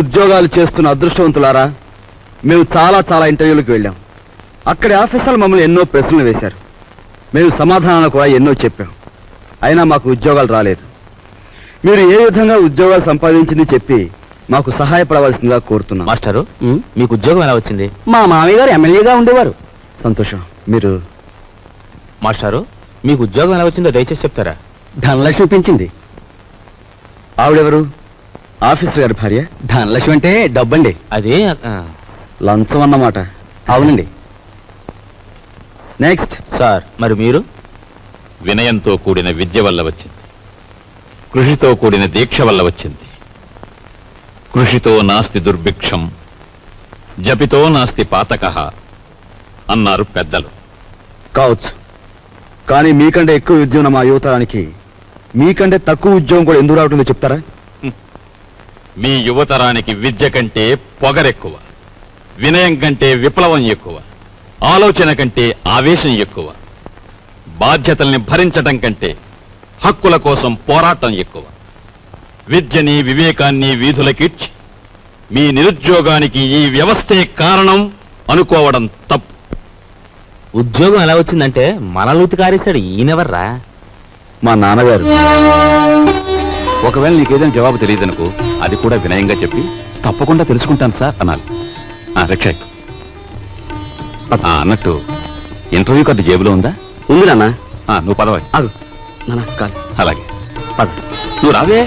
ఉద్యోగాలు చేస్తున్న అదృష్టవంతులారా, మేము చాలా చాలా ఇంటర్వ్యూలకు వెళ్ళాం. అక్కడి ఆఫీసర్లు మమ్మల్ని ఎన్నో ప్రశ్నలు వేశారు. మేము సమాధానాలు కూడా ఎన్నో చెప్పాం. అయినా మాకు ఉద్యోగాలు రాలేదు. మీరు ఏ విధంగా ఉద్యోగాలు సంపాదించింది చెప్పి మాకు సహాయపడవలసిందిగా కోరుతున్నాం. మాస్టరు, మీకు ఉద్యోగం ఎలా వచ్చింది? మా మామయ్య గారు ఎమ్మెల్యేగా ఉండేవారు. సంతోషం. మీరు మాస్టారు, మీకు ఉద్యోగం ఎలా వచ్చిందో దయచేసి చెప్తారా? ధనలక్ష్మి పెంచింది. ఆవిడెవరు? ఆఫీసర్ గారి భార్య? ధనలక్ష్మి అంటే డబ్బండి. అదే లంచం అన్నమాట. అవునండి. నెక్స్ట్. సార్, మరి మీరు? వినయంతో కూడిన విద్య వల్ల వచ్చింది, కృషితో కూడిన దీక్ష వల్ల వచ్చింది. కృషితో నాస్తి దుర్భిక్షం, జపితో నాస్తి పాతకః అన్నారు పెద్దలు. కావచ్చు, కానీ మీకంటే ఎక్కువ విద్య ఉన్న మా యువతరానికి మీకంటే తక్కువ ఉద్యోగం కూడా ఎందుకు రావటుందో చెప్తారా? మీ యువతరానికి విద్య కంటే పొగరెక్కువ, వినయం కంటే విప్లవం ఎక్కువ, ఆలోచన కంటే ఆవేశం ఎక్కువ, బాధ్యతల్ని భరించటం కంటే హక్కుల కోసం పోరాటం ఎక్కువ. విద్యని వివేకాన్ని వీధులకిచ్చి మీ నిరుద్యోగానికి ఈ వ్యవస్థే కారణం అనుకోవడం తప్పు. ఉద్యోగం ఎలా వచ్చిందంటే మన లూతి కారేశాడు. ఈయనెవర్రా? మా నాన్నగారు. ఒకవేళ నీకేదైనా జవాబు తెలియదనుకో, అది కూడా వినయంగా చెప్పి తప్పకుండా తెలుసుకుంటాను సార్ అనాలి. రక్ష అన్నట్టు ఇంటర్వ్యూ కార్డు జేబులో ఉందా? ఉంది నాన్న. నువ్వు పదవా. అలాగే పద. నువ్వు రావే.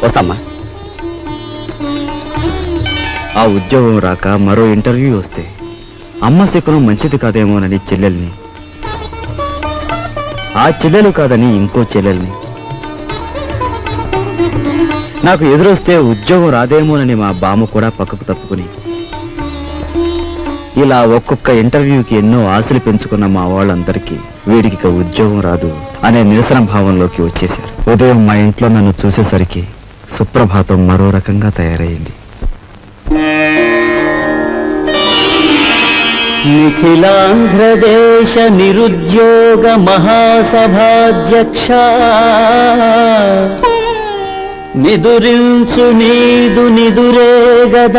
వస్తామ్మా. ఆ ఉద్యోగం రాక మరో ఇంటర్వ్యూ వస్తే అమ్మ శకునం మంచిది కాదేమోనని చెల్లెల్ని, ఆ చెల్లెలు కాదని ఇంకో చెల్లెల్ని, నాకు ఎదురొస్తే ఉద్యోగం రాదేమోనని మా బామ్మ కూడా పక్కకు తప్పుకుని, ఇలా ఒక్కొక్క ఇంటర్వ్యూకి ఎన్నో ఆశలు పెంచుకున్న మా వాళ్ళందరికీ వీడికి ఇక ఉద్యోగం రాదు అనే నిరసన భావంలోకి వచ్చేశారు. ఉదయం మా ఇంట్లో నన్ను చూసేసరికి సుప్రభాతం మరో రకంగా తయారైంది. నిఖిలాంధ్రదేశ నిరుద్యోగ మహాసభాధ్యక్ష నిదురించు నీదు నిదురే గద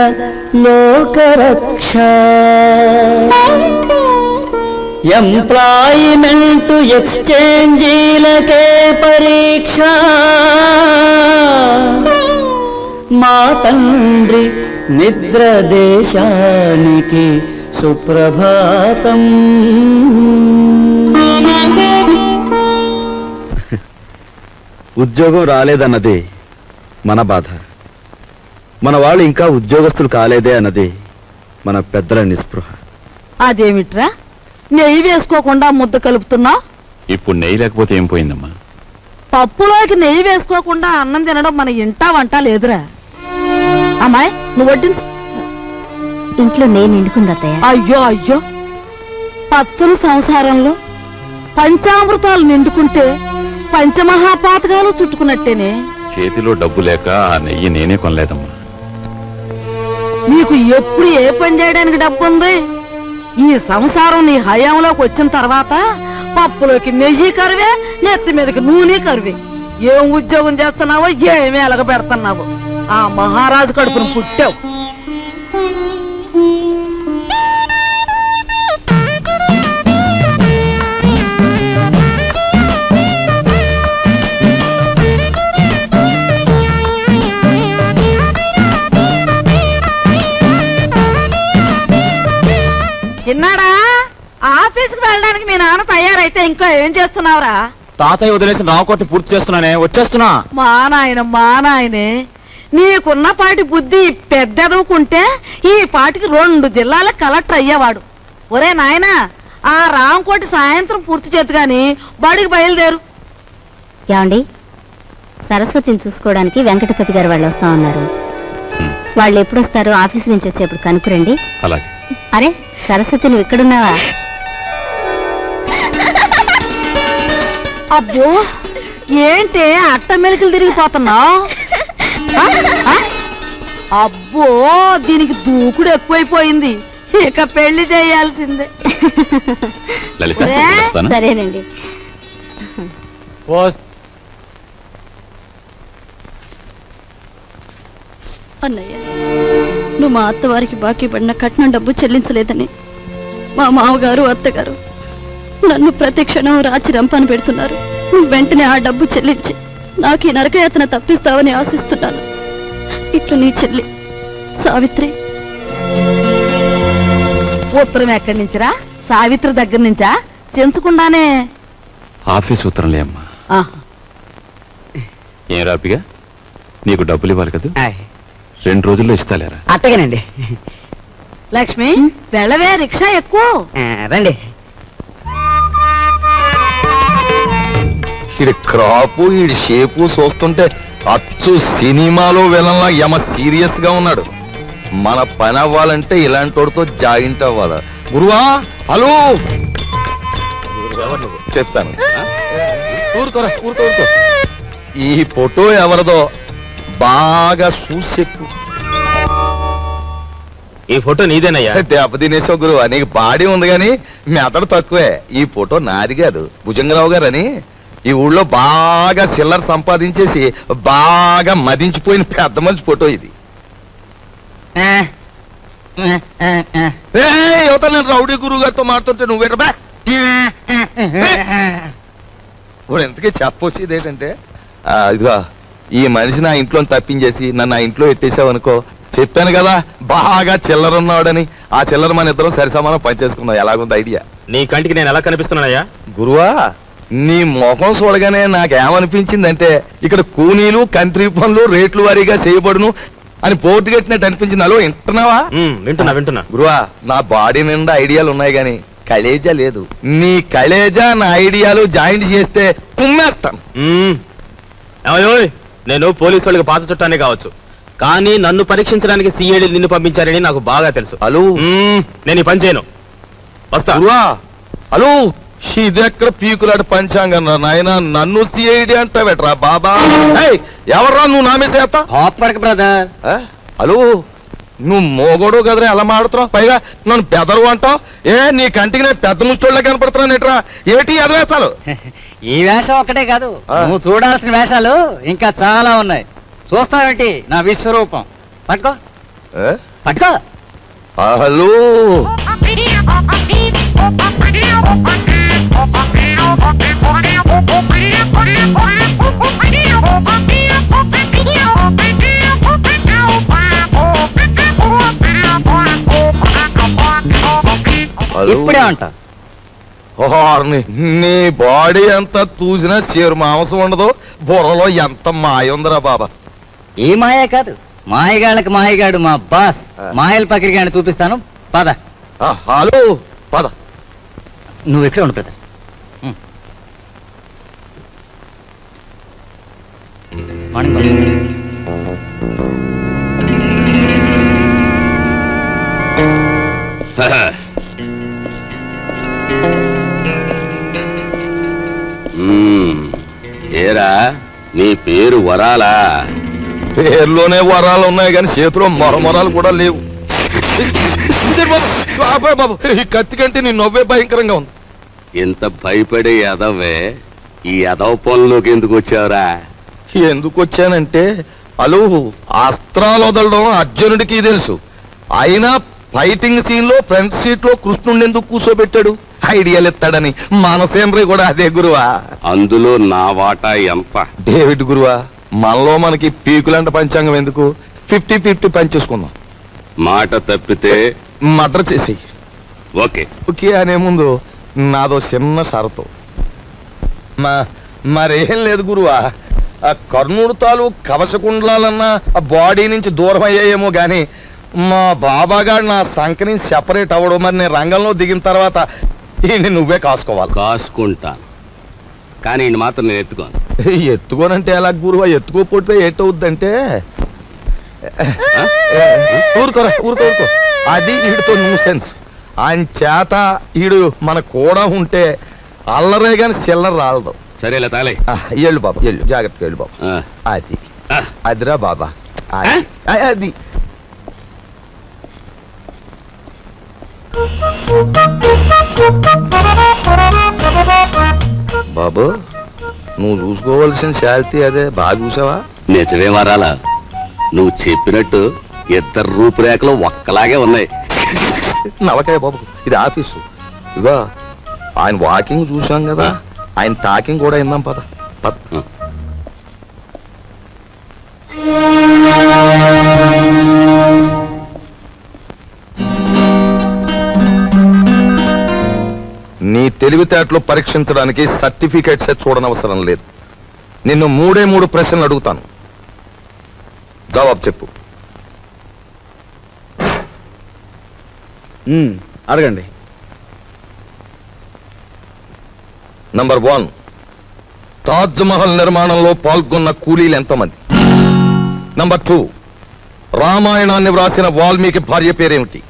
లోకరక్ష ఎంప్లాయిమెంటు ఎక్స్చేంజీలకే పరీక్ష మా తండ్రి నిద్ర దేశానికి సుప్రభాతం. ఉద్యోగం రాలేదన్నది మన బాధ, మన వాళ్ళు ఇంకా ఉద్యోగస్తులు కాలేదే అన్నది మన పెద్దల నిస్పృహ. అదేమిట్రా నెయ్యి వేసుకోకుండా ముద్ద కలుపుతున్నా? ఇప్పుడు నెయ్యి లేకపోతే ఏం పోయిందమ్మా? పప్పులోకి నెయ్యి వేసుకోకుండా అన్నం తినడం మన ఇంటా వంట లేదురా. అమ్మాయి, నువ్వు వడ్డించు. ఇంట్లో నేను నిండుకుందత్తయ్య. అయ్యో అయ్యో, పచ్చని సంసారంలో పంచామృతాలు నిండుకుంటే పంచమహాపాతకాలు చుట్టుకున్నట్టేనే. చేతిలో డబ్బు లేక ఆ నెయ్యి నేనే కొనలేదమ్మా. నీకు ఎప్పుడు ఏ పని చేయడానికి డబ్బు ఉంది? ఈ సంసారం నీ హయాంలోకి వచ్చిన తర్వాత పప్పులోకి నెయ్యి కరువే, నెత్తి మీదకి నూనె కరువే. ఏం ఉద్యోగం చేస్తున్నావో, ఏమీ ఎలగ పెడుతున్నావో, ఆ మహారాజు కడుపును పుట్టావు. చిన్నాడా, ఆఫీస్కి వెళ్ళడానికి మీ నాన్న తయారైతే ఇంకా ఏం చేస్తున్నావురా? తాతయ్య వదిలేసిన రావుకోటి పూర్తి చేస్తున్నానే, వచ్చేస్తున్నా. మా నాయనే, నీకున్న పాటి బుద్ధి పెద్దదవుకుంటే ఈ పాటికి 2 జిల్లాల కలెక్టర్ అయ్యేవాడు. ఒరే నాయనా, ఆ రాంకోటి సాయంత్రం పూర్తి చేతు గాని బడికి బయలుదేరు. ఏమండి, సరస్వతిని చూసుకోవడానికి వెంకటపతి గారు వాళ్ళు వస్తా ఉన్నారు. వాళ్ళు ఎప్పుడు వస్తారో ఆఫీస్ నుంచి వచ్చేప్పుడు కనుక్కురండి. అలాగే. అరే సరస్వతి, నువ్వు ఇక్కడున్నావా? అబ్బో, ఏంటే అట్ట మెలికలు తిరిగిపోతున్నావు? అబ్బో, దీనికి దూకుడు ఎక్కువైపోయింది. ఇక పెళ్లి చేయాల్సిందే. సరేనండి. అన్నయ్య, నువ్వు మా అత్తవారికి బాకీ పడిన కట్నం డబ్బు చెల్లించలేదని మా మామగారు అత్తగారు నన్ను ప్రతి క్షణం రాచి రంపాన పెడుతున్నారు. నువ్వు వెంటనే ఆ డబ్బు చెల్లించి నాకు ఈ నరకయాతన తప్పిస్తావని ఆశిస్తున్నాను. ఇట్లు నీ చెల్లి సావిత్రి. ఉత్తరం ఎక్కడి నుంచిరా? సావిత్రి దగ్గర నుంచా? చెంచకుండానే ఆఫీస్ ఉత్తరంలే అమ్మా. ఏం రాపిగా, నీకు డబ్బులు ఇవ్వాలి కదా, 2 రోజుల్లో ఇస్తాలేరా? అట్టగానండి. లక్ష్మి వెళ్ళవే, రిక్షా ఎక్కువ రండి. ఈడి క్రాపు ఈడి షేపు చూస్తుంటే అచ్చు సినిమాలో విలన్లా యమ సీరియస్ గా ఉన్నాడు. మన పని అవ్వాలంటే ఇలాంటి వాడితో జాయింట్ అవ్వాలా? గురువా, హలో చెప్తాను. ఊరుకోరా, ఊరుకో. ఈ ఫోటో ఎవరిదో బాగా చూసి చెప్పు. ఈ ఫోటో నీదేనయ్యా? దెబ్బ తినేసావు గురువా, నీకు బాడీ ఉంది గాని మెదడు తక్కువే. ఈ ఫోటో నాది కాదు, భుజంగరావు గారు అని ఈ ఊళ్ళో బాగా సిల్లర్ సంపాదించేసి బాగా మదించిపోయిన పెద్ద మనిషి ఫోటో ఇది. యువతలు నేను రౌడీ గురువు గారితో మారుతుంటే నువ్వేటబా ఇప్పుడు ఎంతకీ చెప్పొచ్చేది ఏంటంటే, ఇదిగో ఈ మనిషి నా ఇంట్లో తప్పించేసి నన్ను ఆ ఇంట్లో ఎట్టేసావు అనుకో, చెప్పాను కదా బాగా చిల్లర ఉన్నాడని. ఆ చిల్లర మన ఇద్దరం సరి సమానం పనిచేసుకున్నాం. ఎలాగుంది ఐడియా? నీ కంటికి నేను ఎలా కనిపిస్తున్నానయ్యా? గురువా, నీ ముఖం చూడగానే నాకేమనిపించిందంటే ఇక్కడ కూనీలు కంట్రీ పనులు రేట్లు వారీగా చేయబడును అని పోటీ కట్టినట్టు అనిపించింది. అలో వింటున్నావా? వింటున్నా. గురువా, నా బాడీ నిండా ఐడియాలు ఉన్నాయి గాని కలేజా లేదు. నీ కలేజా నా ఐడియాలు జాయింట్ చేస్తే కుమ్మేస్తాను. నేను పోలీసు వాళ్ళకి పాత చుట్టానే కావచ్చు, కానీ నన్ను పరీక్షించడానికి సిఐడి నిన్ను పంపించారని నాకు బాగా తెలుసు. హలో, నేను ఈ పని చేయను, వస్తా. గురువా, హలో, ఇదెక్కడ పీకులాడు పంచాంగం నాయన, నన్ను సిఐడి అంటావేట్రా బాబా? ఎవర్రా నువ్వు నామేసేస్తా? బ్రదర్. హలో, నువ్వు మోగోడు కదరా, ఎలా మాడుతున్నావు? పైగా నన్ను పెదరు అంటావు. నీ కంటికి నేను పెద్ద ముష్టోళ్ళ కనపడుతున్నాను ఎట్రా? ఏటి అదవేస్తాలు? ఈ వేషం ఒక్కటే కాదు, నువ్వు చూడాల్సిన వేషాలు ఇంకా చాలా ఉన్నాయి. చూస్తావేంటి నా విశ్వరూపం? పట్టుకో పట్టుకో. హలో, ఇప్పుడే అంట. నీ బాడీ ఎంత తూసినా చేరు మాంసం ఉండదు, బుర్రలో ఎంత మాయ ఉందిరా బాబా. ఈ మాయే కాదు, మాయగాళ్ళకి మాయగాడు మా బాస్ మాయల పకిరిగాని చూపిస్తాను. పద. హలో, పద. నువ్వు ఇక్కడే ఉండు బ్రదర్. మార్నింగ్ బాబు. ఏరా, నీ పేరు వరాలా? పేర్లోనే వరాలు ఉన్నాయి కానీ చేతిలో మొరమొరాలు కూడా లేవు. బాబు, ఈ కత్తి కంటే నీ నవ్వే భయంకరంగా ఉంది. ఇంత భయపడే ఎదవే ఈ ఎదవ పనులోకి ఎందుకు వచ్చావురా? ఎందుకు వచ్చానంటే, అలు అస్త్రాలు వదలడం అర్జునుడికి తెలుసు. అయినా ఫైటింగ్ సీన్ లో ఫ్రంట్ సీట్ లో కృష్ణుడిని ఎందుకు కూర్చోబెట్టాడు? ఐడియాలు ఎత్తాడని. మనసేంద్రి కూడా అదే గురువా. అందులో నా వాటా ఎంత? డేవిడ్ గురువా, మనలో మనకి పీకులంట పంచాంగం ఎందుకు? 50-50 పనిచేసుకుందాం. మాట తప్పితే మర్డర్ చేసేయి. ఓకే ఓకే అనే ముందు నాదో చిన్న షరతు. మరేం లేదు గురువా, ఆ కర్ణుడు తాలు కవచకుండలాలన్నా ఆ బాడీ నుంచి దూరం అయ్యాయేమో గాని మా బాబాగాడు నా సంఖ్యని సెపరేట్ అవ్వడం. మరి నేను రంగంలో దిగిన తర్వాత ఈయన్ని నువ్వే కాసుకోవాలి. కాసుకుంటాను, కానీ ఈయన మాత్రం నేను ఎత్తుకోను. ఎత్తుకోనంటే ఎలా గురువా? ఎత్తుకోపోతే ఏటవుద్దంటే ఊరుకోరా, ఊరుకో. అది వీడితో న్యూసెన్స్. ఆయన చేత ఈడు మన కూడా ఉంటే అల్లరే గాని చిల్లర రాలదు. సరేలే తాలే. ఎళ్ళు బాబా, ఎళ్ళు, జాగ్రత్తగా వెళ్ళు బాబా. అది అదిరా బాబా, అది బాబు, నువ్వు చూసుకోవాల్సిన శాంతి అదే. బాగా చూసావా? నిజమే వరాలా? నువ్వు చెప్పినట్టు ఇద్దరు రూపురేఖలు ఒక్కలాగే ఉన్నాయి. నవకాయ బాబు, ఇది ఆఫీసు. ఇదిగో ఆయన వాకింగ్ చూసాం కదా, ఆయన టాకింగ్ కూడా విందాం పద. నీ తెలివితేటలు పరీక్షించడానికి సర్టిఫికేట్సే చూడనవసరం లేదు. నిన్ను 3 ప్రశ్నలు అడుగుతాను, జవాబు చెప్పు. అడగండి. నంబర్ 1, తాజ్ మహల్ నిర్మాణంలో పాల్గొన్న కూలీలు ఎంతమంది? నంబర్ 2, రామాయణాన్ని వ్రాసిన వాల్మీకి భార్య పేరేమిటి?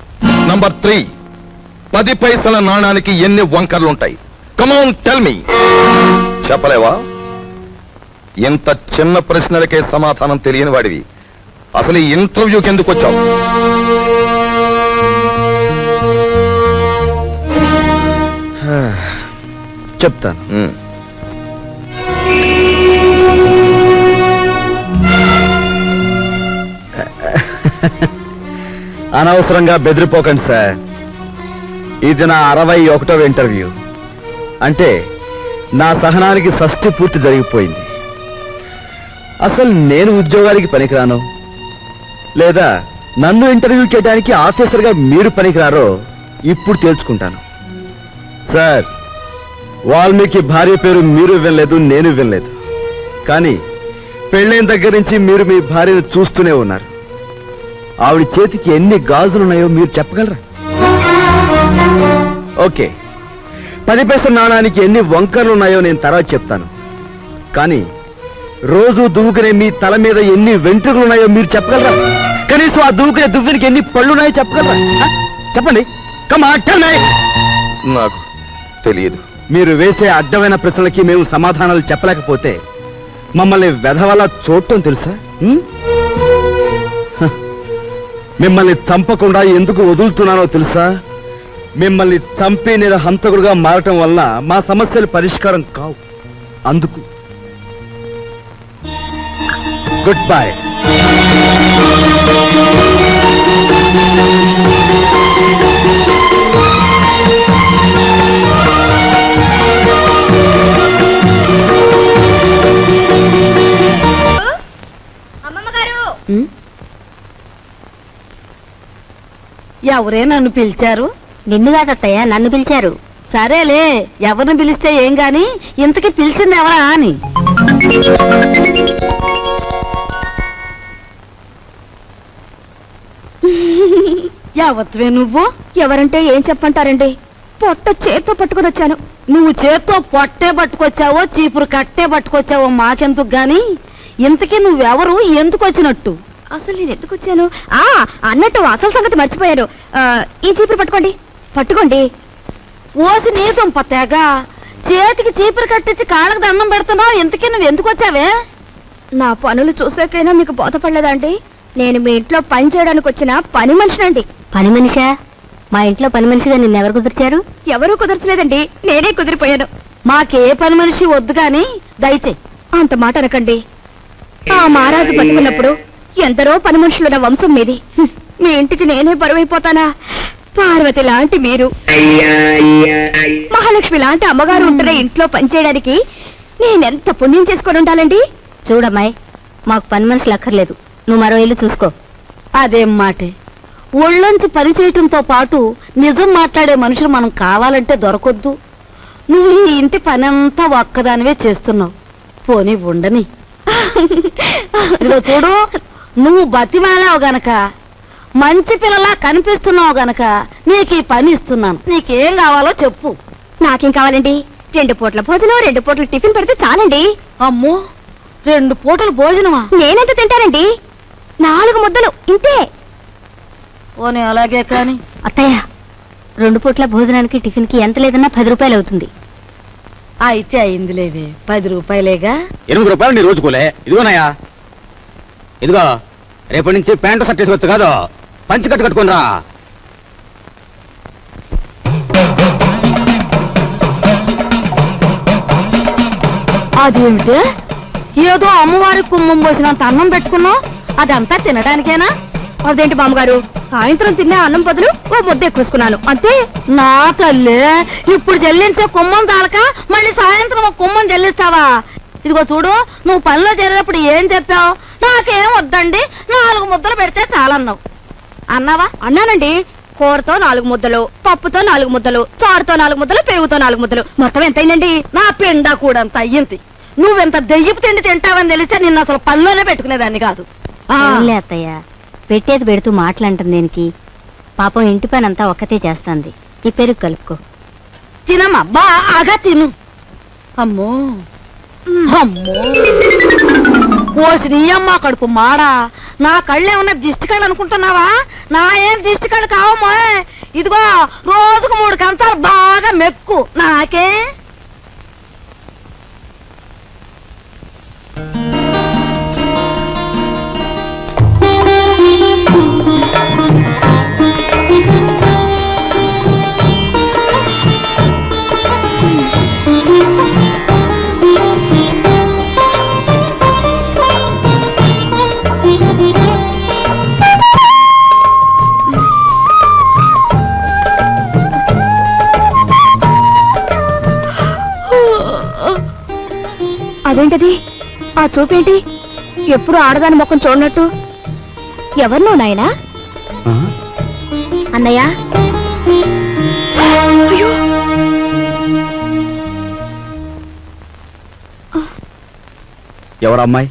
నంబర్ 3, 10 పైసల నాణానికి ఎన్ని వంకర్లుంటాయి? Come on tell me. చెప్పలేవా? ఇంత చిన్న ప్రశ్నలకే సమాధానం తెలియని వాడివి అసలు ఈ ఇంటర్వ్యూకి ఎందుకు వచ్చావు? చెప్తాను. అనవసరంగా బెదిరిపోకండి సార్. ఇది నా 61వ ఇంటర్వ్యూ. అంటే నా సహనానికి షష్టి పూర్తి జరిగిపోయింది. అసలు నేను ఉద్యోగానికి పనికిరాను, లేదా నన్ను ఇంటర్వ్యూ చేయడానికి ఆఫీసర్గా మీరు పనికిరారో ఇప్పుడు తేల్చుకుంటాను. సార్, వాల్మీకి భార్య పేరు మీరు వినలేదు, నేను వినలేదు. కానీ పెళ్ళైన దగ్గర నుంచి మీరు మీ భార్యను చూస్తూనే ఉన్నారు. ఆవిడ చేతికి ఎన్ని గాజులున్నాయో మీరు చెప్పగలరా? ఓకే, 10 పైసల నాణానికి ఎన్ని వంకర్లు ఉన్నాయో నేను తర్వాత చెప్తాను. కానీ రోజు దువ్వుకునే మీ తల మీద ఎన్ని వెంట్రుకలు ఉన్నాయో మీరు చెప్పగలరా? కనీసం ఆ దువ్వుకునే దువ్వునికి ఎన్ని పళ్ళు ఉన్నాయో చెప్పగలరా? చెప్పండి. నాకు తెలియదు. మీరు వేసే అడ్డమైన ప్రశ్నలకి మేము సమాధానాలు చెప్పలేకపోతే మమ్మల్ని వెధవలా చూడటం తెలుసా? మిమ్మల్ని చంపకుండా ఎందుకు వదులుతున్నానో తెలుసా? మిమ్మల్ని చంపి నేను హంతకుడుగా మారటం వల్ల మా సమస్యలు పరిష్కారం కావు. అందుకు గుడ్ బై. ఎవరే నన్ను పిలిచారు? నిన్ను కాదత్తయ్య, నన్ను పిలిచారు. సరేలే, ఎవరిని పిలిస్తే ఏం గాని ఇంతకీ పిలిచింది ఎవరా అని. ఎవత్వే నువ్వు? ఎవరంటే ఏం చెప్పంటారండి? పొట్ట చేత్తో పట్టుకుని వచ్చాను. నువ్వు చేత్తో పొట్టే పట్టుకొచ్చావో చీపురు కట్టే పట్టుకొచ్చావో మాకెందుకు గాని, ఇంతకీ నువ్వెవరు, ఎందుకు వచ్చినట్టు? అసలు నేను ఎందుకు వచ్చాను? అన్నట్టు అసలు సంగతి మర్చిపోయాను. ఈ చీపురు పట్టుకోండి. పట్టుకోండి. ఓసి నీ దుంప తెగ, చేతికి చీపురు కట్టించి కాళ్ళకి దండం పెడుతున్నావు. ఇంతకీ నువ్వు ఎందుకు వచ్చావే? నా పనులు చూసాకైనా మీకు బోధపడలేదా అండి? నేను మీ ఇంట్లో పని చేయడానికి వచ్చిన పని మనిషినండి. పని మనిషా? మా ఇంట్లో పని మనిషిగా నిన్నెవరు కుదిర్చారు? ఎవరూ కుదర్చలేదండి, నేనే కుదిరిపోయాను. మాకే పని మనిషి వద్దు గాని దయచేయి. అంత మాట అనకండి. ఆ మహారాజు బతుకున్నప్పుడు ఎందరో పని మనుషులున్న వంశం మీది. మీ ఇంటికి నేనే బరువైపోతానా? పార్వతి లాంటి మీరు, మహాలక్ష్మి లాంటి అమ్మగారు ఉంటున్న ఇంట్లో పనిచేయడానికి నేనెంత పుణ్యం చేసుకొని ఉండాలండి? చూడమ్మాయి, మాకు పని మనుషులు అక్కర్లేదు. నువ్వు మరో ఇల్లు చూసుకో. అదేం మాటే, ఒళ్ళొంచి పని చేయటంతో పాటు నిజం మాట్లాడే మనుషులు మనం కావాలంటే దొరకొద్దు. నువ్వు ఈ ఇంటి పనంతా ఒక్కదానివే చేస్తున్నావు. పోనీ ఉండని. ఇదిగో చూడు, నువ్వు బతిమాలావు గనక, మంచి పిల్లలా కనిపిస్తున్నావు గనక నీకు ఈ పని ఇస్తున్నాను. నీకేం కావాలో చెప్పు. నాకేం కావాలండి? 2 పూట్ల భోజనం, 2 పూట్ల టిఫిన్ పెడితే చాలండి. అమ్మో, 2 పూటలు భోజనమా? నేనెంత తింటానండి? 4 ముద్దలు ఇంతే. పోనీ అలాగే కాని. అత్తయ్య, 2 పూట్ల భోజనానికి టిఫిన్కి ఎంత లేదన్నా 10 రూపాయలు అవుతుంది. అయితే అయిందిలేవే, 10 రూపాయలేగా. 8 రూపాయలు నీ రోజుకోలే. ఇదిగోనయ్యా, ఇదిగో రేపటి నుంచి ప్యాంటు షర్ట్ వేసుకోవచ్చు కాదు, పంచి కట్టుకొని రా. అదేమిటే, ఏదో అమ్మవారి కుమ్మం పోసినంత అన్నం పెట్టుకున్నావు, అదంతా తినడానికేనా? అదేంటి బామ్మగారు, సాయంత్రం తినే అన్నం బదులు ఓ ముద్ద ఎక్కువేసుకున్నాను అంతే. నా తల్లి, ఇప్పుడు చెల్లించే కుమ్మం చాలక మళ్ళీ సాయంత్రం ఒక కుమ్మం చెల్లిస్తావా? ఇదిగో చూడు, నువ్వు పనిలో చేరేటప్పుడు ఏం చెప్పావు? నాకేం వద్దండి, 4 ముద్దలు పెడితే చాలన్నావు. అన్నావా? అన్నానండి. కూరతో 4 ముద్దలు, పప్పుతో 4 ముద్దలు, చారుతో 4 ముద్దలు, పెరుగుతో 4 ముద్దలు, మొత్తం ఎంతైందండి? నా పిండా కూడా అంత అయ్యింది. నువ్వెంత దెయ్యపు తిండి తింటావని తెలిస్తే నిన్ను అసలు పనిలోనే పెట్టుకునేదాన్ని కాదు. అత్తయ్య, పెట్టేది పెడుతూ మాటలంటుంది దేనికి? పాపం ఇంటి పని అంతా ఒక్కతే చేస్తాంది. ఈ పెరుగు కలుపుకో. తినమ్మా, బాగా తిను. అమ్మో అమ్మో, పోసి నీ అమ్మ కడుపు మాడా. నా కళ్ళేమన్నా దిష్టి కళ్ళు అనుకుంటున్నావా? నా ఏం దిష్టి కళ్ళు కావమ్మా. ఇదిగో రోజుకు 3 కంచాలు బాగా మెక్కు. నాకే అదేంటది? ఆ చూపేంటి? ఎప్పుడు ఆడదాని ముఖం చూడనట్టు. ఎవరు నువ్వు నాయనా? అన్నయ్య, ఎవరు అమ్మాయి?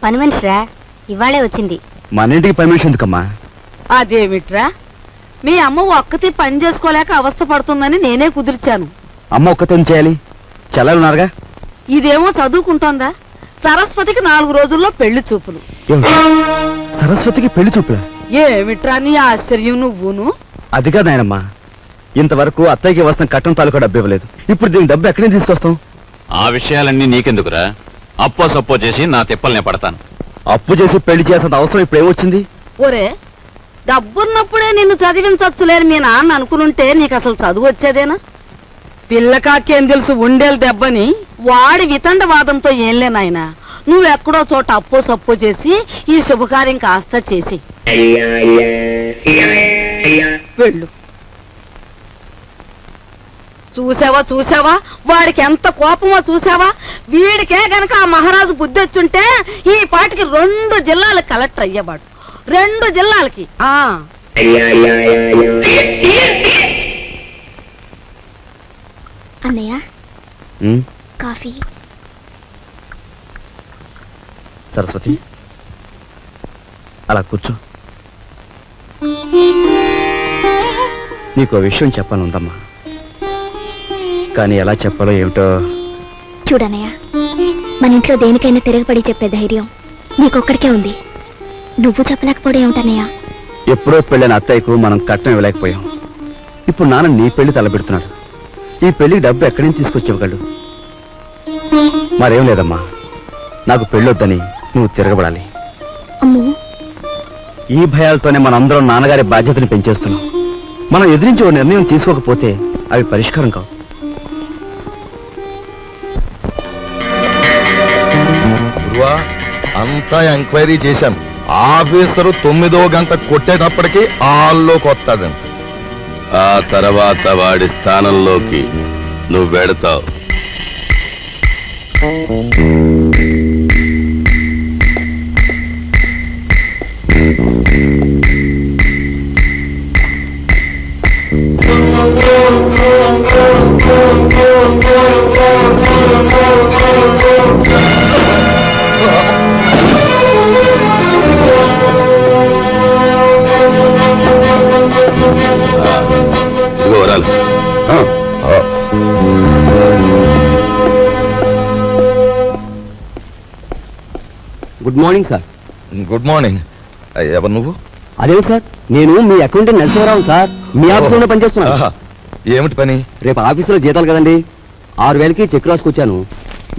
పని మనిషిరా, ఇవాళే వచ్చింది. మన ఇంటికి పని మనిషి ఎందుకమ్మా? అదేమిట్రా, మీ అమ్మ ఒక్కతి పని చేసుకోలేక అవస్థ పడుతుందని నేనే కుదిర్చాను. అమ్మ ఒక్కతే చేయాలి, చెల్లెలున్నారుగా. ఇదేమో చదువుకుంటోందా? సరస్వతికి 4 రోజుల్లో పెళ్లి చూపులు. సరస్వతికి పెళ్లి చూపులా? ఏమిట్రా నీ ఆశ్చర్యం నువ్వును? అది కాదు నాయనమ్మా, ఇంతవరకు అత్తయ్యకి వస్తున్న కట్టం తాలూకా డబ్బు ఇవ్వలేదు. ఇప్పుడు దీని డబ్బు ఎక్కడి నుంచి తీసుకొస్తాం? ఆ విషయాలన్నీ నీకెందుకురా? అప్పో సప్పో చేసి నా తిప్పల్నే పడతాను. అప్పు చేసి పెళ్లి చేసేంత అవసరం ఇప్పుడు ఏమొచ్చింది? ఒరే, డబ్బున్నప్పుడే నిన్ను చదివించచ్చులేని మీ నాన్న అనుకునుంటే నీకు అసలు చదువు వచ్చేదేనా? పిల్లకాకేం తెలుసు ఉండేలు దెబ్బని వాడి వితండవాదంతో ఏంలే నాయనా. నువ్వెక్కడో చోట అప్పో సప్పో చేసి ఈ శుభకార్యం కాస్త చేసి వెళ్ళు. చూసావా వాడికి ఎంత కోపమో చూసావా? వీడికే గనక ఆ మహారాజు బుద్ధి వచ్చుంటే ఈ పాటికి 2 జిల్లాలు కలెక్టర్ అయ్యేవాడు. 2 జిల్లాలకి. అన్నయ్య, కాఫీ. సరస్వతి, అలా కూర్చో. నీకు విషయం చెప్పానుందమ్మా, కానీ ఎలా చెప్పాలో ఏమిటో. చూడన్నయ్య, మన ఇంట్లో దేనికైనా తిరగబడి చెప్పే ధైర్యం నీకొక్కడికే ఉంది. నువ్వు చెప్పలేకపోవడం ఏమిటన్నయ్య? ఎప్పుడో పెళ్ళైన అత్తయ్యకు మనం కట్నం ఇవ్వలేకపోయాం. ఇప్పుడు నాన్న నీ పెళ్లి తలపెడుతున్నాడు. ఈ పెళ్లికి డబ్బు ఎక్కడి నుంచి తీసుకొచ్చేవగలడు? మరేం లేదమ్మా, నాకు పెళ్ళొద్దని నువ్వు తిరగబడాలి. ఈ భయాలతోనే మనందరం నాన్నగారి బాధ్యతని పెంచేస్తున్నాం. మనం ఎదిరించి ఓ నిర్ణయం తీసుకోకపోతే అవి పరిష్కారం కావు. అంతా ఎంక్వైరీ చేశాం. ఆఫీసరు 9వ గంట కొట్టేటప్పటికి హాల్లోకి వస్తాడంట. ఆ తర్వాత వాడి స్థానంలోకి నువ్వు వెడతావు. Good morning sir. Good morning. ఎవరు నువ్వు? అదేమిటి సార్, నేను మీ అకౌంటెంట్ నరసింహరావు సార్. మీ ఆఫీసులోనే పనిచేస్తున్నా. ఏమిటి పని? రేపు ఆఫీసులో జీతాలు కదండి, 6000కి చెక్ రాసుకొచ్చాను.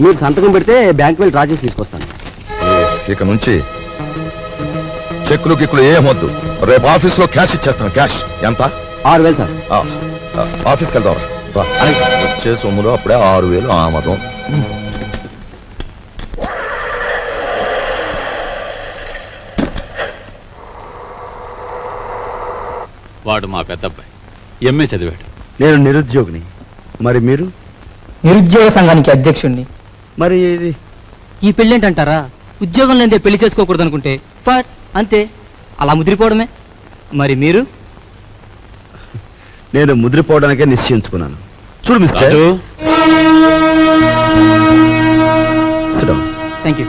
మీరు సంతకం పెడితే బ్యాంక్ వెళ్ళి డ్రా చేసి తీసుకొస్తాను. ఇక నుంచి చెక్కులు గిక్కులు ఏమొద్దు. రేపు ఆఫీస్లో క్యాష్ ఇచ్చేస్తాను. క్యాష్ ఎంత? 6000 సార్. ఆఫీస్కి వెళ్దాం. వచ్చే సొమ్ములో అప్పుడే 6000 ఆమదం. వాడు మా పెద్దబ్బాయి ఎంఏ చదివాడు. నేను నిరుద్యోగిని. మరి మీరు? నిరుద్యోగ సంఘానికి అధ్యక్షుణ్ణి. మరి ఇది ఈ పెళ్ళేంటంటారా? ఉద్యోగం లేదే పెళ్లి చేసుకోకూడదు అనుకుంటే అంతే, అలా ముదిరిపోవడమే. మరి మీరు? నేను ముద్రపోవడానికే నిశ్చయించుకున్నాను. చూడు mister. Raju, Sit down. Thank you.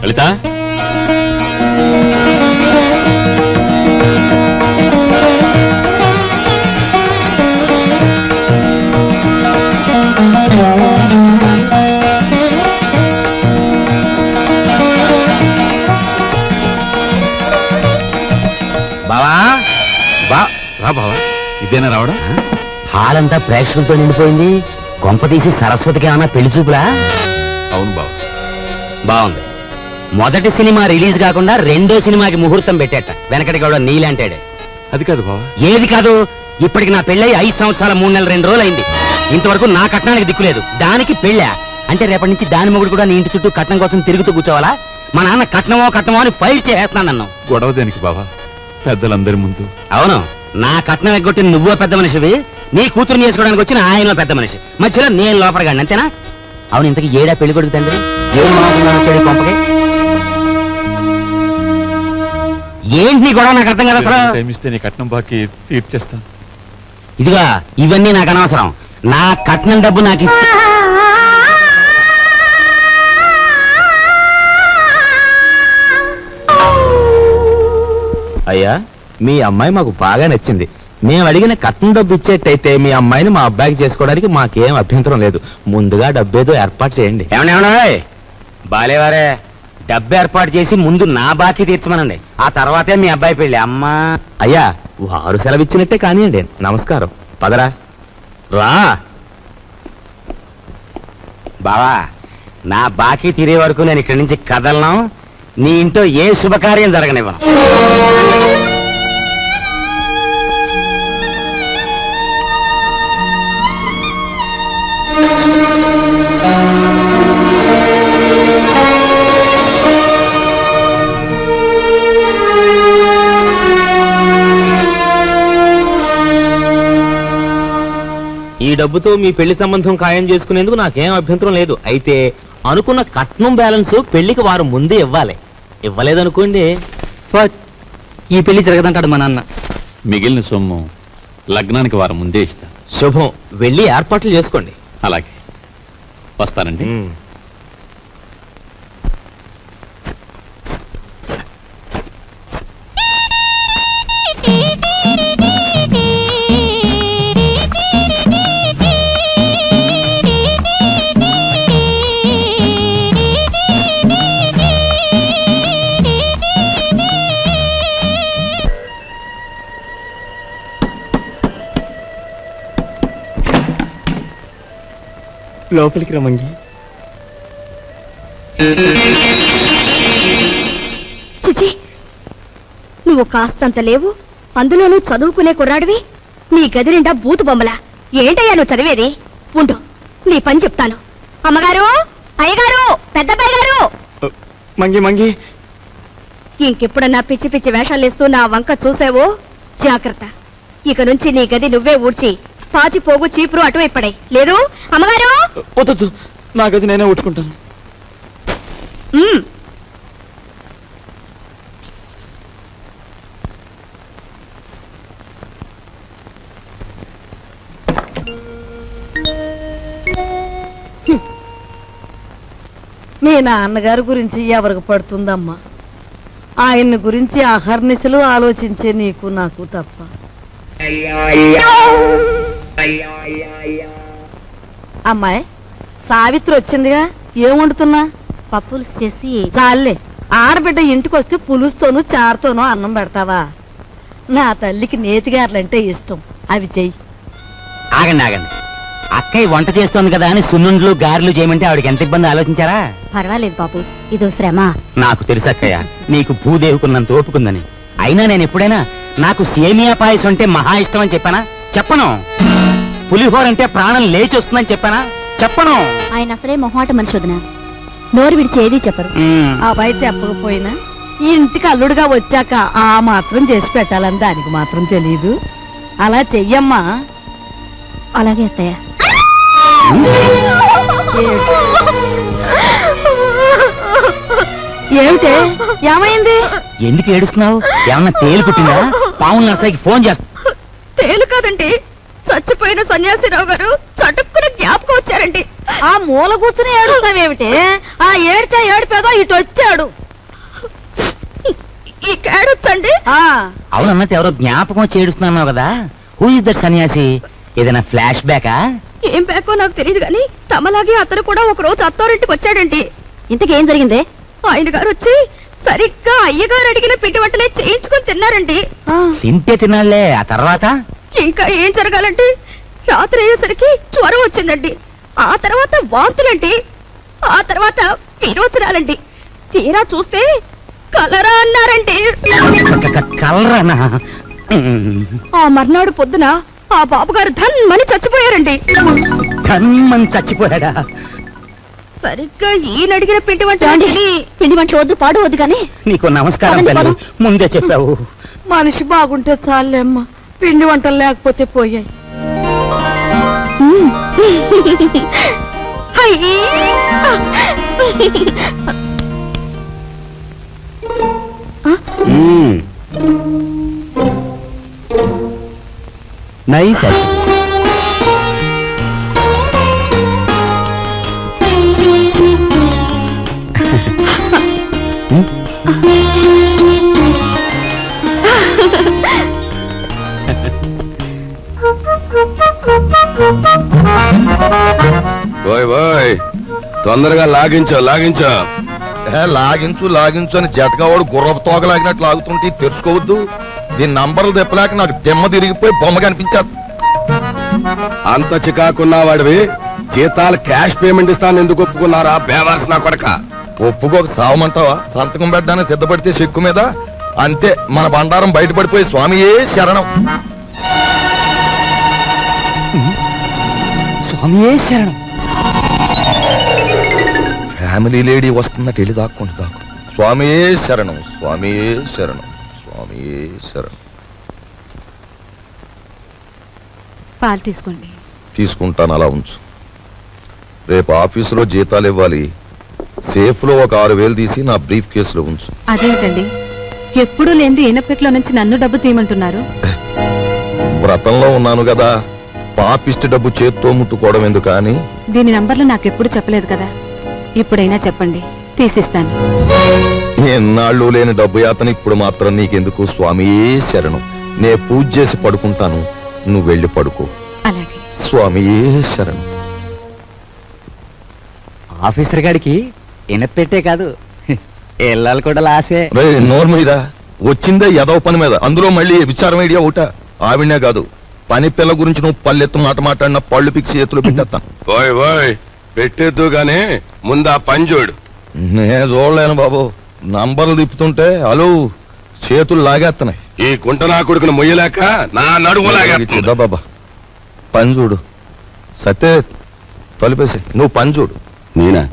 Lalitha, బావా రా బావా. ఇదేనా రావడం? హాల్ అంతా ప్రేక్షకులతో నిండిపోయింది. కొంప తీసి సరస్వతికి ఏమన్నా పెళ్లి చూపులా? అవును బావ. బాగుంది. మొదటి సినిమా రిలీజ్ కాకుండా రెండో సినిమాకి ముహూర్తం పెట్టేట. వెనకటి కూడా నీలాంటాడే. అది కాదు బావ. ఏది కాదు? ఇప్పటికి నా పెళ్ళై 5 సంవత్సరాల 3 నెలల 2 రోజులు అయింది. ఇంతవరకు నా కట్నానికి దిక్కులేదు. దానికి పెళ్ళా అంటే రేపటి నుంచి దాని మొగుడు కూడా నీ ఇంటి చుట్టూ కట్నం కోసం తిరుగుతూ కూర్చోవాలా? మా నాన్న కట్నమో అని ఫైల్ చేస్తున్నాను. గొడవ దేనికి బావా? పెద్దలందరి ముందు. అవును, నా కట్నం ఎగ్గొట్టిన నువ్వో పెద్ద మనిషివి, నీ కూతురుని చేసుకోవడానికి వచ్చిన ఆయనో పెద్ద మనిషి, మధ్యలో నేను లోపడగాను, అంతేనా? అవును, ఇంతకి ఏడా పెళ్లి కొడుకు తండ్రి? ఏం మాట్లాడుతున్నాను కొంపకి? ఏంటి నీ గొడవ? నాకు అర్థం కదా అసలు. టైం ఇస్తే నీ కట్నం బాకీ తీర్చేస్తాను. ఇదిగా ఇవన్నీ నాకు అనవసరం. నా కట్నం డబ్బు నాకు ఇస్తే అయ్యా, మీ అమ్మాయి మాకు బాగా నచ్చింది. మేము అడిగిన కట్నం డబ్బు ఇచ్చేట్టయితే మీ అమ్మాయిని మా అబ్బాయికి చేసుకోవడానికి మాకేం అభ్యంతరం లేదు. ముందుగా డబ్బేదో ఏర్పాటు చేయండి. ఏమన్నా బాలేవారే, డబ్బు ఏర్పాటు చేసి ముందు నా బాకీ తీర్చమనండి, ఆ తర్వాతే మీ అబ్బాయి పెళ్ళి. అమ్మా అయ్యా, వారు సెలవిచ్చినట్టే కానివ్వండి. నమస్కారం. పదరా. రా బావా, నా బాకీ తీరే వరకు నేను ఇక్కడి నుంచి కదలను. నీ ఇంట్లో ఏ శుభకార్యం జరగనివ్వను. ఈ డబ్బుతో మీ పెళ్లి సంబంధం ఖాయం చేసుకునేందుకు నాకేం అభ్యంతరం లేదు. అయితే అనుకున్న కట్నం బ్యాలెన్స్ పెళ్లికి వారు ముందే ఇవ్వాలి. ఇవ్వలేదనుకోండి, ఈ పెళ్లి జరగదంటాడు మా నాన్న. మిగిలిన సొమ్ము లగ్నానికి వారం ముందే ఇస్తాను. శుభం. వెళ్ళి ఏర్పాట్లు చేసుకోండి. అలాగే, వస్తానండి. లోపలికి రమంగి. చిచి, నువ్వు కాస్తంత లేవు, అందులోనూ చదువుకునే కుర్రాడివి. నీ గది నిండా బూతు బొమ్మలా. ఏంటయ్యా నువ్వు చదివేది? ఉండు, నీ పని చెప్తాను. అమ్మగారు, అయ్యగారు, పెద్దబ్బాయి గారు. మంగి మంగి, ఇంకెప్పుడన్నా పిచ్చి పిచ్చి వేషాలేస్తూ నా వంక చూసావో జాగ్రత్త. ఇక నుంచి నీ గది నువ్వే ఊడ్చి పాచిపోగు చీపురు అటువైపు పడాయి. లేదు అమ్మగారు? వద్దు, నా గది నేనే ఊడ్చుకుంటాను. మీ నాన్నగారి గురించి ఎవరికి పడుతుందమ్మా? ఆయన్ని గురించి అహర్నిశలు ఆలోచించే నీకు నాకు తప్ప. అమ్మాయి సావిత్రి వచ్చిందిగా, ఏం వండుతున్నా? పప్పులు చేసి చాలే, ఆడబిడ్డ ఇంటికొస్తే పులుస్తోనూ చారుతోనూ అన్నం పెడతావా? నా తల్లికి నేతిగారులంటే ఇష్టం, అవి చెయ్యి. ఆగండి ఆగండి, అక్కయ్య వంట చేస్తోంది కదా అని సున్నుండ్లు గారెలు చేయమంటే ఆవిడకి ఎంత ఇబ్బంది ఆలోచించారా? పర్వాలేదు బాబు, ఇదో శ్రమ. నాకు తెలుసు అక్కయ్య, నీకు భూదేవుకున్నంత ఓపుకుందని. అయినా నేను ఎప్పుడైనా నాకు సేమియా పాయసం అంటే మహా ఇష్టం అని చెప్పానా? చెప్పను. పులిహోర అంటే ప్రాణం లేచి వస్తుందని చెప్పానా? చెప్పను. ఆయన అసలే మొహమాట మనిషి వదినా, నోరు విడిచి ఏది చెప్పరు. అబ్బాయి చెప్పకపోయినా ఈ ఇంటికి అల్లుడుగా వచ్చాక ఆ మాత్రం చేసి పెట్టాలని దానికి మాత్రం తెలీదు. అలా చెయ్యమ్మా. అలాగే అత్తయ్య. ఏమిటే ఏమైంది? ఎందుకు ఏడుస్తున్నావు? ఏమన్నా తేలు కుట్టిందా? పావుల నర్సయ్యకి ఫోన్ చేస్తా. తేలు కాదండి, చచ్చిపోయిన సన్యాసిరావు గారు చటుక్కున జ్ఞాపకం వచ్చారండి. ఆ మూల కూర్చుని ఏడుస్తావేమిటే? ఆ ఏడ్చా ఏడిపేదో ఇటు వచ్చాడు. ఈ కేడొచ్చండి. అవునన్నట్టు ఎవరో జ్ఞాపకం వచ్చి ఏడుస్తున్నావు కదా, హూ ఇస్ దట్ సన్యాసి? ఏదైనా ఫ్లాష్ బ్యాకా? ఏం బ్యాకో నాకు తెలియదు గాని తమలాగే అతను కూడా ఒక రోజు అత్తారింటికి వచ్చాడండి. ఇంతకేం జరిగిందే? ఆయన గారు వచ్చి సరిగ్గా అయ్యగారు అడిగిన పిండి వంటలే చేయించుకొని తిన్నారండి. తింటే తినాలే, ఆ తర్వాత ఇంకా ఏం జరగాలంటే రాత్రి అయ్యేసరికి జ్వరం వచ్చిందండి. ఆ తర్వాత వాంతులండి. ఆ తర్వాత విరోచనాలండి. తీరా చూస్తే కలరా అన్నారండి. కలరానా? ఆ మర్నాడు పొద్దున ఆ బాబుగారు ధన్మని చచ్చిపోయారండి. ధన్మని చచ్చిపోయాడా? సరిగ్గా ఈయన అడిగిన పిండి వంటలు వద్దు, పాడు వద్దు కానీ నీకు నమస్కారం తల్లి, ముందే చెప్పావు. మనిషి బాగుంటే చాలేమ్మా, పిండి వంటలు లేకపోతే పోయాయి. నైస్. తొందరగా లాగించో లాగించో. లాగించు లాగించు అని జటకావాడు గుర్రపు తోక లాగినట్లు లాగుతుంటే తెరుచుకోవద్దు. దీని నంబర్లు తెప్పలేక నాకు దెమ్మ తిరిగిపోయి బొమ్మ కనిపించేస్తా. అంత చికాకున్నా వాడివి జీతాలు క్యాష్ పేమెంట్ ఇస్తాను ఎందుకు ఒప్పుకున్నారా బేవాల్సిన కొడక? ఒప్పుకోక సావమంటావా? సంతకం పెట్టడానికి సిద్ధపడితే చెక్కు మీద అంతే మన బండారం బయటపడిపోయి స్వామియే శరణం. స్వామియే శరణం. ఫ్యామిలీ లేడీ వస్తున్నట్టు వెళ్ళి దాక్కుంటూ దాక్కు. స్వామియే శరణం, స్వామియే శరణం, స్వామియే శరణం. పాలు తీసుకోండి. తీసుకుంటాను, అలా ఉంచు. రేపు ఆఫీసులో జీతాలు ఇవ్వాలి. సేఫ్ లో ఒక 6,000 తీసి నా బ్రీఫ్ కేసులో ఉంచు. అదేంటండి, ఎప్పుడూ లేని ఈనపెట్లో నుంచి నన్ను డబ్బు తీయమంటున్నారు? వ్రతంలో ఉన్నాను కదా, పాపిష్టి డబ్బు చేత్తో ముట్టుకోవడం ఎందుకు అని. దీని నంబర్లు నాకెప్పుడు చెప్పలేదు కదా, ఇప్పుడైనా చెప్పండి, తీసిస్తాను. ఎన్నాళ్ళు లేని డబ్బు యాతన ఇప్పుడు మాత్రం నీకెందుకు? స్వామియే శరణం. నే పూజ చేసి పడుకుంటాను, నువ్వు వెళ్ళి పడుకో. అలాగే. స్వామియే శరణం. ఆఫీసర్ గారికి ఎనపెట్టే కాదు, ఎల్లాలు కూడా లాసే. నోరు మీద వచ్చిందే ఎదవ పని మీద, అందులో మళ్ళీ విచారం ఐడియా ఒకట. ఆవిడనే కాదు, పని పిల్ల గురించి నువ్వు పల్లెత్తు మాట మాట్లాడిన పళ్ళు పిక్సి చేతులు పెట్టేస్తాను. పెట్టేద్దు గానీ ముందా పని చూడు. నేను చూడలేను బాబు, నంబర్లు తిప్పుతుంటే అలు చేతులు లాగేస్తున్నాయి. ఈ కుంట నా కొడుకును మొయ్యలేక నా నడుము లాగేస్తుందా బాబా. పని చూడు. సత్తే తలిపేసి నువ్వు పని చూడు. నేనా?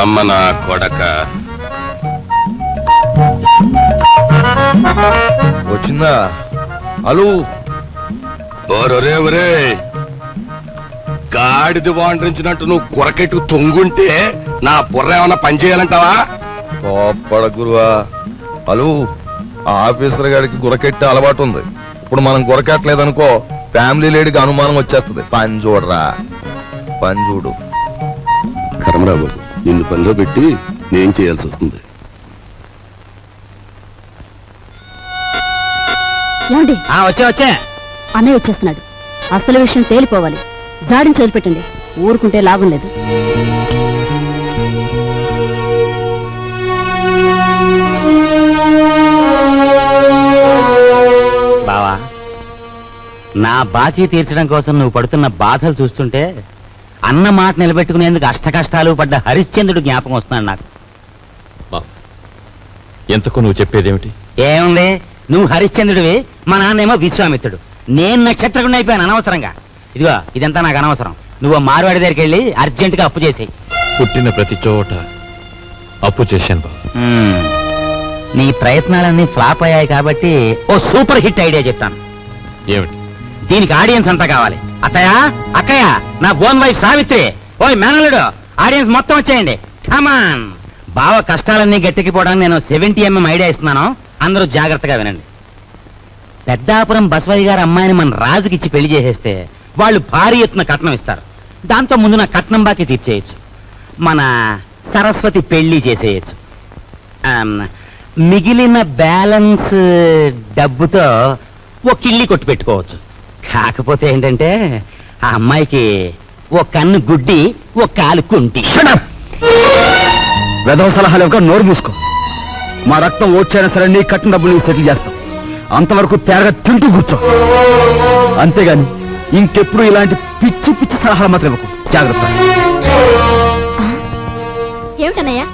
అమ్మ నా కొడక వచ్చిందా? అలు ఒరే ఒరే, గాడిది వాండ్రించినట్టు నువ్వు కొరకెట్టు తొంగుంటే నా బుర్ర ఏమన్నా పని చేయాలంటావా? కోప్పడ గురువా. అలు ఆఫీసర్ గారికి గురకెట్టే అలవాటు ఉంది. ఇప్పుడు మనం గురకెట్టలేదనుకో ఫ్యామిలీ లేడీకి అనుమానం వచ్చేస్తుంది. పని చూడరా, పని చూడు. కర్మరావు బాబు, నిన్ను పనిలో పెట్టి నేను చేయాల్సి వస్తుంది. ఏమండి? వచ్చా అన్నయ్య వచ్చేస్తున్నాడు. అసలు విషయం తేలిపోవాలి. జాడిని వదిలిపెట్టండి, ఊరుకుంటే లాభం లేదు. బావా, నా బాకీ తీర్చడం కోసం నువ్వు పడుతున్న బాధలు చూస్తుంటే అన్న మాట నిలబెట్టుకునేందుకు అష్ట కష్టాలు పడ్డ హరిశ్చంద్రుడు జ్ఞాపకం వస్తున్నాడు నాకు. ఎంతకు నువ్వు చెప్పేదేమిటి? ఏముంది, నువ్వు హరిశ్చంద్రుడివి, మా నాన్నేమో విశ్వామిత్రుడు, నేను నక్షత్రకుడిని అయిపోయాను అనవసరంగా. ఇదిగో ఇదంతా నాకు అనవసరం. నువ్వు మారువాడి దగ్గరికి వెళ్ళి అర్జెంటుగా అప్పు చేసేయి. పుట్టిన ప్రతి చోట అప్పు చేశాను బాబు. నీ ప్రయత్నాలన్నీ ఫ్లాప్ అయ్యాయి కాబట్టి ఓ సూపర్ హిట్ ఐడియా చెప్తాను. ఏమిటి? దీనికి ఆడియన్స్ అంతా కావాలి. అత్తయ్య, అక్కయ్య, నా ఓన్ వైఫ్ సావిత్రి, ఓయ్ మేనల్లుడు, ఆడియన్స్ మొత్తం వచ్చేయండి. కమాన్. బావ కష్టాలన్నీ గట్టెక్కిపోవడానికి నేను 70mm ఐడియా ఇస్తున్నాను, అందరూ జాగ్రత్తగా వినండి. పెద్దాపురం బసవయ్య గారి అమ్మాయిని మన రాజుకిచ్చి పెళ్లి చేసేస్తే వాళ్ళు భారీ ఎత్తున కట్నం ఇస్తారు. దాంతో ముందు నా కట్నం బాకీ తీర్చేయచ్చు. మన సరస్వతి పెళ్లి చేసేయచ్చు. మిగిలిన బ్యాలెన్స్ డబ్బుతో ఓ కిళ్ళి కొట్టు పెట్టుకోవచ్చు. కాకపోతే ఏంటంటే ఆ అమ్మాయికి ఓ కన్ను గుడ్డి, ఓ కాలు కుంటి. వెధవ సలహాలు ఒక నోరు మూసుకో. మా రక్తం ఓడ్చైనా సరే నీ కట్టిన డబ్బులు సెటిల్ చేస్తాం. అంతవరకు తేరగా తింటూ కూర్చో. అంతేగాని ఇంకెప్పుడు ఇలాంటి పిచ్చి పిచ్చి సలహాలు మాత్రం ఇవ్వకు. జాగ్రత్త. ఏమిటన్నయ్యా,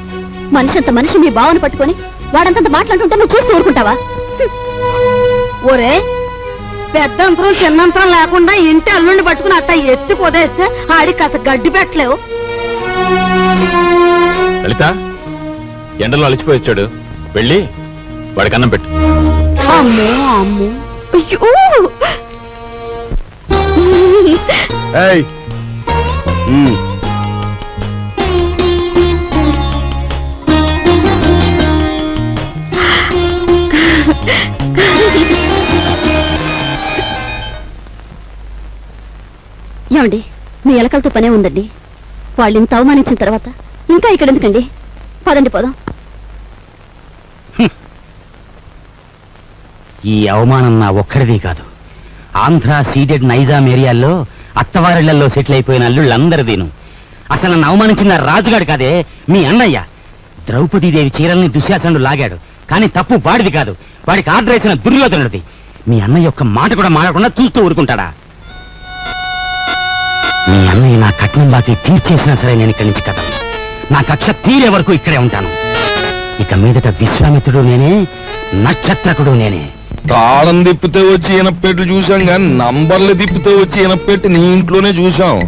మనిషి అంత మనిషి మీ బావని పట్టుకొని వాడంతంత మాట్లాడుతుంటే నువ్వు చూస్తూ ఊరుకుంటావా? ఒరే, పెద్దంతరం చిన్నంతరం లేకుండా ఇంటి అల్లుండి పట్టుకుని అట్ట ఎత్తి పొదేస్తే ఆడికి కాస్త గడ్డి పెట్టలేవు. లలిత, ఎండలో అలిచిపోయి వచ్చాడు, వెళ్ళి వాడికి అన్నం పెట్టు. అమ్మో అమ్మో, అయ్యో. ఏయ్, ఏమండి, మీ ఎలకలతో పనే ఉందండి. వాళ్ళు ఇంత అవమానించిన తర్వాత ఇంకా ఇక్కడ ఎందుకండి? పదండి పోదాం. ఈ అవమానం నా ఒక్కడిది కాదు, ఆంధ్ర సీడెడ్ నైజాం ఏరియాల్లో అత్తవారిళ్లలో సెటిల్ అయిపోయిన అల్లుళ్ళందరిదీను. అసలు నన్ను అవమానించిన రాజుగాడు కాదే, మీ అన్నయ్య. ద్రౌపదీదేవి చీరల్ని దుశ్శాసనుడు లాగాడు, కానీ తప్పు వాడిది కాదు, వాడికి ఆర్డర్ వేసిన దుర్యోధనుడిది. మీ అన్నయ్య ఒక్క మాట కూడా మాడకుండా చూస్తూ ఊరుకుంటాడా? మీ అన్నయ్య నా కట్నం బాకీ తీర్చేసినా సరే నేను ఇక్కడి నుంచి కదలను. నా కక్ష తీరే వరకు ఇక్కడే ఉంటాను. ఇక మీదట విశ్వామిత్రుడు నేనే, నక్షత్రకుడు నేనే. తాళం తిప్పితే వచ్చి ఈనపెట్టు చూసాం కానీ నంబర్లు తిప్పితే వచ్చి ఈనపెట్టి నీ ఇంట్లోనే చూసాం.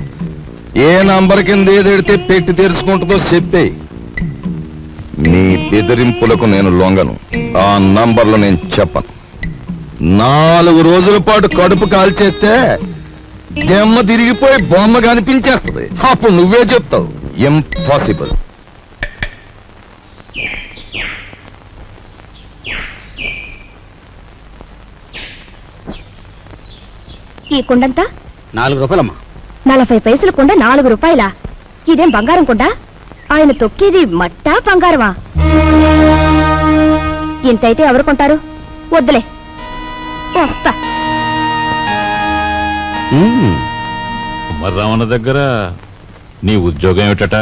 ఏ నంబర్ కింద ఏదెడితే పెట్టి తెరుచుకుంటుందో చెప్పేయి. నీ బెదిరింపులకు నేను లొంగను. ఆ నంబర్లు నేను చెప్పను. 4 రోజుల పాటు కడుపు కాల్చేస్తే దెమ్మ తిరిగిపోయి బొమ్మ కనిపించేస్తుంది. అప్పుడు నువ్వే చెప్తావు ఇంపాసిబుల్. ఈ కుండంతా 4 రూపాయలమ్మా. 40 పైసలు కుండ 4 రూపాయలా? ఇదేం బంగారం కుండ? ఆయన తొక్కేది మట్టా బంగారమా? ఇంతైతే ఎవరు కొంటారు? వద్దులే, వస్తా. కుమారరావణ దగ్గర నీ ఉద్యోగం ఏమిటట?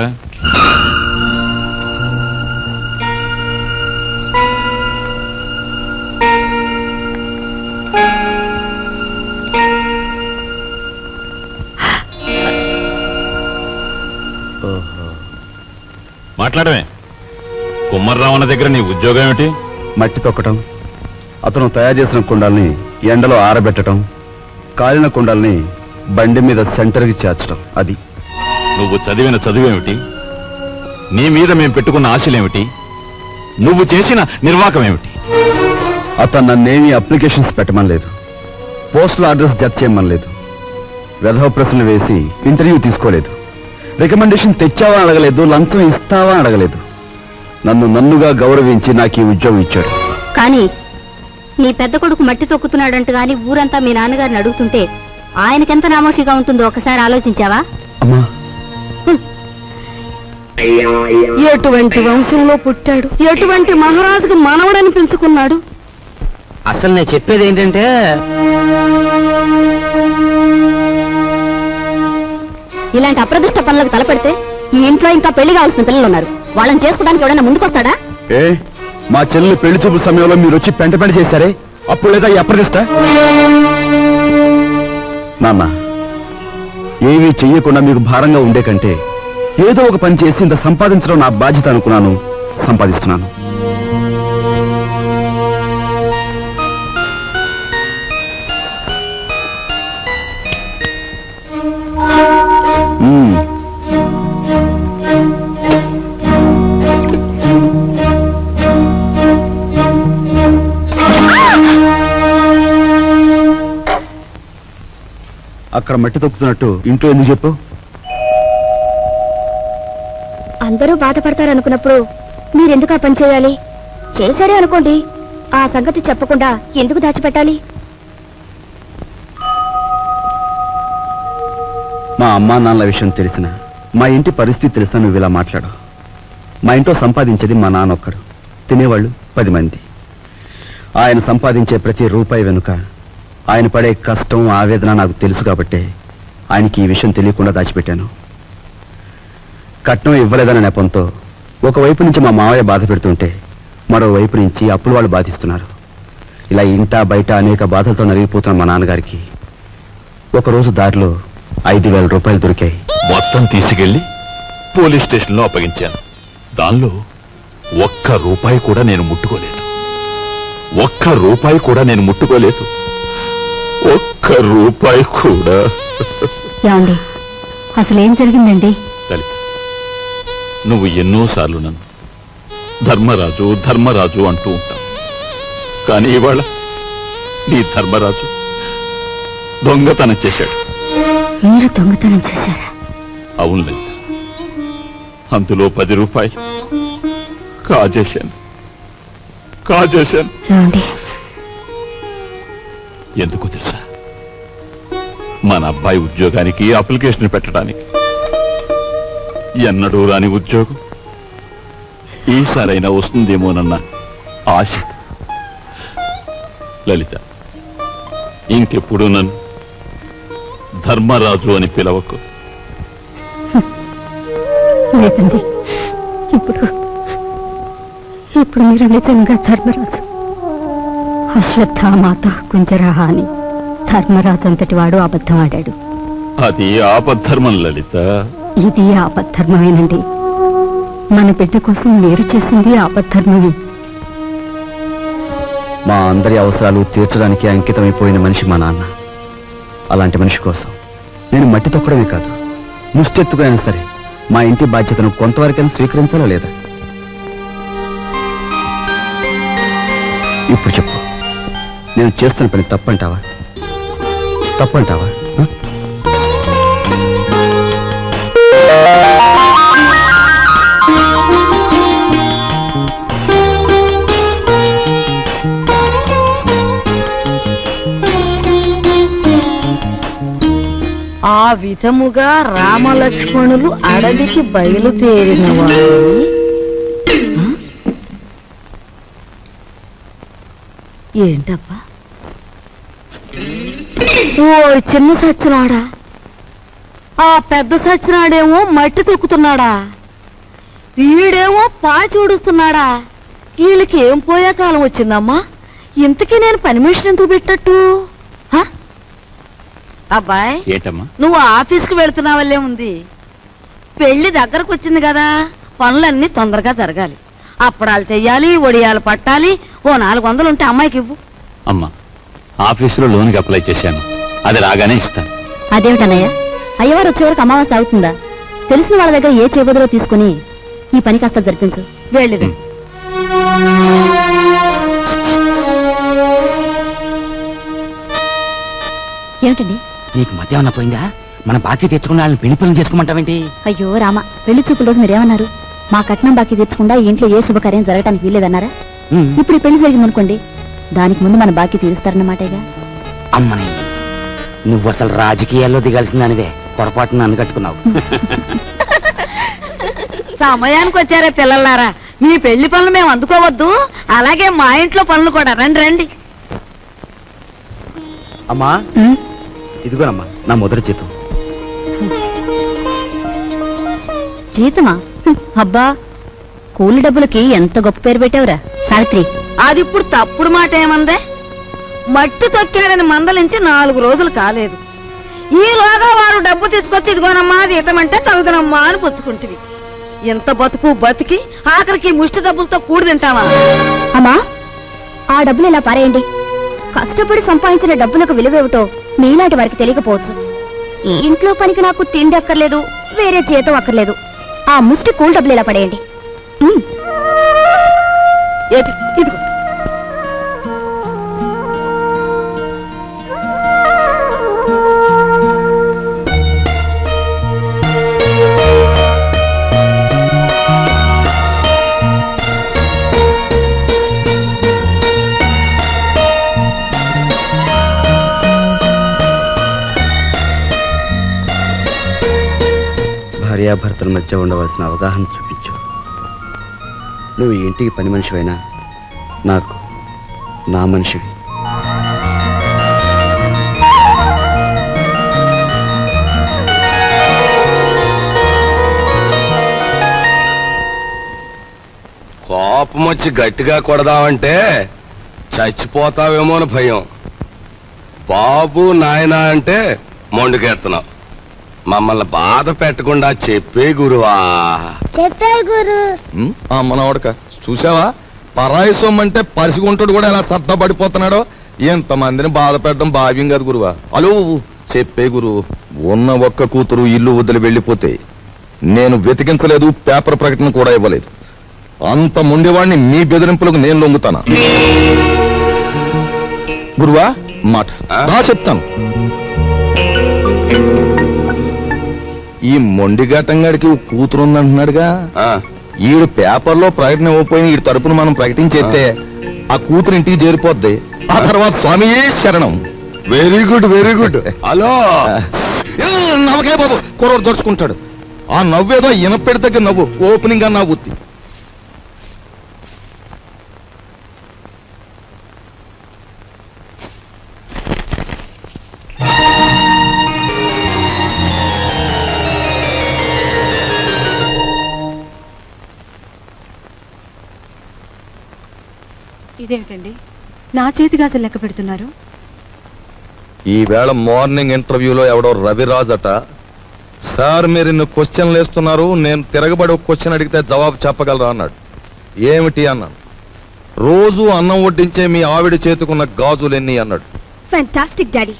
మాట్లాడమే. కుమారరావణ దగ్గర నీ ఉద్యోగం ఏమిటి? మట్టి తొక్కటం, అతను తయారు చేసిన కుండాల్ని ఎండలో ఆరబెట్టడం, కాలిన కుండాల్ని బండి మీద సెంటర్కి చేర్చడం. అది. నువ్వు చదివిన చదువేమిటి? నీ మీద మేము పెట్టుకున్న ఆశలేమిటి? నువ్వు చేసిన నిర్వాకం ఏమిటి? అతను నన్నేమీ అప్లికేషన్స్ పెట్టమనలేదు, పోస్టల్ అడ్రస్ జత చేయమనలేదు, వెధవ ప్రశ్నలు వేసి ఇంటర్వ్యూ తీసుకోలేదు, రికమెండేషన్ తెచ్చావా అడగలేదు, లంచం ఇస్తావా అడగలేదు. నన్నుగా గౌరవించి నాకు ఈ ఉద్యోగం ఇచ్చాడు. కానీ నీ పెద్ద కొడుకు మట్టి తొక్కుతున్నాడంట గాని ఊరంతా మీ నాన్నగారిని అడుగుతుంటే ఆయనకెంత నామోషిగా ఉంటుందో ఒకసారి ఆలోచించావా? అమ్మా, ఎటువంటి వంశంలో పుట్టాడు, ఎటువంటి మహారాజుకు మనవడని పెంచుకున్నాడు. అసలు నేను చెప్పేది ఏంటంటే, ఇలాంటి అప్రదిష్ట పనులకు తలపెడితే ఈ ఇంట్లో ఇంకా పెళ్లి కావాల్సిన పిల్లలు ఉన్నారు. వాళ్ళని చేసుకోవడానికి ఎవడైనా ముందుకొస్తాడా? ఏ మా చెల్లి పెళ్లి చూపు సమయంలో మీరు వచ్చి పెంట చేశారే, అప్పుడు లేదా ఈ అప్రదిష్ట? నాన్న, ఏమీ చెయ్యకుండా మీకు భారంగా ఉండే కంటే ఏదో ఒక పని చేసి ఇంత సంపాదించడం నా బాధ్యత అనుకున్నాను, సంపాదిస్తున్నాను. అక్కడ మట్టి తొక్కుతున్నట్టు ఇంట్లో ఎందుకు చెప్పు? అందరూ బాధపడతారనుకున్నప్పుడు మీరెందుకు ఆ పని చేయాలి? చేశారే అనుకోండి, ఆ సంగతి చెప్పకుండా ఎందుకు దాచిపెట్టాలి? మా అమ్మా నాన్నల విషయం తెలిసిన, మా ఇంటి పరిస్థితి తెలిసిన నువ్వు ఇలా మాట్లాడు. మా ఇంట్లో సంపాదించేది మా నాన్న ఒక్కడు, తినేవాళ్ళు 10 మంది. ఆయన సంపాదించే ప్రతి రూపాయి వెనుక ఆయన పడే కష్టం, ఆవేదన నాకు తెలుసు కాబట్టే ఆయనకి ఈ విషయం తెలియకుండా దాచిపెట్టాను. కట్నం ఇవ్వలేదన్న నెపంతో ఒకవైపు నుంచి మా మావయ్య బాధ పెడుతుంటే మరోవైపు నుంచి అప్పులు వాళ్ళు బాధిస్తున్నారు. ఇలా ఇంటా బయట అనేక బాధలతో నలిగిపోతున్న మా నాన్నగారికి ఒకరోజు దారిలో 5,000 రూపాయలు దొరికాయి. మొత్తం తీసుకెళ్లి పోలీస్ స్టేషన్లో అప్పగించాను. దానిలో ₹1 కూడా నేను ముట్టుకోలేదు. ₹1 కూడా నేను ముట్టుకోలేదు. ₹1 కూడా. ఏమండి, అసలేం జరిగిందండి? లలిత, నువ్వు ఎన్నోసార్లు నన్ను ధర్మరాజు ధర్మరాజు అంటూ ఉంటావు. కానీ ఇవాళ నీ ధర్మరాజు దొంగతనం చేశాడు. మీరు దొంగతనం చేశారా? అవును లలిత, అందులో ₹10 కాజేశాను. ఎందుకు తెలుసా? మన అబ్బాయి ఉద్యోగానికి అప్లికేషన్ పెట్టడానికి. ఎన్నడూ రాని ఉద్యోగం ఈసారైనా వస్తుందేమోనన్న ఆశ. లలిత, ఇంకెప్పుడు నన్ను ధర్మరాజు అని పిలవకు. లేదండి, ఇప్పుడు మీరు నిజంగా ధర్మరాజు. అశ్వత్థామాత కుంజరాహ అని ధర్మరాజు అంతటి వాడు అబద్ధం ఆడాడు. అది ఆపద్ధర్మం లలిత. ఇది ఆపద్ధర్మమేనండి. మన బిడ్డ కోసం మీరు చేసింది ఆపద్ధర్మమే. మా అందరి అవసరాలు తీర్చడానికి అంకితమైపోయిన మనిషి మా నాన్న. అలాంటి మనిషి కోసం నేను మట్టి తొక్కడమే కాదు, ముష్టెత్తుకునైనా సరే మా ఇంటి బాధ్యతను కొంతవరకైనా స్వీకరించాలా లేదా? ఇప్పుడు చెప్పు, నేను చేస్తున్న పని తప్పంటావా? తప్పంటావా? ఆ విధముగా రామలక్ష్మణులు అడవికి బయలుదేరిన వారు ఏంటబ్బా? ఓ చిన్న సచ్చినాడా, ఆ పెద్ద సచ్చినాడేమో మట్టి తొక్కుతున్నాడా, వీడేమో పాచి ఊడుస్తున్నాడా. వీళ్ళకి ఏం పోయే కాలం వచ్చిందమ్మా? ఇంతకీ నేను పని మనిషిని ఎందుకు పెట్టట్టు? అబ్బాయి, నువ్వు ఆఫీస్కి వెళుతున్నావల్లే ఉంది. పెళ్లి దగ్గరకు వచ్చింది కదా, పనులన్నీ తొందరగా జరగాలి. అప్పడాలు చెయ్యాలి, వడియాలు పట్టాలి. ఓ 400 ఉంటే అమ్మాయికి ఇవ్వు. అమ్మా, ఆఫీసులో లోన్కి అప్లై చేశాను, అది రాగానే ఇస్తాను. అదేమిటన్నయ్య, అయ్యవారు వచ్చే వరకు అమావాస్య అవుతుందా? తెలిసిన వాళ్ళ దగ్గర ఏ చేబదులో తీసుకుని ఈ పని కాస్త జరిపించు. వెళ్ళిది. ఏమిటండి, నీకు మధ్య ఏమన్నా పోయిందా? మన బాకీ తెచ్చుకున్న వాళ్ళని పెళ్లి పనులు చేసుకోమంటావేంటి? అయ్యో రామ, పెళ్లి చూపుల రోజు మీరేమన్నారు? మా కట్నం బాకీ తెచ్చకుండా ఇంట్లో ఏ శుభకార్యం జరగడానికి వీల్లేదన్నారా? ఇప్పుడు పెళ్లి జరిగిందనుకోండి, దానికి ముందు మన బాకీ తీరుస్తారన్నమాటేగా. అమ్మని, నువ్వు అసలు రాజకీయాల్లో దిగాల్సిన దానివే, పొరపాటున నన్ను కట్టుకున్నావు. సమయానికి వచ్చారే పిల్లలారా, మీ పెళ్లి పనులు మేము అందుకోవద్దు, అలాగే మా ఇంట్లో పనులు కూడా. రండి రండి. అమ్మా, ఇదిగోనమ్మా నా మొదటి జీతం. జీతమా? అబ్బా, కూలి డబ్బులకి ఎంత గొప్ప పేరు పెట్టావురా సావిత్రి. అది ఇప్పుడు తప్పుడు మాట ఏమందే? మట్టి తొక్కాడని మందలించి 4 రోజులు కాలేదు. ఈలోగా వారు డబ్బు తీసుకొచ్చి ఇదిగోనమ్మా జీతం అంటే తగుదనమ్మా అని పుచ్చుకుంటివి. ఎంత బతుకు బతికి ఆఖరికి ముష్టి డబ్బులతో కూడి తింటావా? అమ్మా, ఆ డబ్బులు ఇలా పారేయండి. కష్టపడి సంపాదించిన డబ్బులకు విలువేమిటో మీలాంటి వారికి తెలియకపోవచ్చు. ఈ ఇంట్లో పనికి నాకు తిండి అక్కర్లేదు, వేరే జీతం అక్కర్లేదు. ఆ ముష్టి కూల్ డబ్బులు ఇలా పడేయండి. ఇదిగో భార్యాభర్తల మధ్య ఉండవలసిన అవగాహన చూపించు. నువ్వు ఈ ఇంటికి పని మనిషివైనా నాకు నా మనిషివి. కోపం వచ్చి గట్టిగా కొడదామంటే చచ్చిపోతావేమో అని భయం. బాబు నాయనా అంటే మొండుకెత్తున్నావు. మమ్మల్ని బాధ పెట్టకుండా చెప్పే గురువా. చెప్పే గురు. మనవడక చూసావా, పరాయి సొమ్మంటే పరిసిగుంటాడు కూడా ఎలా సర్దపడిపోతున్నాడో. ఎంతమందిని బాధ పెట్టడం భావ్యం కాదు గురువా. అలో చెప్పే గురు. ఉన్న ఒక్క కూతురు ఇల్లు వదిలి వెళ్ళిపోతే నేను వెతికించలేదు, పేపర్ ప్రకటన కూడా ఇవ్వలేదు. అంత ముండేవాడిని మీ బెదిరింపులకు నేను లొంగుతానా? గురువా మాట నా చెప్తాను. ఈ మొండిఘాటంగాడికి కూతురుందంటున్నాడుగా, ఈడు పేపర్లో ప్రకటన ఇవ్వకపోయిన ఈ తరపున మనం ప్రకటించేస్తే ఆ కూతురు ఇంటికి చేరిపోద్ది. ఆ తర్వాత స్వామియే శరణం. Very good very good. Hello నవ్వకే బాబు, కుర్రోడు దొరుచుకుంటాడు. ఆ నవ్వేదో ఇనపెడి దగ్గర నవ్వు, ఓపెనింగ్ గా నవ్వుద్ది. ఇదేమిటండి, నా చేతి గాజులు లెక్క పెడుతున్నారు? ఈవేళ మార్నింగ్ ఇంటర్వ్యూలో ఎవడో రవిరాజ్ అట, సార్ మీరు ఇన్ని క్వశ్చన్లు వేస్తున్నారు, నేను తిరగబడి ఒక క్వశ్చన్ అడిగితే జవాబు చెప్పగలరా అన్నాడు. ఏమిటి అన్నాను. రోజు అన్నం వడ్డించే మీ ఆవిడ చేతుకున్న గాజులు ఎన్ని అన్నాడు. Fantastic daddy.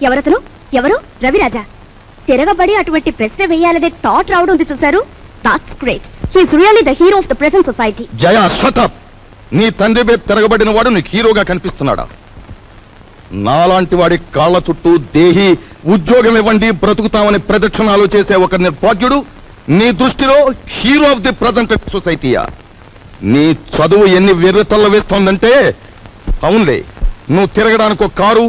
ఎవరతను? ఎవరు? రవిరాజా. తిరగబడి అటువంటి ప్రశ్న వేయాలనే థాట్ రావడం ఉంది చూసారు. That's great. He is really the hero of the present society. Jaya shut up. నీ తండ్రి మీద తిరగబడిన వాడు నీకు హీరోగా కనిపిస్తున్నాడా? నాలాంటి వాడి కాళ్ల చుట్టూ దేహి ఉద్యోగం ఇవ్వండి బ్రతుకుతామని ప్రదక్షిణాలు చేసే ఒక నిర్భాగ్యుడు నీ దృష్టిలో హీరో ఆఫ్ ది ప్రజెంట్ సొసైటీయా? నీ చదువు ఎన్ని వెర్రితల్ల వేస్తోందంటే, అవునులే నువ్వు తిరగడానికి ఒక కారు,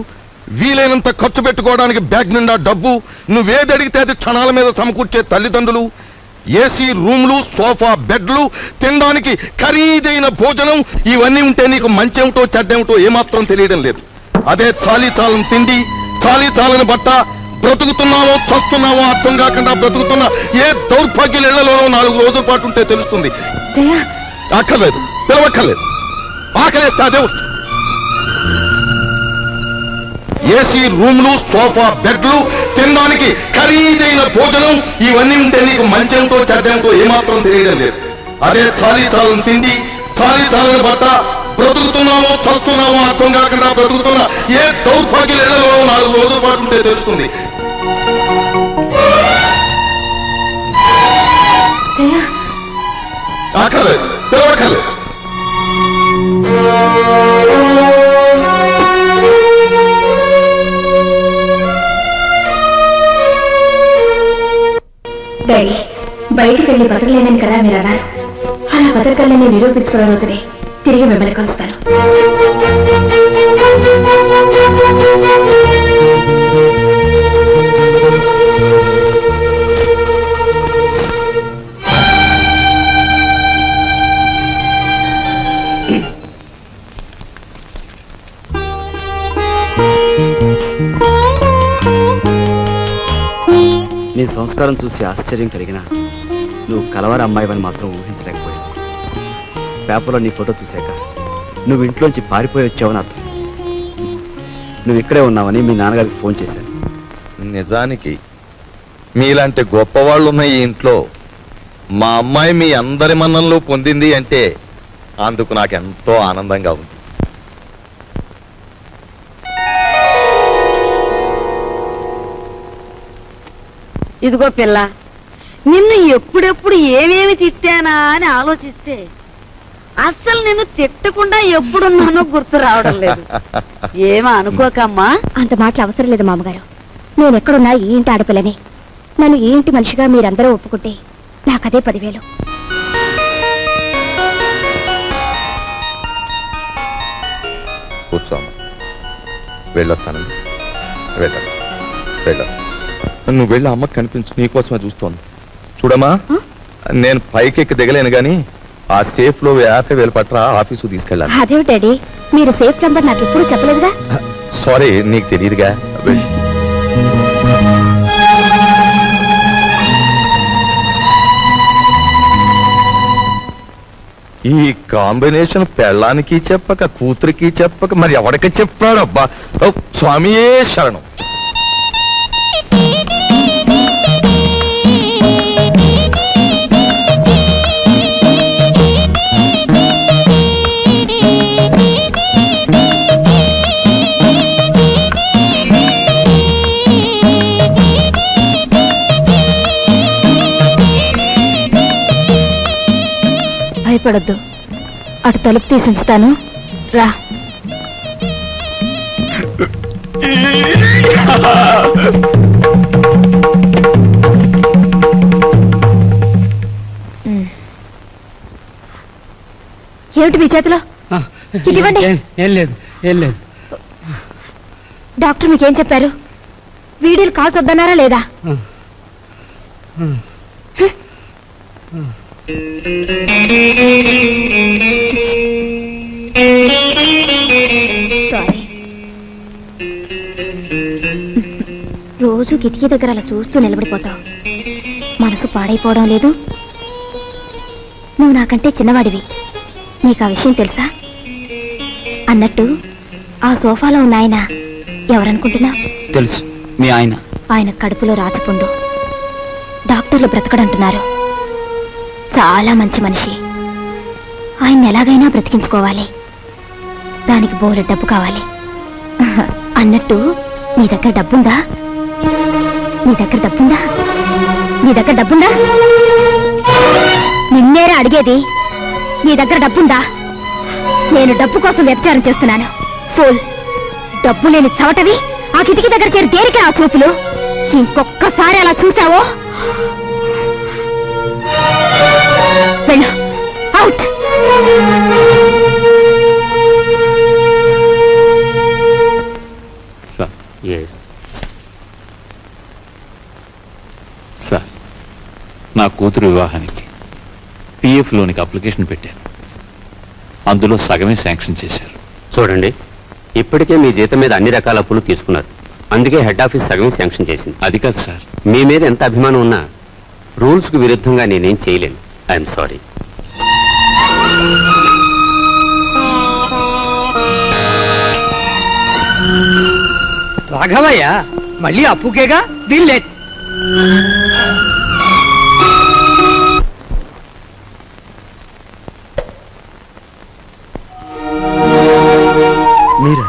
వీలైనంత ఖర్చు పెట్టుకోవడానికి బ్యాగ్ నిండా డబ్బు, నువ్వేది అడిగితే అది క్షణాల మీద సమకూర్చే తల్లిదండ్రులు, ఏసీ రూమ్లు, సోఫా బెడ్లు, తినడానికి ఖరీదైన భోజనం, ఇవన్నీ ఉంటే నీకు మంచేమిటో చెడ్డేమిటో ఏమాత్రం తెలియడం లేదు. అదే చాలీ చాలని తిండి, చాలీ చాలని బట్ట, బ్రతుకుతున్నావో చస్తున్నావో అర్థం కాకుండా బ్రతుకుతున్న ఏ దౌర్భాగ్యుల ఇళ్లలోనో 4 రోజుల పాటు ఉంటే తెలుస్తుంది. అక్కర్లేదు, పిలవక్కర్లేదు. ఆకలేస్తే అదే వస్తుంది. ఏసీ రూమ్లు, సోఫా బెడ్లు, తినడానికి ఖరీదైన భోజనం, ఇవన్నీ ఉంటే నీకు మంచేమిటో చెడ్డేమిటో ఏమాత్రం తెలియడం లేదు. అదే చాలీ చాలని తిండి, చాలీ చాలని బట్ట, బ్రతుకుతున్నామో చస్తున్నామో అర్థం కాకుండా బ్రతుకుతున్న ఏ దౌర్భాగ్యుల ఇళ్లలో 4 రోజుల పాటు ఉంటే తెలుస్తుంది. అక్కర్లేదు, పిలవక్కర్లేదు. డాడీ, బయటికి వెళ్ళి బతకలేనని కదా మీరు అన్నారు. అలా బతకలేని నిరూపించుకున్న రోజునే తిరిగి మిమ్మల్ని కలుస్తాను. నీ సంస్కారం చూసి ఆశ్చర్యం కలిగినా నువ్వు కలవారి అమ్మాయివని మాత్రం ఊహించలేకపోయావు. పేపర్లో నీ ఫోటో చూశాక నువ్వు ఇంట్లోంచి పారిపోయి వచ్చావని అర్థం. నువ్వు ఇక్కడే ఉన్నావని మీ నాన్నగారికి ఫోన్ చేశాను. నిజానికి మీలాంటి గొప్పవాళ్ళు ఉన్న ఈ ఇంట్లో మా అమ్మాయి మీ అందరి మన్ననలు పొందింది అంటే అందుకు నాకెంతో ఆనందంగా ఉంది. ఇదిగో పిల్ల, నిన్ను ఎప్పుడెప్పుడు ఏమేమి తిట్టానా అని ఆలోచిస్తే అస్సలు నిన్ను తిట్టకుండా ఎప్పుడున్నానో గుర్తు రావడం లేదు. ఏమీ అనుకోకమ్మా. అంత మాటలు అవసరం లేదు మామగారు. నేను ఎక్కడున్నా ఈ ఇంటి ఆడపిల్లని. నన్ను ఈ ఇంటి మనిషిగా మీరందరూ ఒప్పుకుంటే నాకదే 10,000. కూర్చోమ్మా, వెళ్ళొస్తానండి. వెళ్ళ నువ్వు వెళ్ళి అమ్మకి కనిపించు, నీకోసమే చూస్తోంది. చూడమ్మా, నేను పైకెక్కి దిగలేను గాని ఆ సేఫ్ లో 50,000 పట్రా ఆఫీసు తీసుకెళ్ళాను. అదే డాడీ, మీరు సేఫ్ నంబర్ నాకు ఎప్పుడు చెప్పలేదుగా. సారీ, నీకు తెలియదుగా. ఈ కాంబినేషన్ పెళ్ళానికి చెప్పక కూతురికి చెప్పక మరి ఎవరికి చెప్పాడు? అబ్బా స్వామియే శరణం. భయపడొద్దు, అటు తలుపు తీసి ఉంచుతాను, రా. ఏమిటి మీ చేతిలో? ఇవ్వండి. ఏం లేదు. డాక్టర్ మీకేం చెప్పారు? వీడియోలు కాల్చొద్దన్నారా లేదా? సారీ. రోజు కిటికీ దగ్గర అలా చూస్తూ నిలబడిపోతావు. మనసు పాడైపోవడం లేదు. నువ్వు నాకంటే చిన్నవాడివి, నీకు ఆ విషయం తెలుసా? అన్నట్టు ఆ సోఫాలో ఉన్న ఆయన ఎవరనుకుంటున్నా? తెలుసు, మీ ఆయన. ఆయన కడుపులో రాచపుండు. డాక్టర్లు బ్రతకడంటున్నారు. చాలా మంచి మనిషి. ఆయన ఎలాగైనా బ్రతికించుకోవాలి. దానికి బోలె డబ్బు కావాలి. అన్నట్టు నీ దగ్గర డబ్బుందా? నిన్నేరా అడిగేది. నీ దగ్గర డబ్బుందా? నేను డబ్బు కోసం వ్యభిచారం చేస్తున్నాను. ఫుల్ డబ్బు లేని చవటవి ఆ కిటికీ దగ్గర చేరి దేనికే ఆ చూపులు? ఇంకొక్కసారి అలా చూసావో వెళ్ళు, అవుట్. సార్, నా కూతురు వివాహానికి పిఎఫ్ లోనికి అప్లికేషన్ పెట్టాను. అందులో సగమే శాంక్షన్ చేశారు. చూడండి, ఇప్పటికే మీ జీతం మీద అన్ని రకాల అప్పులు తీసుకున్నారు. అందుకే హెడ్ ఆఫీస్ సగమే శాంక్షన్ చేసింది. అది కాదు సార్, మీ మీద ఎంత అభిమానం ఉన్నా రూల్స్ కు విరుద్ధంగా నేనేం చేయలేను. I'm sorry. రాఘవయ్య మళ్ళీ అప్పుకేగా వీళ్ళే. మీరా?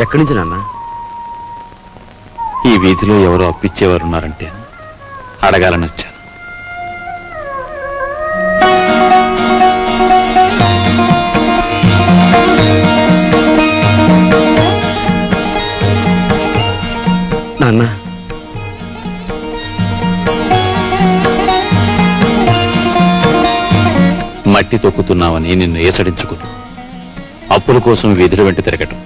ఎక్కడి నుంచి నాన్న? ఈ వీధిలో ఎవరో అప్పిచ్చేవారున్నారంటే అడగాలని వచ్చాను. నాన్న, మట్టి తొక్కుతున్నావని నిన్ను ఏసడించుకుని అప్పుల కోసం వీధుల వెంట తిరగటం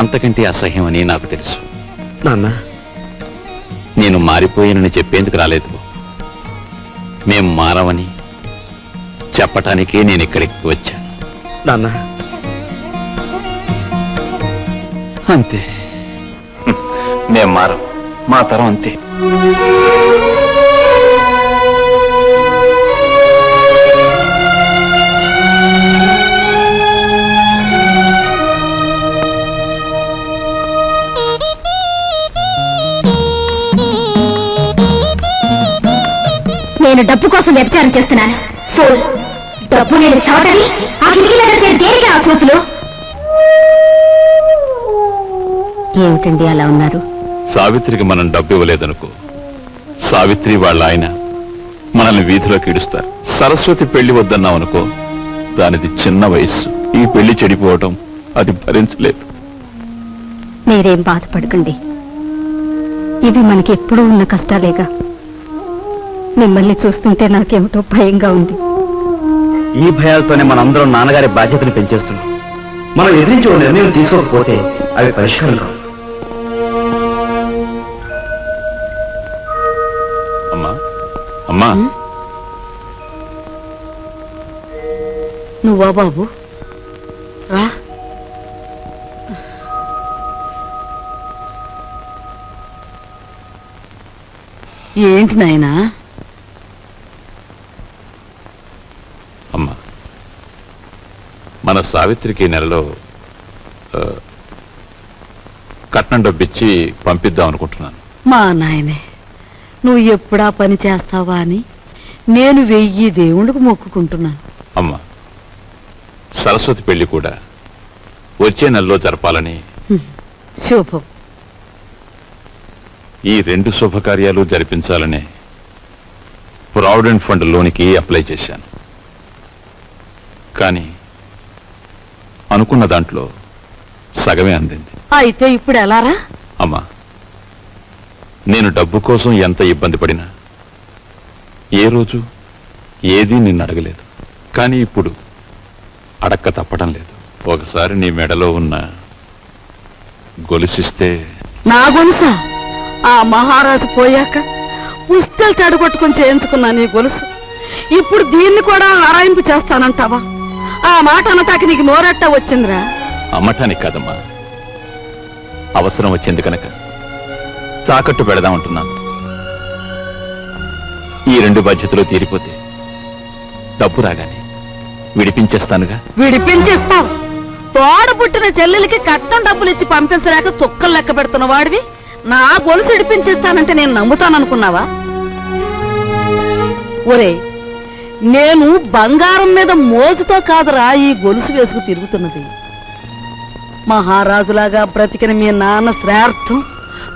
అంతకంటే అసహ్యమని నాకు తెలుసు. నాన్న, నేను మారిపోయానని చెప్పేందుకు రాలేదు. మేం మారవని చెప్పటానికే నేను ఇక్కడికి వచ్చాను. నాన్న, అంతే, మేం మారం, మా తరం అంతే. నేను డబ్బు కోసం వ్యభిచారం చేస్తున్నాను. ఫోన్ డబ్బు నేను చోటని ఆ కిటికీల దేనికి ఆ చూపులు? ఏమిటండి అలా ఉన్నారు? సావిత్రికి మనం డబ్బు ఇవ్వలేదనుకో, సావిత్రి వాళ్ళ ఆయన మనల్ని వీధిలోకి ఈడుస్తారు. సరస్వతి పెళ్లి వద్దన్నాం అనుకో, దానిది చిన్న వయస్సు, ఈ పెళ్లి చెడిపోవటం అది భరించలేదు. మీరేం బాధపడకండి, ఇవి మనకి ఎప్పుడూ ఉన్న కష్టాలేగా. మిమ్మల్ని చూస్తుంటే నాకేమిటో భయంగా ఉంది. ఈ భయాలతోనే మనందరం నాన్నగారి బాధ్యతను పెంచేస్తున్నాం. మనం ఎదిరించి ఓ నిర్ణయం తీసుకోకపోతే అవి పరిష్కారం కావు. అమ్మా అమ్మా, నువ్వా బాబు? రా. ఏంటి నాయనా? అమ్మా, మన సావిత్రికి నెలలో కట్నం డబ్బిచ్చి పంపిద్దాం అనుకుంటున్నాను. మా నాయనే, నువ్వు ఎప్పుడా పని చేస్తావా అని నేను 1000 దేవుళ్ళకు మొక్కుకుంటున్నాను. అమ్మా, సరస్వతి పెళ్లి కూడా వచ్చే నెలలో జరపాలని. శుభం. ఈ 2 శుభకార్యాలు జరిపించాలనే ప్రావిడెంట్ ఫండ్ లోనికి అప్లై చేశాను. కానీ అనుకున్న దాంట్లో సగమే అందింది. అయితే ఇప్పుడు ఎలారా? అమ్మా, నేను డబ్బు కోసం ఎంత ఇబ్బంది పడినా ఏ రోజు ఏదీ నిన్ను అడగలేదు. కానీ ఇప్పుడు అడక్క తప్పడం లేదు. ఒకసారి నీ మెడలో ఉన్న గొలుసిస్తే. నా గొలుసా? ఆ మహారాజు పోయాక పుస్తలు చెడగొట్టుకుని చేయించుకున్నా నీ గొలుసు. ఇప్పుడు దీన్ని కూడా ఆరాయింపు చేస్తానంటావా? ఆ మాట అనటానికి నీకు నోరట్ట వచ్చిందిరా? అమ్మటానికి కాదమ్మా, అవసరం వచ్చింది కనుక తాకట్టు పెడదామంటున్నాను. ఈ 2 బాధ్యతలు తీరిపోతే డబ్బు రాగానే విడిపించేస్తానుగా. విడిపించేస్తావు? తోడ పుట్టిన చెల్లెలకి కట్నం డబ్బులు ఇచ్చి పంపించలేక చుక్కలు లెక్క పెడుతున్న వాడివి నా గొలుసు విడిపించేస్తానంటే నేను నమ్ముతాననుకున్నావా? ఒరే, నేను బంగారం మీద మోజుతో కాదురా ఈ గొలుసు వేసుకు తిరుగుతున్నది. మహారాజులాగా బ్రతికిన మీ నాన్న శ్రార్థం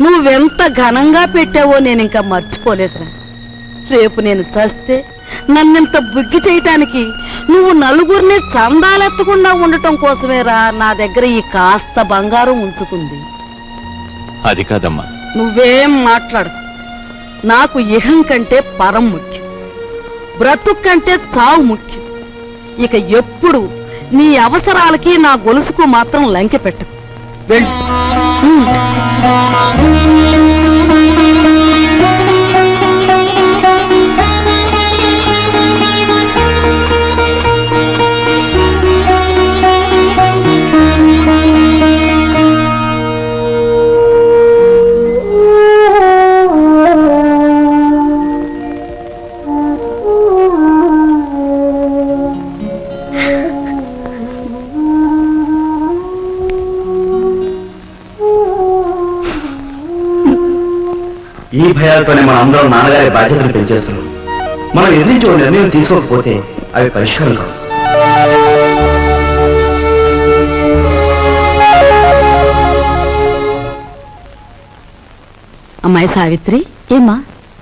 నువ్వెంత ఘనంగా పెట్టావో నేను ఇంకా మర్చిపోలేదురా. రేపు నేను చస్తే నన్నింత బుగ్గి చేయటానికి నువ్వు నలుగురిని చందాలెత్తకుండా ఉండటం కోసమేరా నా దగ్గర ఈ కాస్త బంగారం ఉంచుకుంది. అది కాదమ్మా. నువ్వేం మాట్లాడకు. నాకు ఇహం కంటే పరం ముఖ్యం, బ్రతుకు కంటే చావు ముఖ్యం. ఇక ఎప్పుడు నీ అవసరాలకి నా గొలుసుకు మాత్రం లంకె పెట్టకు. వెళ్ళు. ఈ భయాలతోనే మనం అందరం నాన్నగారి బాధ్యతను పెంచేస్తున్నాం. మనం ఎదిరించి ఓ నిర్ణయం తీసుకోకపోతే అవి పరిష్కారం కావు. అమ్మాయి సావిత్రి, ఏమా?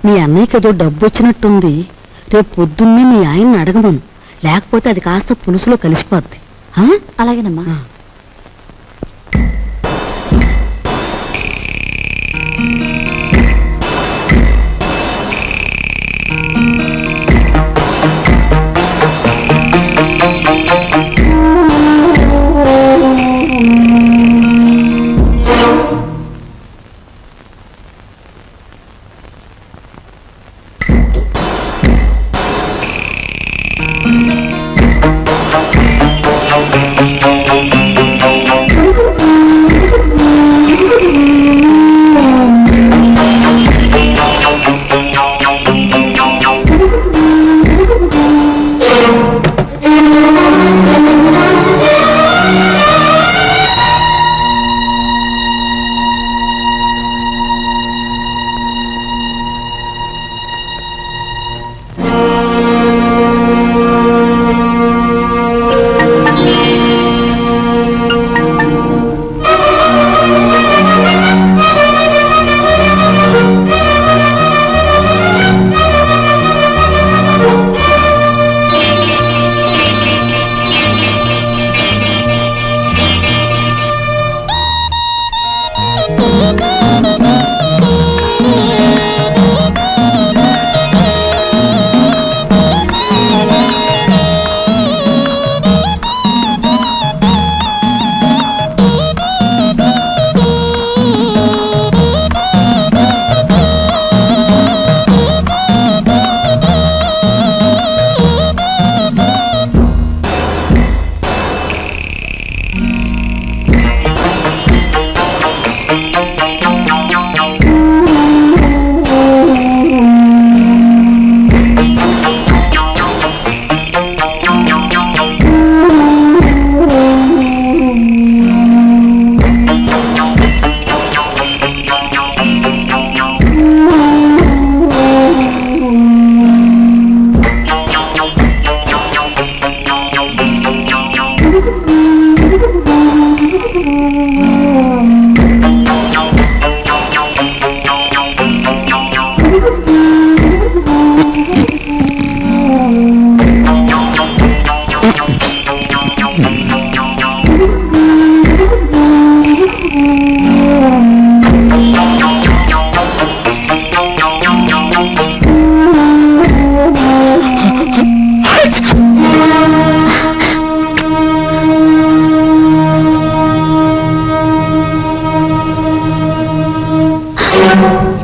మీ అన్నయ్యకి ఏదో డబ్బు వచ్చినట్టుంది. రేపు పొద్దున్నే మీ ఆయన్ని అడగమను, లేకపోతే అది కాస్త పులుసులో కలిసిపోద్ది. అలాగేనమ్మా.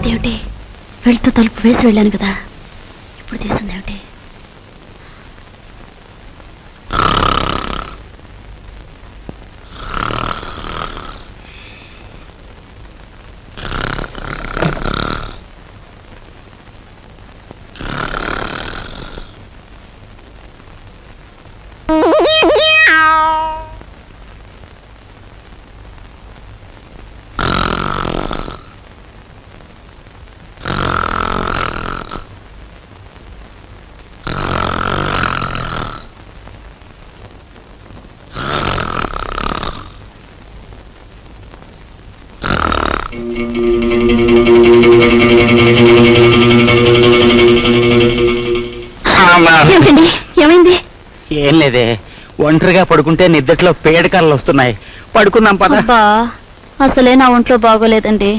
అదేమిటి వెళ్తూ తలుపు వేసి వెళ్ళాను కదా, ఇప్పుడు తీస్తుంది ఏమిటి? ఏమిటండి, ఏమైంది? ఏం లేదే, ఒంటరిగా పడుకుంటే నిద్దట్లో పేడకాలు వస్తున్నాయి. పడుకుందాం పద. అబ్బా, అసలే నా ఒంట్లో బాగోలేదండి.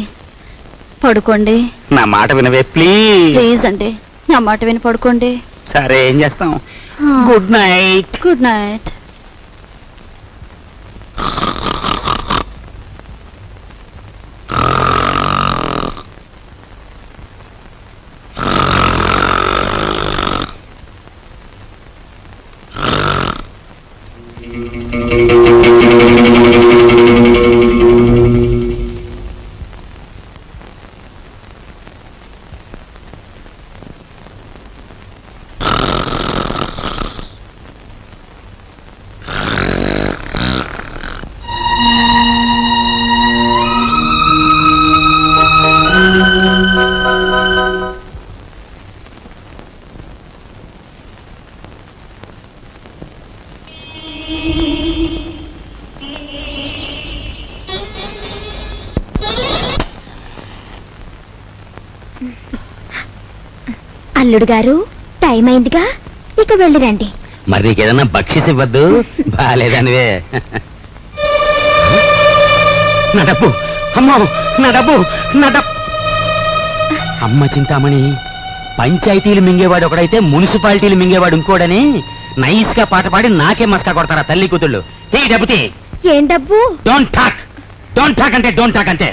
పడుకోండి. నా మాట వినవే ప్లీజ్. ప్లీజ్ అండి, నా మాట విని పడుకోండి. సరే, ఏం చేస్తాం. Good night. Good night. అల్లుడు గారు, టైం అయిందిగా, ఇక వెళ్ళిరండి. మరి నీకేదన్నా బక్షిస్ ఇవ్వద్దు? బాలేదనివే. నా డబ్బు, అమ్మో నా డబ్బు, నా డబ్బు. అమ్మ చింతామణి, పంచాయతీలు మింగేవాడు ఒకడైతే మున్సిపాలిటీలు మింగేవాడు ఇంకోడని నైస్ గా పాట పాడి నాకే మస్కా కొడతారా తల్లి కూతుళ్ళు? ఈ డబ్బుతి. ఏం డబ్బు? డోంట్ టాక్ అంటే డోంట్ టాక్ అంటే.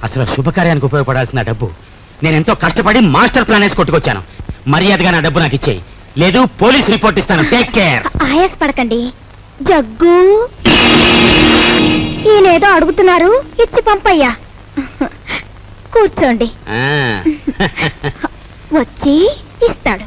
అసలు శుభకార్యానికి ఉపయోగపడాల్సిన డబ్బు నేను ఎంతో కష్టపడి మాస్టర్ ప్లాన్ వేసి కొట్టుకొచ్చాను. మర్యాదగా నా డబ్బు నాకు ఇచ్చేయి, లేదు పోలీస్ రిపోర్ట్ ఇస్తాను. Take care. ఆయాస్ పడకండి. జగ్గు, ఈయనేదో అడుగుతున్నారు, ఇచ్చి పంపయ్యా. కూర్చోండి. వచ్చి ఇస్తాడు.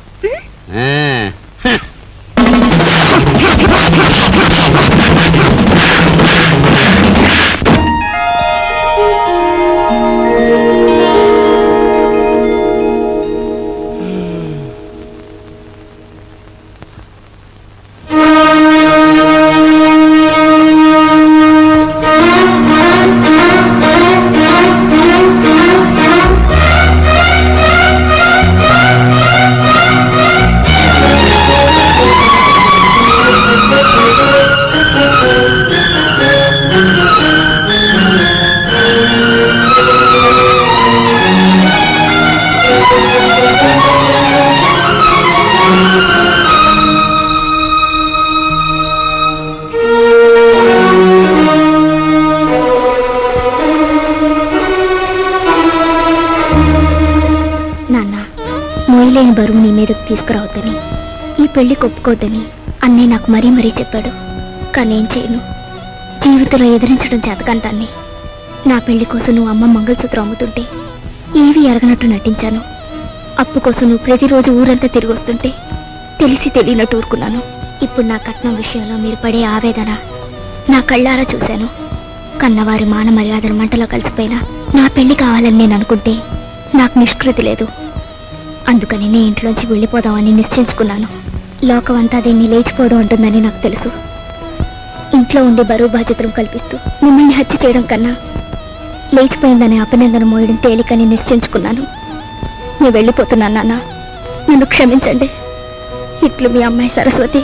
మోయలేని బరువు నీ మీదకు తీసుకురావద్దని, ఈ పెళ్లి ఒప్పుకోవద్దని అన్నయ్య నాకు మరీ మరీ చెప్పాడు. కానీ ఏం చేయను, జీవితంలో ఎదిరించడం చేతకాని దాన్ని. నా పెళ్లి కోసం నువ్వు అమ్మ మంగళసూత్రం అమ్ముతుంటే ఏవి ఎరగనట్టు నటించాను. అప్పు కోసం నువ్వు ప్రతిరోజు ఊరంతా తిరిగి వస్తుంటే తెలిసి తెలియనట్టు ఊరుకున్నాను. ఇప్పుడు నా కట్నం విషయంలో మీరు పడే ఆవేదన నా కళ్ళారా చూశాను. కన్నవారి మాన మర్యాదలు మంటలో కలిసిపోయినా నా పెళ్లి కావాలని నేను అనుకుంటే నాకు నిష్కృతి లేదు. అందుకని నీ ఇంట్లోంచి వెళ్ళిపోదామని నిశ్చయించుకున్నాను. లోకమంతా దీన్ని లేచిపోవడం ఉంటుందని నాకు తెలుసు. ఇంట్లో ఉండి బరువు బాధ్యతలు కల్పిస్తూ మిమ్మల్ని హత్య చేయడం కన్నా లేచిపోయిందనే అభినందన మోయడం తేలికని నిశ్చయించుకున్నాను. నేను వెళ్ళిపోతున్నాను నాన్న, నన్ను క్షమించండి. ఇట్లు మీ అమ్మాయి సరస్వతి.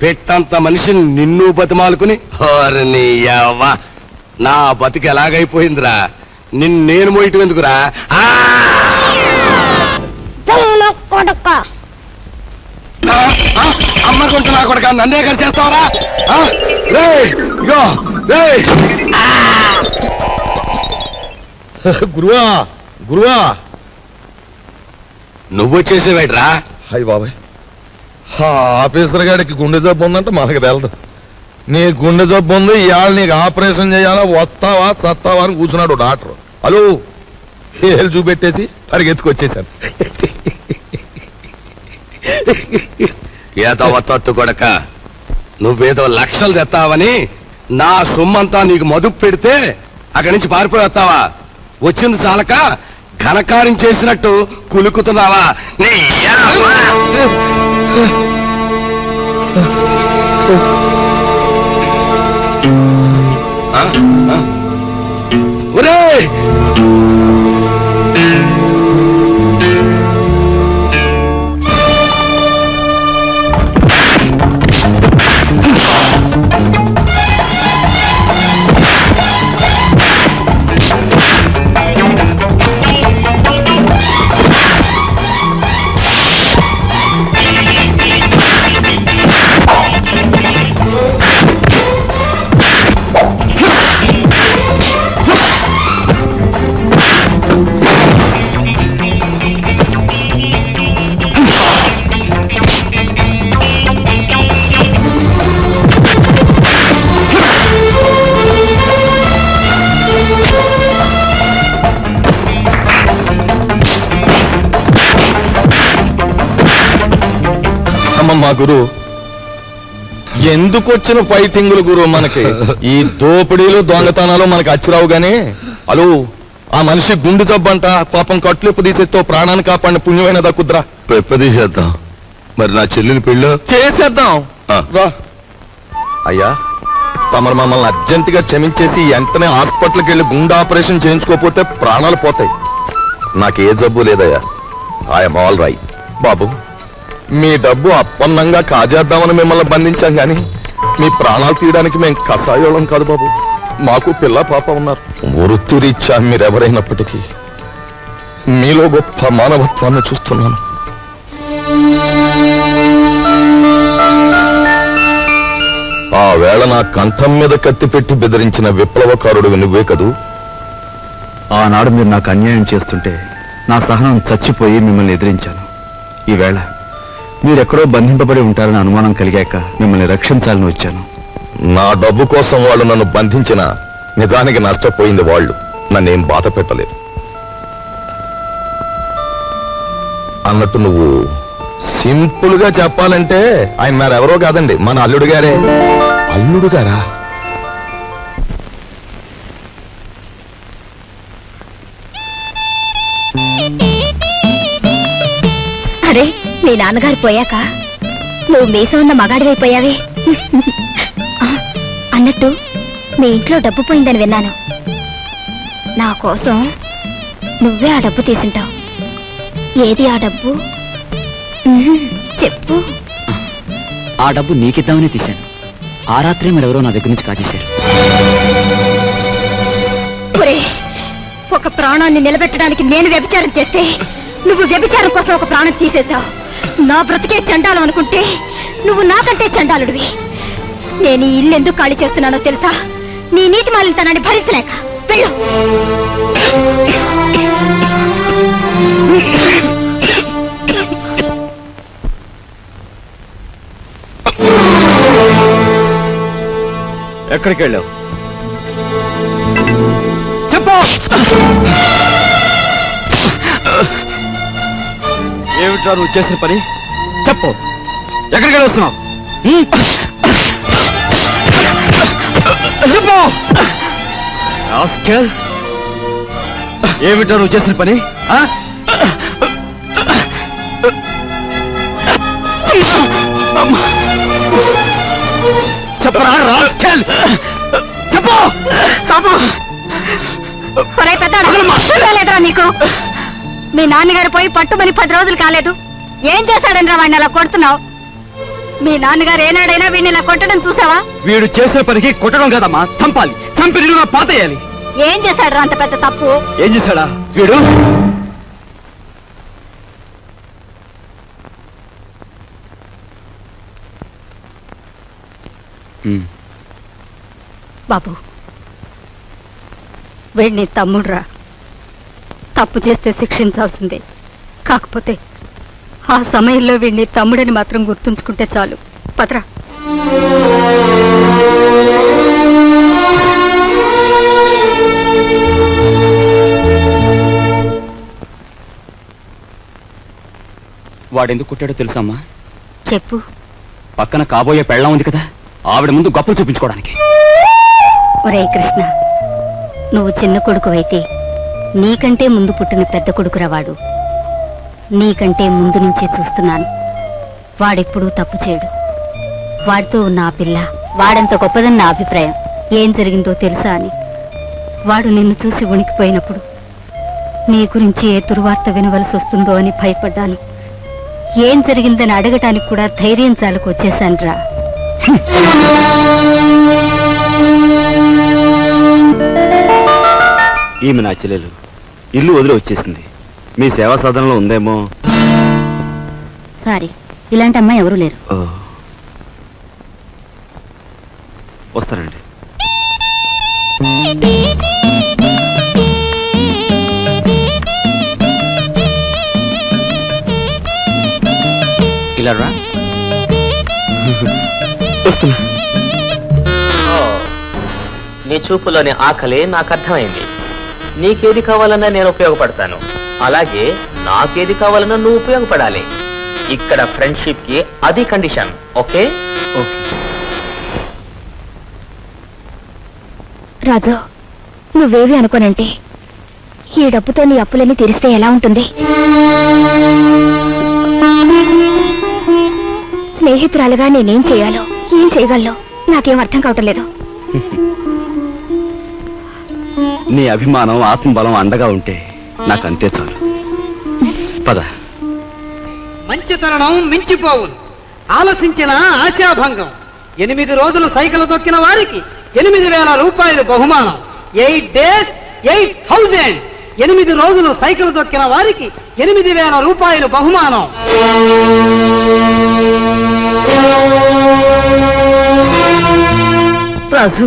పెట్టంత మనిషిని నిన్ను బతిమాలుకుని హోరని యవ్వ, నా బతికి ఎలాగైపోయిందిరా, నేను మోయటం ఎందుకురా? అమ్మ కొంట నా కొడక నన్నే కలిసేస్తావరా? గురువా గురువా, నువ్వు వచ్చేసేవాడ్రా? అయ్య బాబాయ్, ఆఫీసర్ గారికి గుండె జబ్బు ఉందంటే మనకు తెలదు. నీ గుండె జబ్బు ఉంది, ఇవాళ నీకు ఆపరేషన్ చేయాలా, వస్తావా సత్తావా అని కూర్చున్నాడు డాక్టర్. హలో ఏళ్ళు చూపెట్టేసి పరిగెత్తుకొచ్చేసాను. ఏదో వత్తొత్తు కొడక, నువ్వేదో లక్షలు తెస్తావని నా సొమ్మంతా నీకు మదుపు పెడితే అక్కడి నుంచి పారిపోయి వస్తావా? వచ్చింది చాలక ఘనకార్యం చేసినట్టు కులుకుతున్నావా? నీ ఒరేయ్, మా గురు ఎందుకు వచ్చిన ఫైటింగులు గురు? మనకి ఈ దోపిడీలు దొంగతనాలు మనకి అచ్చిరావు గాని, అలో ఆ మనిషి గుండె జబ్బంట, పాపం కట్లు తీసేతో ప్రాణాన్ని కాపాడిన పుణ్యమైన దక్కుద్రా. పెప్పదీసేద్దాం. మరి నా చెల్లెలి పెళ్ళి చేసేద్దాం రా. అయ్యా, తమరు మమ్మల్ని అర్జెంటుగా క్షమించేసి వెంటనే హాస్పిటల్కి వెళ్ళి గుండె ఆపరేషన్ చేయించుకోకపోతే ప్రాణాలు పోతాయి. నాకే జబ్బు లేదయ్యా, ఐఎమ్ ఆల్ రైట్. బాబు, మీ డబ్బు అప్పన్నంగా కాజేద్దామని మిమ్మల్ని బంధించాం గాని మీ ప్రాణాలు తీయడానికి మేము కషాయోళం కాదు బాబు. మాకు పిల్ల పాప ఉన్నారు. వృత్తిరీత్యా మీరెవరైనప్పటికీ మీలో గొప్ప మానవత్వాన్ని చూస్తున్నాను. ఆ వేళ నా కంఠం మీద కత్తి పెట్టి బెదిరించిన విప్లవకారుడు నువ్వే కదూ? ఆనాడు మీరు నాకు అన్యాయం చేస్తుంటే నా సహనం చచ్చిపోయి మిమ్మల్ని ఎదిరించాను. ఈవేళ మీరెక్కడో బంధింపబడి ఉంటారని అనుమానం కలిగాక మిమ్మల్ని రక్షించాలని వచ్చాను. నా డబ్బు కోసం వాళ్ళు నన్ను బంధించిన నిజానికి నష్టపోయింది వాళ్ళు, నన్నేం బాధ పెట్టలేదు. అన్నట్టు నువ్వు సింపుల్ గా చెప్పాలంటే ఆయన మరెవరో కాదండి, మన అల్లుడు గారే. అల్లుడు గారా? అరే, మీ నాన్నగారు పోయాక నువ్వు మీసం ఉన్న మగాడివైపోయావే. అన్నట్టు మీ ఇంట్లో డబ్బు పోయిందని విన్నాను. నా కోసం నువ్వే ఆ డబ్బు తీసుంటావు. ఏది ఆ డబ్బు? చెప్పు. ఆ డబ్బు నీకిద్దామని తీశాను. ఆ రాత్రే మరెవరో నా దగ్గర నుంచి కాజేశారు. ఒక ప్రాణాన్ని నిలబెట్టడానికి నేను వ్యభిచారం చేస్తే నువ్వు వ్యభిచారం కోసం ఒక ప్రాణం తీసేశావు. నా బ్రతికే చండాలం అనుకుంటే నువ్వు నాకంటే చండాలుడివి. నేను ఈ ఇల్లు ఎందుకు ఖాళీ చేస్తున్నానో తెలుసా? నీ నీటి మాలినతనాన్ని భరించలేక. వెళ్ళు. ఎక్కడికి వెళ్ళావు? చెప్పు. ఏమిట్రా నువ్వు చేసిన పని? చెప్పు, ఎక్కడికి వెళ్ళి వస్తున్నావు? చెప్పు. ఏమిట్రా నువ్వు చేసిన పని? చెప్పరా రాస్కెల్, చెప్పు. లేదురా నీకు? మీ నాన్నగారు పోయి పట్టుమని 10 రోజులు కాలేదు. ఏం చేశాడని రా వాడిని అలా కొడుతున్నావు? మీ నాన్నగారు ఏనాడైనా వీడిని ఇలా కొట్టడం చూసావా? వీడు చేసిన పనికి కొట్టడం కదమ్మా, చంపాలి. చంపి నిలువున పాతేయాలి. ఏం చేశాడు అంత పెద్ద తప్పు? ఏం చేశాడా వీడు? బాబు, వీడిని తమ్ముడురా. తప్పు చేస్తే శిక్షించాల్సిందే. కాకపోతే ఆ సమయంలో వీడిని తమ్ముడని మాత్రం గుర్తుంచుకుంటే చాలు. పత్రా. వాడెందుకు కొట్టాడో తెలుసమ్మా? చెప్పు. పక్కన కాబోయే పెళ్ళం ఉంది కదా, ఆవిడ ముందు గొప్పలు చూపించుకోవడానికి. ఒరే కృష్ణ, నువ్వు చిన్న కొడుకువైతే నీకంటే ముందు పుట్టిన పెద్ద కొడుకురా వాడు. నీకంటే ముందు నుంచే చూస్తున్నాను. వాడెప్పుడూ తప్పు చేయడు. వాడితో ఉన్న ఆ పిల్ల వాడంత గొప్పదని నా అభిప్రాయం. ఏం జరిగిందో తెలుసా అని వాడు నిన్ను చూసి వణికిపోయినప్పుడు నీ గురించి ఏ దుర్వార్త వినవలసి వస్తుందో అని భయపడ్డాను. ఏం జరిగిందని అడగటానికి కూడా ధైర్యం చాలకు వచ్చేశానురా. ఈమె నా చెల్లెలు ఇల్లు వదిలి వచ్చేసింది. మీ సేవా సాధనలో ఉందేమో. సారీ, ఇలాంటి అమ్మాయి ఎవరూ లేరు. వస్తానండి. ఇలా రా. వస్తున్నా. నీ చూపులోని ఆకలి నాకు అర్థమైంది. నీకేది కావాలన్నా నేను ఉపయోగపడతాను, అలాగే నాకేది కావాలన్నా నువ్వు ఉపయోగపడాలి. ఇక్కడ ఫ్రెండ్షిప్ కి అది కండిషన్. ఓకే? రాజు, నువ్వేవి అనుకోనంటే ఈ డబ్బుతో నీ అప్పులన్నీ తీరిస్తే ఎలా ఉంటుంది? స్నేహితురాలుగా నేనేం చేయాలో, ఏం చేయగలను నాకేం అర్థం కావటం లేదు. నీ అభిమానం, ఆత్మబలం అండగా ఉంటే నాకు అంతే చాలు. పద. మంచి తరుణం మించిపోవును, ఆలోచించిన ఆశాభంగం. 8 రోజులు సైకిల్ తొక్కిన వారికి 8,000 రూపాయలు బహుమానం. 8 days 8,000. 8 రోజులు సైకిల్ తొక్కిన వారికి 8,000 రూపాయలు బహుమానం. రాజు,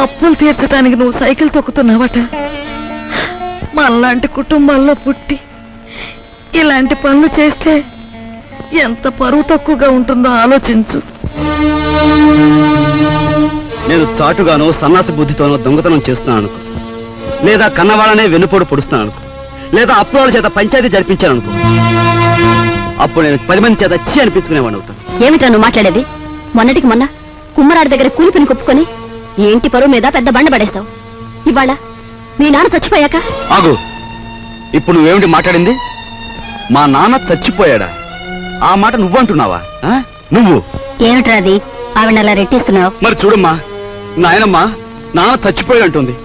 అప్పులు తీర్చడానికి నువ్వు సైకిల్ తొక్కుతున్నావట. మనలాంటి కుటుంబాల్లో పుట్టి ఇలాంటి పనులు చేస్తే ఎంత పరువు తక్కువగా ఉంటుందో ఆలోచించు. నేను చాటుగానో సన్నాసి బుద్ధితోనో దొంగతనం చేస్తున్నాను అనుకో, లేదా కన్నవాళ్ళనే వెన్నుపోటు పొడుస్తున్నాను అనుకో, లేదా అప్పుల చేత పంచాయతీ జరిపించాను అనుకో, అప్పుడు నేను 10 మంది చేత చీ అనిపించుకునేవాడిని అవుతాను. ఏమిటా నువ్వు మాట్లాడేది? మొన్నటికి మొన్న కుమ్మరాడి దగ్గర కూలిపిని కొప్పుకొని ఏంటి పరువు మీద పెద్ద బండ పడేస్తావు. ఇవాళ మీ నాన్న చచ్చిపోయాక ఆగు. ఇప్పుడు నువ్వేమిటి మాట్లాడింది? మా నాన్న చచ్చిపోయాడా? ఆ మాట నువ్వంటున్నావా? నువ్వు ఏమిట్రా అది? ఆవిడ అలా రెట్టిస్తున్నావు. మరి చూడమ్మా, నాయనమ్మా నాన్న చచ్చిపోయాడు అంటుంది,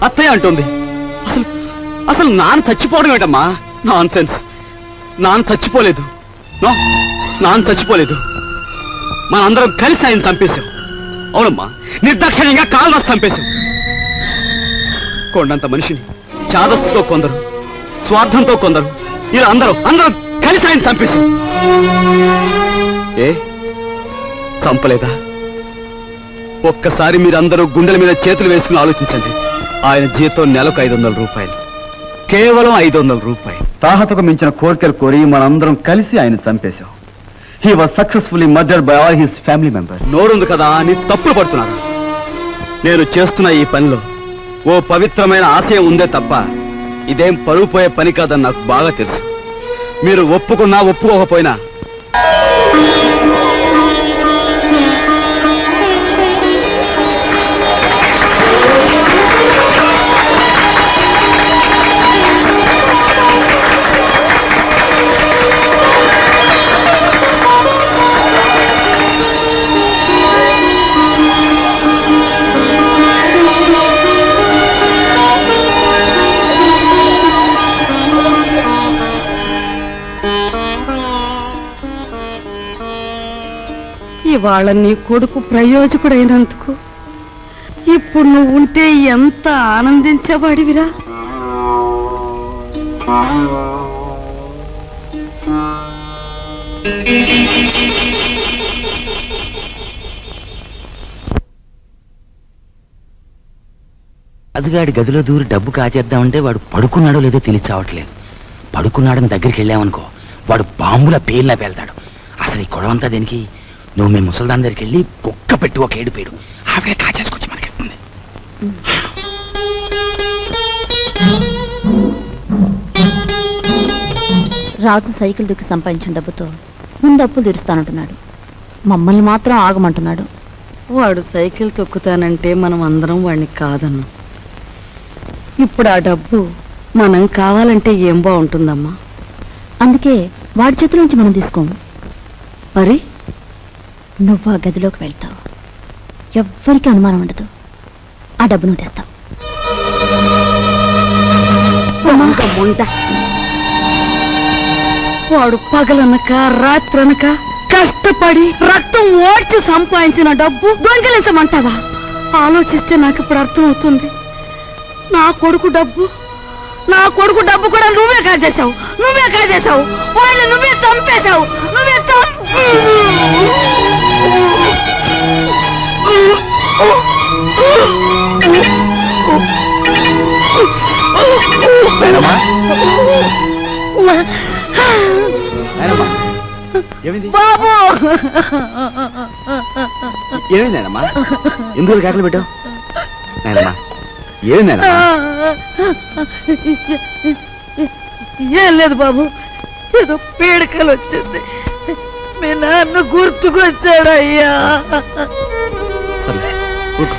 అత్తయ్య అంటుంది. అసలు అసలు నాన్న చచ్చిపోవడం ఏంటమ్మా? Non sense. నాన్న చచ్చిపోలేదు. నాన్న చచ్చిపోలేదు. మనందరం కలిసి ఆయన చంపేశాం. అవునమ్మా, నిర్దాక్షిణ్యంగా కాలు రాసి చంపేశాం. కొండంత మనిషిని చాదస్తుతో కొందరు, స్వార్థంతో కొందరు, ఇలా అందరం కలిసి ఆయన చంపేశాం. ఏ చంపలేదా? ఒక్కసారి మీరందరూ గుండెల మీద చేతులు వేసుకుని ఆలోచించండి. ఆయన జీతం నెలకు 500 రూపాయలు, కేవలం 500 రూపాయలు. తాహతకు మించిన కోరికలు కోరి మనందరం కలిసి ఆయన చంపేశాం. He was successfully murdered by all his family members. నోరుంది కదా అని తప్పులు పడుతున్నారా? నేను చేస్తున్న ఈ పనిలో ఓ పవిత్రమైన ఆశయం ఉందే తప్ప ఇదేం పరువు పోయే పని కాదని నాకు బాగా తెలుసు. మీరు ఒప్పుకున్నా ఒప్పుకోకపోయినా ఇవాళ నీ కొడుకు ప్రయోజకుడైనందుకు ఇప్పుడు నువ్వు ఉంటే ఎంత ఆనందించేవాడివిరా. రాజుగాడి గదిలో దూరి డబ్బు కాచేద్దామంటే వాడు పడుకున్నాడో లేదో తెలియచావట్లేదు. పడుకున్నాడని దగ్గరికి వెళ్ళామనుకో వాడు బాంబుల పేర్లా పేల్తాడు. అసలు ఈ గొడవంతా దేనికి? నువ్వు మీ ముసల్దాన్ దగ్గరికి వెళ్ళి కుక్క పెట్టి ఒక ఏడుపేడు ఆవిడే కాచేసుకొచ్చి మనకిస్తుంది. రాజు సైకిల్ దుక్కి సంపాదించిన డబ్బుతో ముందు అప్పులు తీరుస్తానంటున్నాడు. మమ్మల్ని మాత్రం ఆగమంటున్నాడు. వాడు సైకిల్ తొక్కుతానంటే మనం అందరం వాడిని కాదన్నాం. ఇప్పుడు ఆ డబ్బు మనం కావాలంటే ఏం బాగుంటుందమ్మా? అందుకే వాడి చేతిలోంచి మనం తీసుకోము. మరి నువ్వు ఆ గదిలోకి వెళ్తావు, ఎవ్వరికీ అనుమానం ఉండదు. ఆ డబ్బు నువ్వు తెస్తావు. వాడు పగలనక రాత్రనక కష్టపడి రక్తం ఓడ్చి సంపాదించిన డబ్బు దొంగిలించమంటావా? ఆలోచిస్తే నాకు ఇప్పుడు అర్థమవుతుంది. నా కొడుకు డబ్బు కూడా నువ్వే కాజేశావు. వాళ్ళని నువ్వే చంపేశావు. బాబు ఏమైందేనమ్మా? ఎందుకు కేకలు పెట్టావు? నాయనమ్మా ఏమైందేనమ్మా? ఏం లేదు బాబు, ఏదో పీడకలు వచ్చింది. మీ నాన్న గుర్తుకొచ్చాడయ్యా. సరే ఊరుకో.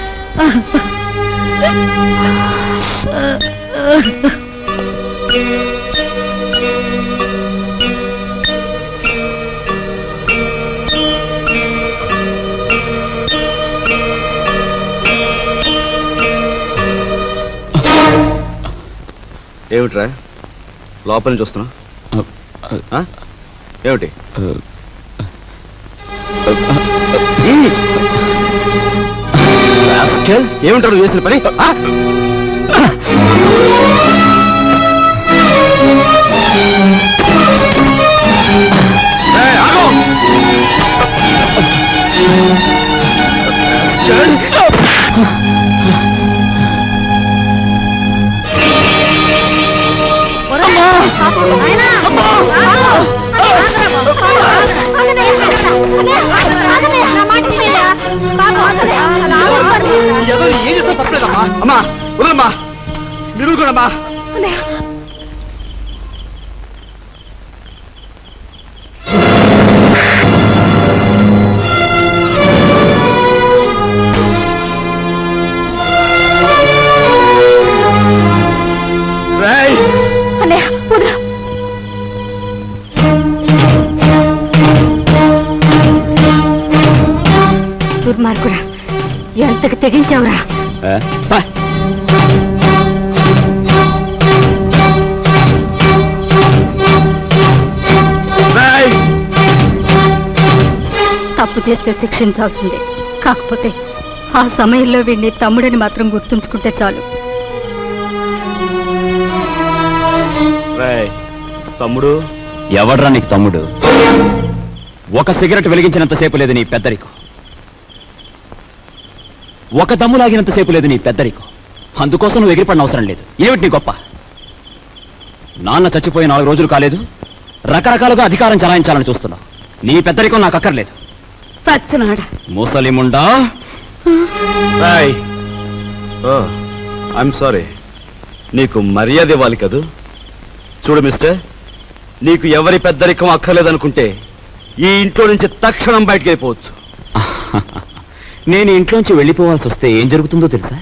ఏమిట్రా లోపల నుంచి వస్తున్నా? ఏమిటి? ఏమిటాడు చేసిన పని? అమ్మా వదలమ్మా, మీరు కూడామ్మా. దుర్మార్గుడా, ఎంతకు తెగించావురా? తప్పు చేస్తే శిక్షించాల్సిందే. కాకపోతే ఆ సమయంలో వీడిని తమ్ముడని మాత్రం గుర్తుంచుకుంటే చాలు. తమ్ముడు ఎవడ్రా నీకు తమ్ముడు? ఒక సిగరెట్ వెలిగించినంతసేపు లేదు నీ పెద్దరికం, ఒక దమ్ము లాగినంతసేపు లేదు నీ పెద్దరికం. అందుకోసం నువ్వు ఎగిరిపడిన అవసరం లేదు. ఏమిటి నీ గొప్ప? నాన్న చచ్చిపోయి 4 రోజులు కాలేదు, రకరకాలుగా అధికారం చలాయించాలని చూస్తున్నావు. నీ పెద్దరికం నాకు అక్కర్లేదు. సచ్చినాడా ముసలిముండా. ఐఎమ్ సారీ, నీకు మర్యాద ఇవ్వాలి కదూ. చూడు మిస్టర్, నీకు ఎవరి పెద్దరికం అక్కర్లేదనుకుంటే ఈ ఇంట్లో నుంచి తక్షణం బయటకు వెళ్ళిపోవచ్చు. నేను ఇంట్లోంచి వెళ్ళిపోవాల్సి వస్తే ఏం జరుగుతుందో తెలుసా?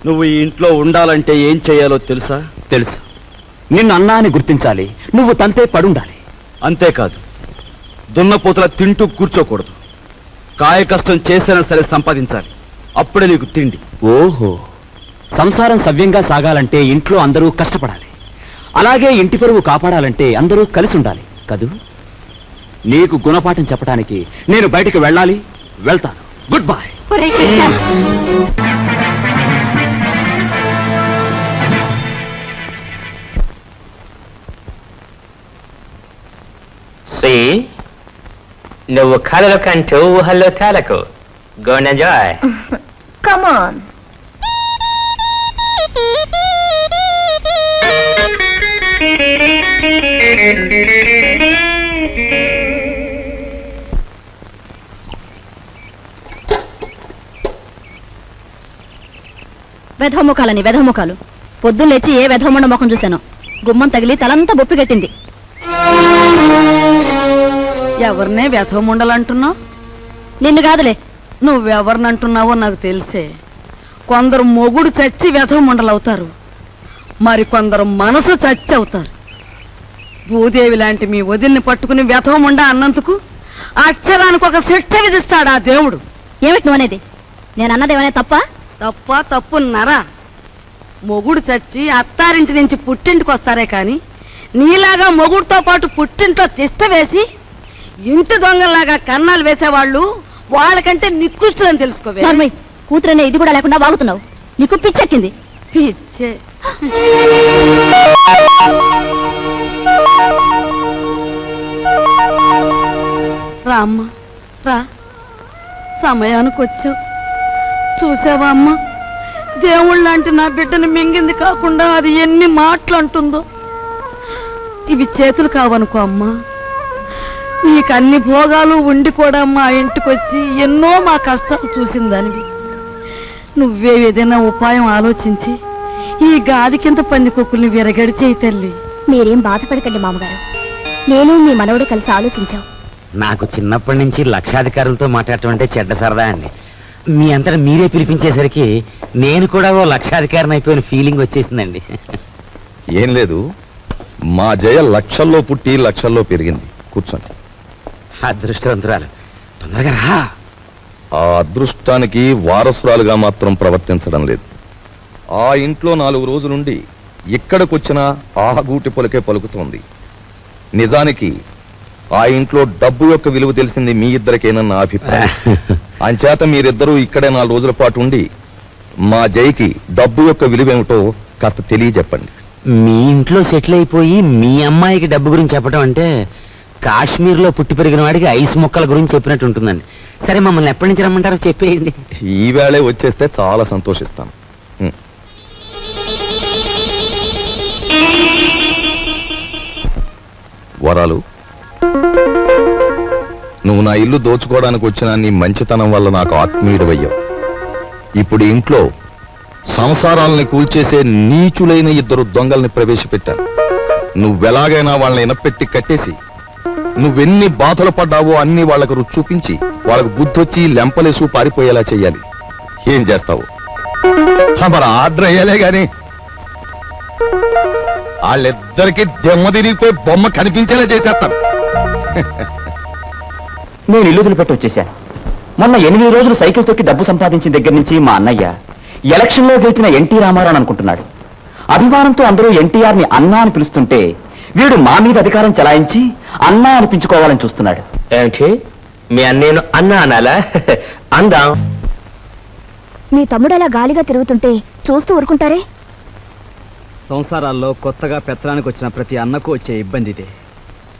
నువ్వు ఈ ఇంట్లో ఉండాలంటే ఏం చేయాలో తెలుసా? తెలుసు. నిన్ను అన్నా అని గుర్తించాలి, నువ్వు తంతే పడుండాలి. అంతేకాదు, దున్నపోతుల తింటూ కూర్చోకూడదు. కాయ కష్టం చేసినా సరే సంపాదించాలి, అప్పుడే నీకు తిండి. ఓహో, సంసారం సవ్యంగా సాగాలంటే ఇంట్లో అందరూ కష్టపడాలి, అలాగే ఇంటి పరువు కాపాడాలంటే అందరూ కలిసి ఉండాలి కదూ. నీకు గుణపాఠం చెప్పడానికి నేను బయటికి వెళ్ళాలి, వెళ్తాను. Good bye. ఒరే కృష్ణ, నువ్వు కళలు కంటూ ఊహల్లో తేలకు. Go and enjoy. Come on. వెధముఖాలని వెధముఖాలు. పొద్దున్న లేచి ఏ వెధముండ ముఖం చూశాను. గుమ్మం తగిలి తలంతా బొప్పి కట్టింది. ఎవరినే వ్యథముండలంటున్నావు? నిన్ను కాదులే. నువ్వెవరినంటున్నావో నాకు తెలిసే. కొందరు మొగుడు చచ్చి వ్యథముండలవుతారు, మరి కొందరు మనసు చచ్చి అవుతారు. భూదేవి లాంటి మీ వదిన్ని పట్టుకుని వ్యథముండ అన్నందుకు అక్షరానికి ఒక శిక్ష విధిస్తాడా దేవుడు. ఏమిటి నువ్వు అనేది? నేను అన్నదేమనే తప్ప? తప్ప తప్పున్నారా? మొగుడు చచ్చి అత్తారింటి నుంచి పుట్టింటికి వస్తారే కాని నీలాగా మొగుడుతో పాటు పుట్టింట్లో తిష్ట వేసి ఇంటి దొంగల్లాగా కన్నాలు వేసేవాళ్ళు వాళ్ళకంటే నికృష్టులని తెలుసుకోవే. కూతురనే ఇది కూడా లేకుండా వాగుతున్నావు. నీకు పిచ్చెక్కింది. పిచ్చే. రామ్మ రా, సమయానికి వచ్చావు. చూసావా అమ్మ, దేవుళ్ళంటే నా బిడ్డను మింగింది కాకుండా అది ఎన్ని మాటలు అంటుందో. ఇవి చేతులు కావనుకో అమ్మా, నీకు అన్ని భోగాలు ఉండి కూడా మా ఇంటికొచ్చి ఎన్నో మా కష్టాలు చూసిందానివి. నువ్వే ఏదైనా ఉపాయం ఆలోచించి ఈ గాది కింద పందికొక్కుల్ని విరగడి చేయి తల్లి. మీరేం బాధపడకండి మామగారు, నేను మీ మనవడు కలిసి ఆలోచించాం. నాకు చిన్నప్పటి నుంచి లక్షాధికారులతో మాట్లాడటం అంటే చెడ్డ సరదా అండి. మీ అంతటా మీరే పిలిపించేసరికి నేను కూడా ఓ లక్షాధికారిని అయిపోయిన ఫీలింగ్ వచ్చేసిందండి. ఏం లేదు, మా జయ లక్షల్లో పుట్టి లక్షల్లో పెరిగింది. కూర్చోండి. అదృష్టవంతురాలు, తొందరగా రా. ఆ అదృష్టానికి వారసురాలుగా మాత్రం ప్రవర్తించడం లేదు. ఆ ఇంట్లో 4 రోజులుండి ఇక్కడికొచ్చినా ఆ గూటి పలుకే పలుకుతోంది. నిజానికి ఆ ఇంట్లో డబ్బు యొక్క విలువ తెలిసింది మీ ఇద్దరికేనన్న అభిప్రాయం. అంచేత మీరిద్దరూ ఇక్కడే 4 రోజుల పాటు ఉండి మా జైకి డబ్బు యొక్క విలువేమిటో కాస్త తెలియజెప్పండి. మీ ఇంట్లో సెటిల్ అయిపోయి మీ అమ్మాయికి డబ్బు గురించి చెప్పడం అంటే కాశ్మీర్లో పుట్టి పెరిగిన వాడికి ఐస్ మొక్కల గురించి చెప్పినట్టు ఉంటుందండి. సరే, మమ్మల్ని ఎప్పటి నుంచి రమ్మంటారో చెప్పేయండి. ఈవేళే వచ్చేస్తే చాలా సంతోషిస్తాను. వరాలు, నువ్వు నా ఇల్లు దోచుకోవడానికి వచ్చిన నీ మంచితనం వల్ల నాకు ఆత్మీయుడవయ్యావు. ఇప్పుడు ఇంట్లో సంసారాలని కూల్చేసే నీచులైన 2 దొంగల్ని ప్రవేశపెట్టాను. నువ్వెలాగైనా వాళ్ళని ఇనపెట్టి కట్టేసి నువ్వెన్ని బాధలు పడ్డావో అన్ని వాళ్లకు రుచి చూపించి వాళ్ళకు బుద్ధొచ్చి లెంపలేసు పారిపోయేలా చెయ్యాలి. ఏం చేస్తావు? మరి ఆర్డర్ అయ్యాలే గాని వాళ్ళిద్దరికి దెమ్మ తిరిగిపోయి బొమ్మ కనిపించేలా చేసేస్తాను. నేను ఇల్లు వదిలిపెట్టి వచ్చేశాను. మొన్న 8 రోజులు సైకిల్ తొక్కి డబ్బు సంపాదించిన దగ్గర నుంచి మా అన్నయ్య ఎలక్షన్లో గెలిచిన ఎన్టీ రామారావు అనుకుంటున్నాడు. అభిమానంతో అందరూ ఎన్టీఆర్ ని అన్నా అని పిలుస్తుంటే వీడు మా మీద అధికారం చలాయించి అన్నా అనిపించుకోవాలని చూస్తున్నాడు. ఏంటి, మీ అన్నేను అన్నా అనాలా? అందాం. మీ తమ్ముడు అలా గాలిగా తిరుగుతుంటే చూస్తూ ఊరుకుంటారే? సంసారాల్లో కొత్తగా పెత్తనానికి వచ్చిన ప్రతి అన్నకు వచ్చే ఇబ్బంది ఇదే.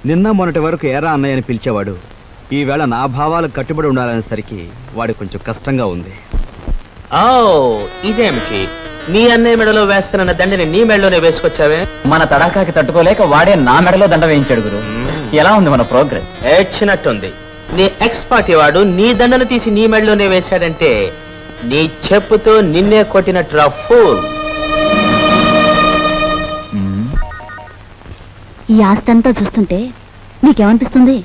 నిన్న మొన్నటి వరకు ఏరా అన్నయ్య అని పిలిచేవాడు. ఈవేళ నా భావాలకు కట్టుబడి ఉండాలనేసరికి వాడు కొంచెం కష్టంగా ఉంది. ఓ, ఇదేమిటి? నీ అన్నయ్య మెడలో వేస్తున్న దండని నీ మెడలోనే వేసుకొచ్చావే? మన తడాకాకి తట్టుకోలేక వాడే నా మెడలో దండ వేయించాడు గురు. ఎలా ఉంది మన ప్రోగ్రెస్? ఏడ్చినట్టుంది. నీ ఎక్స్పర్ట్ వాడు నీ దండను తీసి నీ మెడలోనే వేశాడంటే నీ చెప్పుతో నిన్నే కొట్టినట్టు ఫూల్. ఈ ఆస్తంతా చూస్తుంటే నీకేమనిపిస్తుంది?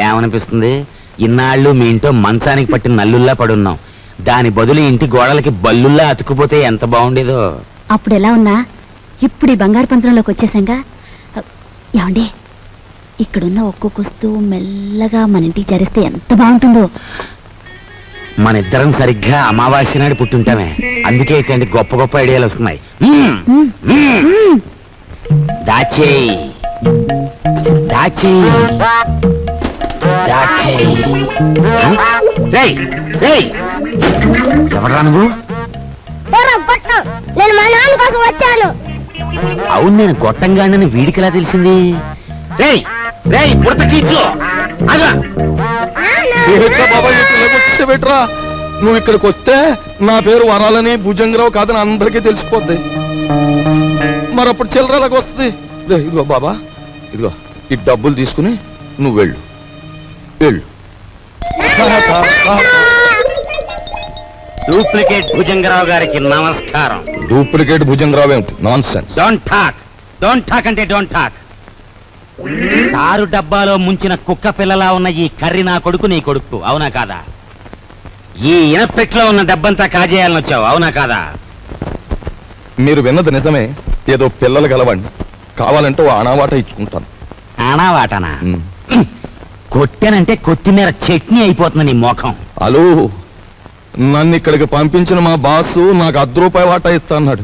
ఏమనిపిస్తుంది? ఇన్నాళ్ళు మీ ఇంట్లో మంచానికి పట్టిన నల్లుల్లా పడున్నాం. దాని బదులు ఇంటి గోడలకి బల్లుల్లా అతుకుపోతే ఎంత బాగుండేదో. అప్పుడు ఎలా ఉన్నా ఇప్పుడు ఈ బంగారు పంత్రంలోకి వచ్చేసాంగా. ఏమండి, ఇక్కడున్న ఒక్కొక్క వస్తువు మెల్లగా మన ఇంటికి చేరిస్తే ఎంత బాగుంటుందో. మన ఇద్దరం సరిగ్గా అమావాస్య నాడు పుట్టుంటామే. అందుకే ఇట్లాంటి గొప్ప గొప్ప ఐడియాలు వస్తున్నాయి. దాచేయి దాచేయి. ఎవరా నువ్వు? నేను మా నాన్న కోసం వచ్చాను. అవును, నేను గొట్టంగానని వీడికిలా తెలిసింది? రేయ్ రేయ్ పుడతకీచు వచ్చేబెట్రా, నువ్వు ఇక్కడికి వస్తే నా పేరు వరాలని భుజంగరావు కాదని అందరికీ తెలిసిపోద్ది. మరప్పుడు చిల్లరలాగా వస్తుంది. ఇదిగో బాబా, ఇదిగో ఈ డబ్బులు తీసుకుని నువ్వు వెళ్ళు వెళ్ళు. డూప్లికేట్ భుజంగరావు గారికి నమస్కారం. డూప్లికేట్ భుజంగరావు ఏమిటి? Non sense. డోంట్ టాక్ అంటే డోంట్ టాక్. తారు డబ్బాలో ముంచిన కుక్క పిల్లలా ఉన్న ఈ కర్రి నా కొడుకు, నీ కొడుకు, అవునా కాదా? ఈ ఇనపెట్లో ఉన్న డబ్బంతా కాజేయాలని వచ్చావు, అవునా కాదా? మీరు విన్నది నిజమే. ఏదో పిల్లలు గలవండి, కావాలంటే ఓ అనావాట ఇచ్చుకుంటాను. అనావాటనా? కొట్టానంటే కొత్తిమీర చట్నీ అయిపోతుంది నీ మోఖం. హలో, నన్ను ఇక్కడికి పంపించిన మా బాసు నాకు ₹10 వాటా ఇస్తా అన్నాడు.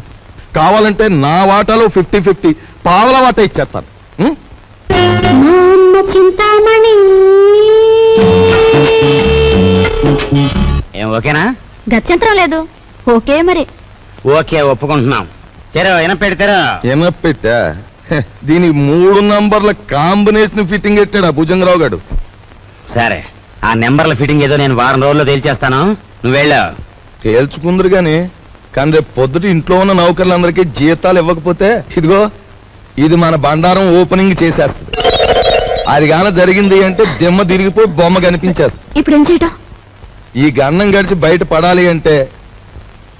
కావాలంటే నా వాటాలో 50-50 పావల వాటా ఇచ్చేస్తాను. ఏం ఓకేనా? గత్యంతరం లేదు. ఓకే మరి. ఓకే, ఒప్పుకుంటున్నాం. తెరో ఎనపెడతారా? ఎనపెట్టా? దీనికి 3 నంబర్ల కాంబినేషన్ ఫిట్టింగ్ పెట్టాడు ఆ భుజంగరావు గారు. సరే, ఆ నెంబర్ల ఫిట్టింగ్ ఏదో నేను వారం రోజుల్లో తేల్చేస్తాను, నువ్వు వెళ్ళా. తేల్చుకుందరు గాని, కానీ రేపు పొద్దుట ఇంట్లో ఉన్న నౌకర్లందరికీ జీతాలు ఇవ్వకపోతే ఇదిగో ఇది మన బండారం ఓపెనింగ్ చేసేస్తుంది. అది గాన జరిగింది అంటే దిమ్మ తిరిగిపోయి బొమ్మ కనిపించేస్తుంది. ఇప్పుడు ఏం చేయటం? ఈ గన్నం గడిచి బయట పడాలి అంటే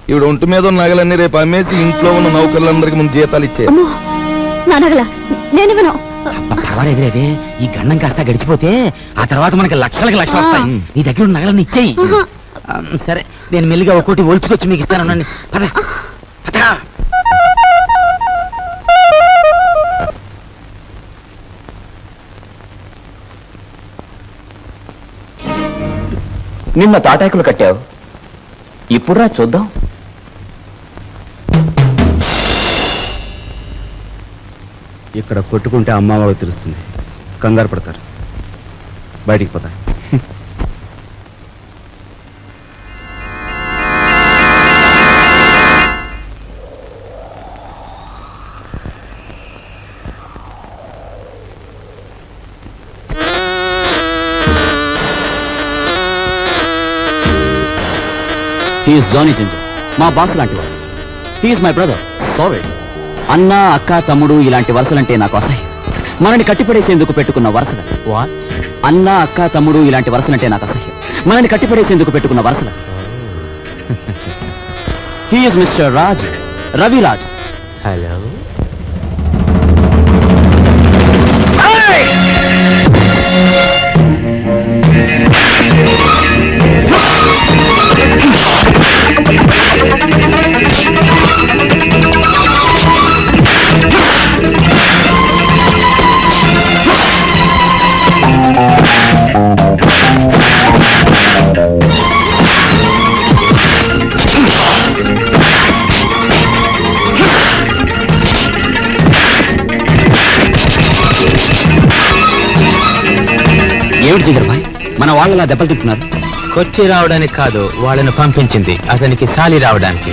ఇప్పుడు ఒంటి మీద ఉన్న నగలన్నీ రేపు అమ్మేసి ఇంట్లో ఉన్న నౌకర్లందరికీ ముందు జీతాలు ఇచ్చే. పర్వాలేదులేదే, ఈ గన్నం కాస్త గడిచిపోతే ఆ తర్వాత మనకి లక్షలకి లక్షలు వస్తాయి. నీ దగ్గర ఉన్న నగలన్నీ ఇచ్చేయి. సరే, నేను మెల్లిగా ఒక్కోటి ఒలుచుకొచ్చి మీకు ఇస్తాను. పద పద. నిన్న తాటాకులు కట్టావు, ఇప్పుడురా చూద్దాం. ఇక్కడ కొట్టుకుంటే అమ్మ వాళ్ళకి తెలుస్తుంది, కంగారు పడతారు, బయటికి పోతారు. హీఈస్ జానీ జింజర్, మా బాస్ లాంటి వాడు. He's my brother. సారీ. అన్న, అక్క, తమ్ముడు ఇలాంటి వరుసలంటే నాకు అసహ్యం. మనని కట్టిపడేసేందుకు పెట్టుకున్న వరుసలు. అన్న, అక్క, తమ్ముడు ఇలాంటి వరుసలంటే నాకు అసహ్యం. మనని కట్టిపడేసేందుకు పెట్టుకున్న వరుసలు. He's mister Raj, Raviraj. Hello. ఏమిటి జిగర్ భాయ్, మన వాళ్ళలా దెబ్బలు తింటున్నారు? కొచ్చి రావడానికి కాదు, వాళ్ళని పంపించింది అతనికి సాలి రావడానికి.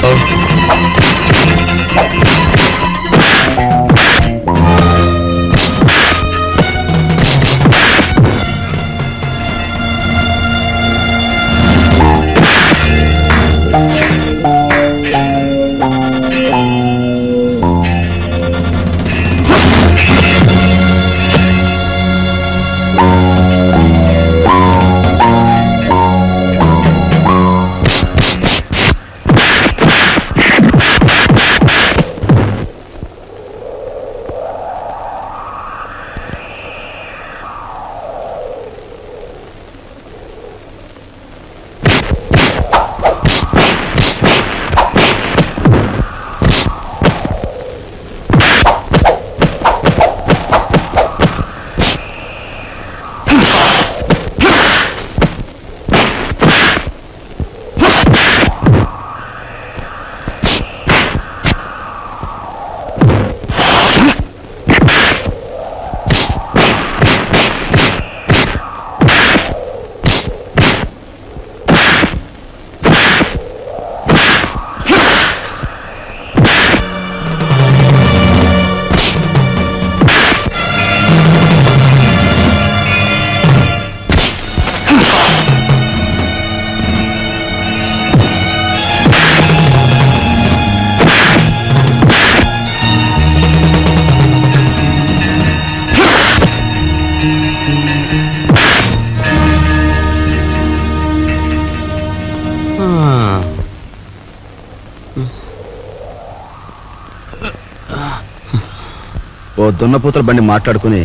ఓ దున్నపోతుల బండి మాట్లాడుకుని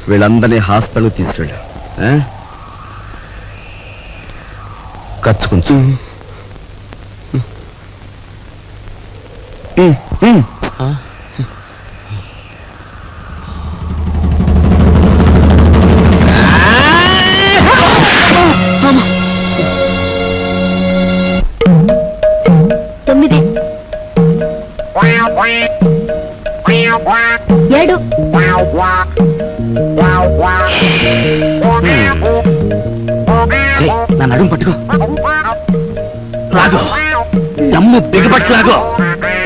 వీళ్ళందరినీ హాస్పిటల్కి తీసుకెళ్ళా. ఖర్చు కొంచెం. తొమ్మిది 7 నా నడుము పట్టుకో, లాగో, దమ్ము బిగపట్టు, లాగో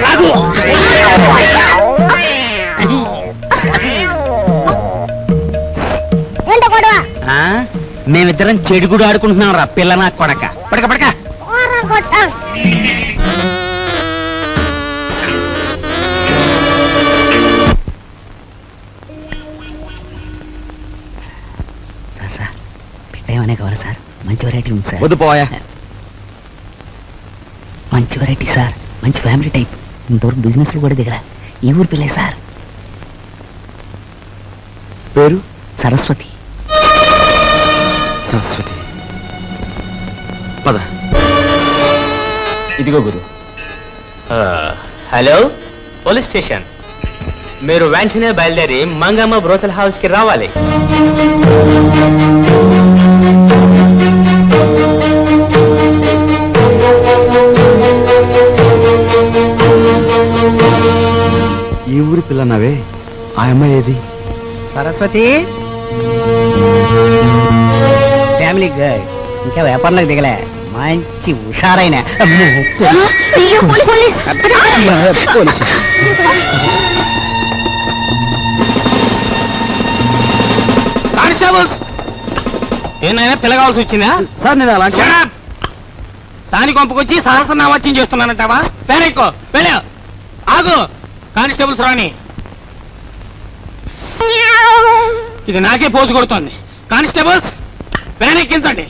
లాగో. మేమిద్దరం చెడుగుడు ఆడుకుంటున్నాం రా పిల్ల నా కొడక. పడక పడక. సార్ సార్ పెట్టేమనే కావాలి సార్? మంచి వెరైటీ ఉంది సార్. వద్దు పోయా. మంచి వెరైటీ సార్, మంచి ఫ్యామిలీ టైప్. ఇంతవరకు బిజినెస్ కూడా దిగరా. ఈ ఊరు పిల్లే సార్. పేరు సరస్వతి. సరస్వతి. పద. ఇదిగో గురు. Hello, police station. మీరు వెంటనే బయలుదేరి మంగమ్మ బ్రోతల్ హౌస్ కి రావాలి. ఈ ఊరు పిల్లన్నావే, ఆ అమ్మాయి ఏది? Saraswati family girl. ఇంకా వ్యాపారంలోకి దిగలే, మంచి హుషారైన కానిస్టేబుల్స్. ఏమైనా పిల్లగాల్సి వచ్చిందా సార్? నేను అలా సాని కొంపకొచ్చి సహస్రనామాచ్యం చేస్తున్నానంటావా? పేరెక్కో వెళ్ళా. ఆగు. కానిస్టేబుల్స్ రాని. ఇది నాకే పోజు కొడుతోంది. కానిస్టేబుల్స్ వ్యాన్ ఎక్కించండి.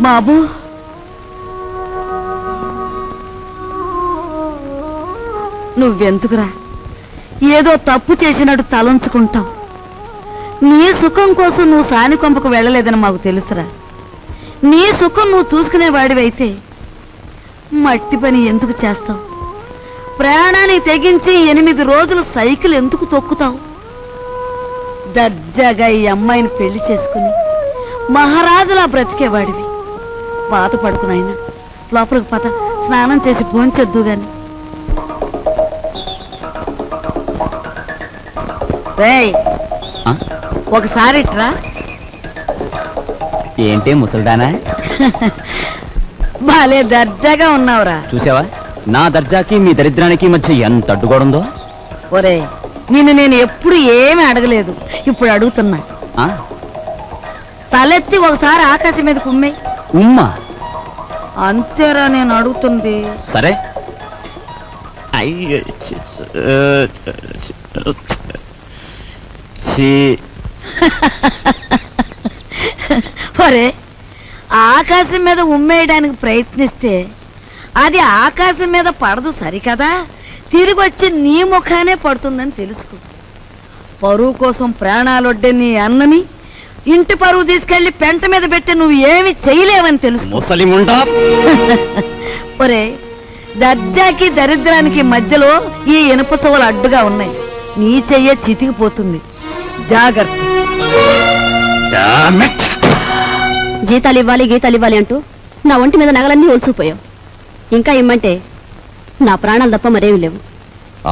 బాబు, నువ్వెందుకురా ఏదో తప్పు చేసినట్టు తలంచుకుంటావు? నీ సుఖం కోసం నువ్వు సాని కొంపకు వెళ్ళలేదని మాకు తెలుసురా. నీ సుఖం నువ్వు చూసుకునేవాడివైతే మట్టి పని ఎందుకు చేస్తావు? ప్రయాణానికి తెగించి 8 రోజులు సైకిల్ ఎందుకు తొక్కుతావు? దర్జాగా ఈ అమ్మాయిని పెళ్లి చేసుకుని మహారాజులా బ్రతికేవాడివి. బాధపడుకునైనా లోపలికి పద, స్నానం చేసి భోంచొద్దు గాని. రేయ్, ఒకసారి ఇట్రా. ఏంటి ముసల్దానా? బాలే దర్జాగా ఉన్నావురా. చూసావా నా దర్జాకి మీ దరిద్రానికి మధ్య ఎంత అడ్డుగోడుందో? ఒరే, నిన్ను నేను ఎప్పుడు ఏమీ అడగలేదు, ఇప్పుడు అడుగుతున్నా. తలెత్తి ఒకసారి ఆకాశం మీద కుమ్మే. ఉమ్మా? అంతేరా నేను అడుగుతుంది. సరే. ఒరే, ఆకాశం మీద ఉమ్మేయడానికి ప్రయత్నిస్తే అది ఆకాశం మీద పడదు సరికదా, తిరిగి వచ్చి నీ ముఖానే పడుతుందని తెలుసుకో. పరువు కోసం ప్రాణాలొడ్డే నీ అన్నని ఇంటి పరువు తీసుకెళ్లి పెంట మీద పెట్టి నువ్వు ఏమి చేయలేవని తెలుసు. ఒరే, దర్జాకి దరిద్రానికి మధ్యలో ఈ ఇనుప చెవులు అడ్డుగా ఉన్నాయి. నీ చెయ్య చితికిపోతుంది, జాగ్రత్త. జీతాలు ఇవ్వాలి గీతాలు ఇవ్వాలి అంటూ నా ఒంటి మీద నగలన్నీ ఒలిచిపోయావు. ఇంకా ఇమ్మంటే నా ప్రాణాలు తప్ప మరేమి లేవు.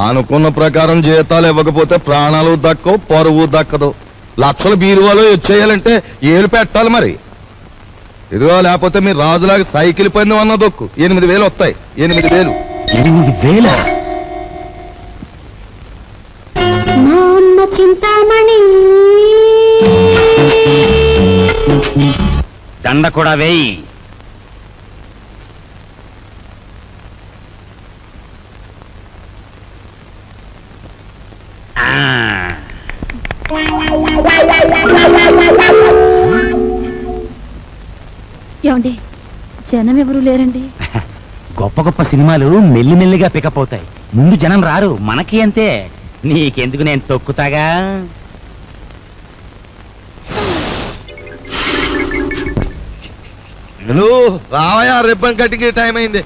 అనుకున్న ప్రకారం జీతాలు ఇవ్వకపోతే ప్రాణాలు దక్కవు, పరువు దక్కదు. లక్షల బీరువాలో వచ్చేయాలంటే ఏలు పెట్టాలి మరి. ఇదిగో, లేకపోతే మీరు రాజులాగా సైకిల్ పందెం అన్న దొక్కు. 8,000 వస్తాయి. 8,000. 8,000? చింతామణి దండ కూడా వేయి. జనం ఎవరు లేరండి. గొప్ప గొప్ప సినిమాలు మెల్లిమెల్లిగా పికప్ అవుతాయి. ముందు జనం రారు, మనకి అంతే. నీకెందుకు, నేను తొక్కుతాగా. రావయా, రిబ్బన్ కట్టింగ్ టైం అయింది.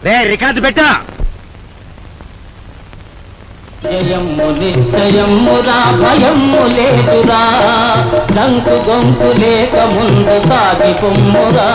రే రికార్డు పెట్టా. జయము నిశ్చయమురా భయము లేదురా, దంకు గొంతు లేక ముందు సాగి పొమ్మురా.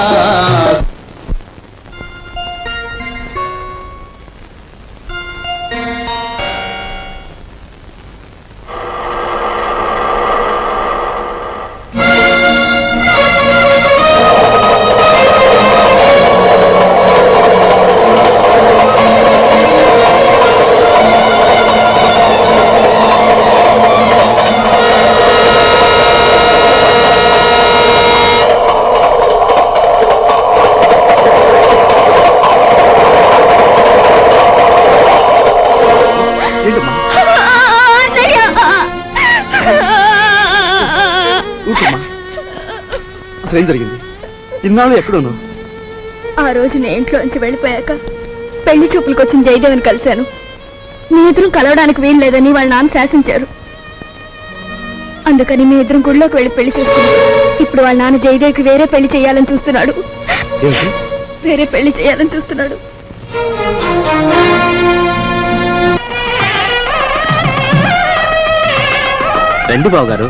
అసలు ఏం జరిగింది? ఇన్నాళ్ళు ఎక్కడున్నావు? ఆ రోజు నేను ఇంట్లోంచి వెళ్ళిపోయాక పెళ్లి చూపులకు వచ్చిన జయదేవిని కలిశాను. మీ ఇద్దరు కలవడానికి వీలు లేదని వాళ్ళ నాన్న శాసించారు. అందుకని మీ ఇద్దరం గుడిలోకి వెళ్ళి పెళ్లి చేసుకున్నాం. ఇప్పుడు వాళ్ళ నాన్న జయదేవికి వేరే పెళ్లి చేయాలని చూస్తున్నాడు. వేరే పెళ్లి చేయాలని చూస్తున్నాడు. రండి బాబు గారు.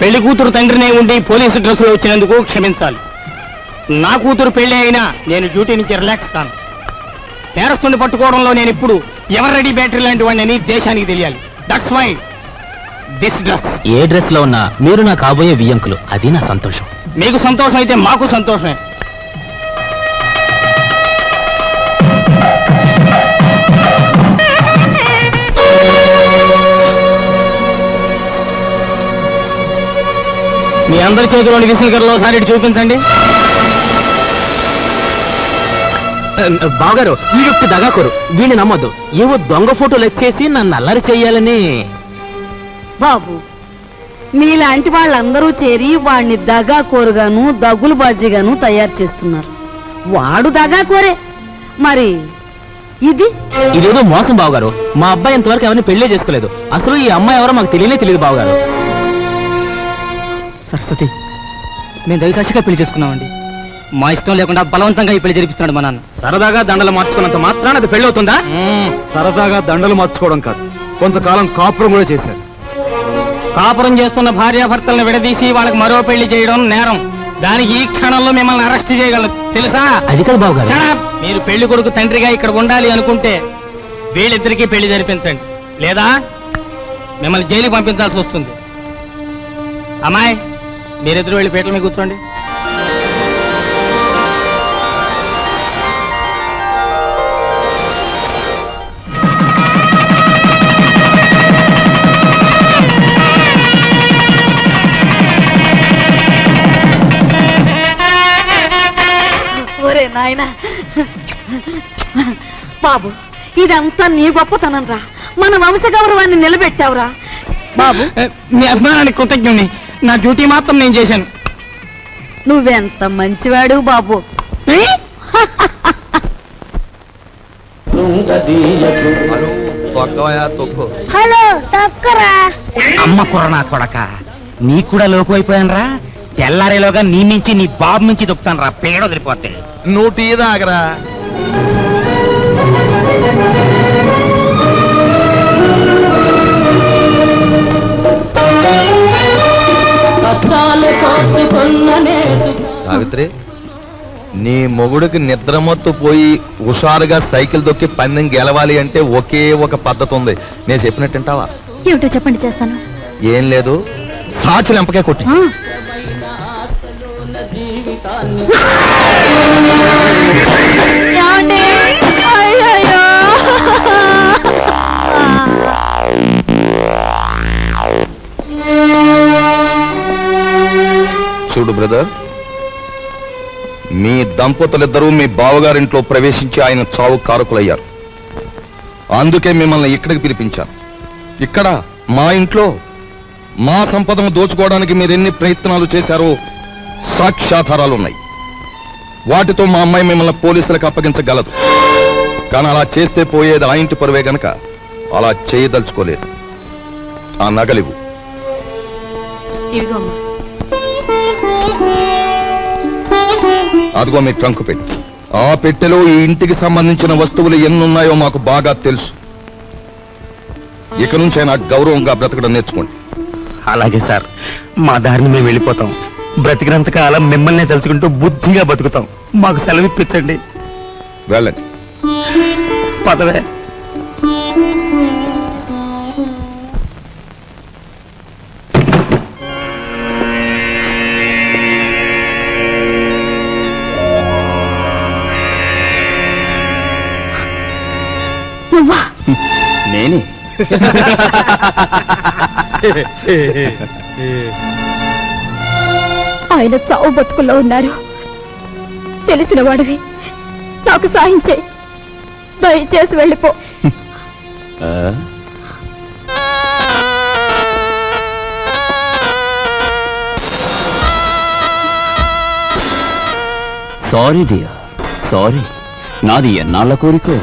పెళ్లి కూతురు తండ్రినే ఉండి పోలీసు డ్రెస్సులో వచ్చినందుకు క్షమించాలి. నా కూతురు పెళ్లి అయినా నేను డ్యూటీ నుంచి రిలాక్స్ కాను. నేరస్తుని పట్టుకోవడంలో నేను ఇప్పుడు ఎవరు రెడీ బ్యాటరీ లాంటి వాడిని దేశానికి తెలియాలి. That's why this dress. ఏ డ్రెస్ లో ఉన్నా మీరు నా కాబోయే వియ్యంకులు, అది నా సంతోషం. మీకు సంతోషం అయితే మాకు సంతోషమే. మీ అందరి చేతిలోని విసులుకరలో సారి చూపించండి. బావగారు, వీడొట్టి దగాకోరు, వీడిని నమ్మొద్దు. ఏవో దొంగ ఫోటోలు వచ్చేసి నన్ను అల్లరి చెయ్యాలని. బాబు, మీలాంటి వాళ్ళందరూ చేరి వాడిని దగాకోరుగాను దగులు బాజీగాను తయారు చేస్తున్నారు. వాడు దగాకోరే, మరి ఇదేదో మోసం బావగారు. మా అబ్బాయి ఇంతవరకు ఎవరిని పెళ్లే చేసుకోలేదు. అసలు ఈ అమ్మాయి ఎవరో మాకు తెలియదు బావగారు. సరస్వతి, మేము దయసాక్షిగా పెళ్లి చేసుకున్నామండి. మా ఇష్టం లేకుండా బలవంతంగా ఈ పెళ్లి జరిపిస్తున్నాడు మా నాన్న. సరదాగా దండలు మార్చుకున్నంత మాత్రాన అది పెళ్లి అవుతుందా? సరదాగా దండలు మార్చుకోవడం కాదు, కొంతకాలం కాపురం కూడా చేశారు. కాపురం చేస్తున్న భార్యాభర్తలను విడదీసి వాళ్ళకి మరో పెళ్లి చేయడం నేరం. దానికి ఈ క్షణంలో మిమ్మల్ని అరెస్ట్ చేయగలరు, తెలుసా? అది కదా బావగారు. మీరు పెళ్లి కొడుకు తండ్రిగా ఇక్కడ ఉండాలి అనుకుంటే వీళ్ళిద్దరికీ పెళ్లి జరిపించండి, లేదా మిమ్మల్ని జైలుకి పంపించాల్సి వస్తుంది. అమ్మాయి, మీరిద్దరు వెళ్ళి పీటల మీద కూర్చోండి. ఒరే నాయనా, బాబు ఇదంతా నీ గొప్పతనం రా. మన వంశ గౌరవాన్ని నిలబెట్టావురా బాబు. మీ అభిమానానికి కృతజ్ఞుని. నా డ్యూటీ మాత్రం నేను చేశాను. నువ్వెంత మంచివాడు బాబు. హలో తక్కురా. అమ్మ కుర్రనా కొడక, నీ కూడా లోకు అయిపోయాను రా. తెల్లారేలోగా నీ నుంచి నీ బాబు నుంచి దొక్కుతాను రా, పేడ వదిలిపోతే. నువ్వు టీ దాగరా. సావిత్రి, నీ మొగుడికి నిద్రమొత్తు పోయి హుషారుగా సైకిల్ దొక్కి పందెం గెలవాలి అంటే ఒకే ఒక పద్ధతి ఉంది. నేను చెప్పినట్టుంటావా? ఏమిటో చెప్పండి, చేస్తాను. ఏం లేదు, సాచులు ఎంపకే కొట్టి. చూడు బ్రదర్, మీ దంపతులిద్దరూ మీ బావగారింట్లో ప్రవేశించి ఆయన చావు కారకులయ్యారు. అందుకే మిమ్మల్ని ఇక్కడికి పిలిపించారు. ఇక్కడ మా ఇంట్లో మా సంపదను దోచుకోవడానికి మీరెన్ని ప్రయత్నాలు చేశారో సాక్ష్యాధారాలున్నాయి. వాటితో మా అమ్మాయి మిమ్మల్ని పోలీసులకు అప్పగించగలదు. కానీ అలా చేస్తే పోయేది ఆ ఇంటి పరువే గనక అలా చేయదలుచుకోలేదు. ఆ నగలివు. అదిగో మీ ట్రంకు పెట్టి. ఆ పెట్టెలో ఈ ఇంటికి సంబంధించిన వస్తువులు ఎన్నున్నాయో మాకు బాగా తెలుసు. ఇక నుంచి ఆయన గౌరవంగా బ్రతకడం నేర్చుకోండి. అలాగే సార్, మా దారిని మేము వెళ్ళిపోతాం. బ్రతికినంత కాలం మిమ్మల్ని తలుచుకుంటూ బుద్ధిగా బతుకుతాం. మాకు సెలవిప్పించండి. వెళ్ళండి. పదవే. నేనే. ఆయన చావు బతుకుల్లో ఉన్నారు. తెలిసిన వాడివి, నాకు సాయం చేయి. దయచేసి వెళ్ళిపో. Sorry dear, sorry. నాది ఎన్నాళ్ళ కోరికో.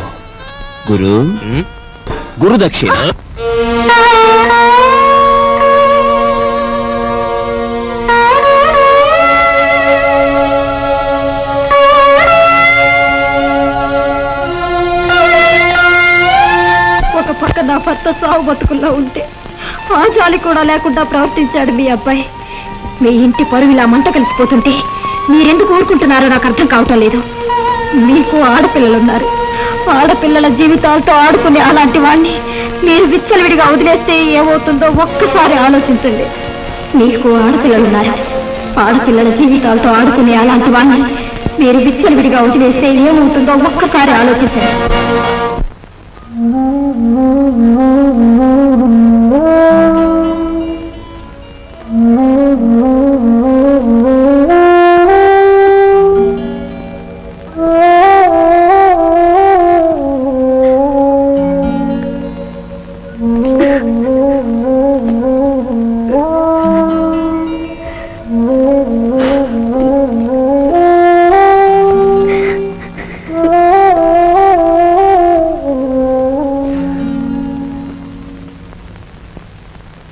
గురుదక్షిణ. ఒక పక్క నా భర్త సాగు బతుకుల్లో ఉంటే ఆ జాలి కూడా లేకుండా ప్రవర్తించాడు మీ అబ్బాయి. మీ ఇంటి పరువు ఇలా మంట కలిసిపోతుంటే మీరెందుకు ఊరుకుంటున్నారో నాకు అర్థం కావటం లేదు. మీకు ఆడపిల్లలున్నారు. ఆడపిల్లల జీవితాలతో ఆడుకునే అలాంటి వాణ్ణి మీరు విచ్చలవిడిగా వదిలేస్తే ఏమవుతుందో ఒక్కసారి ఆలోచించండి. మీకు ఆడపిల్లలున్నారు. ఆడపిల్లల జీవితాలతో ఆడుకునే అలాంటి వాణ్ణి మీరు విచ్చలవిడిగా వదిలేస్తే ఏమవుతుందో ఒక్కసారి ఆలోచించండి.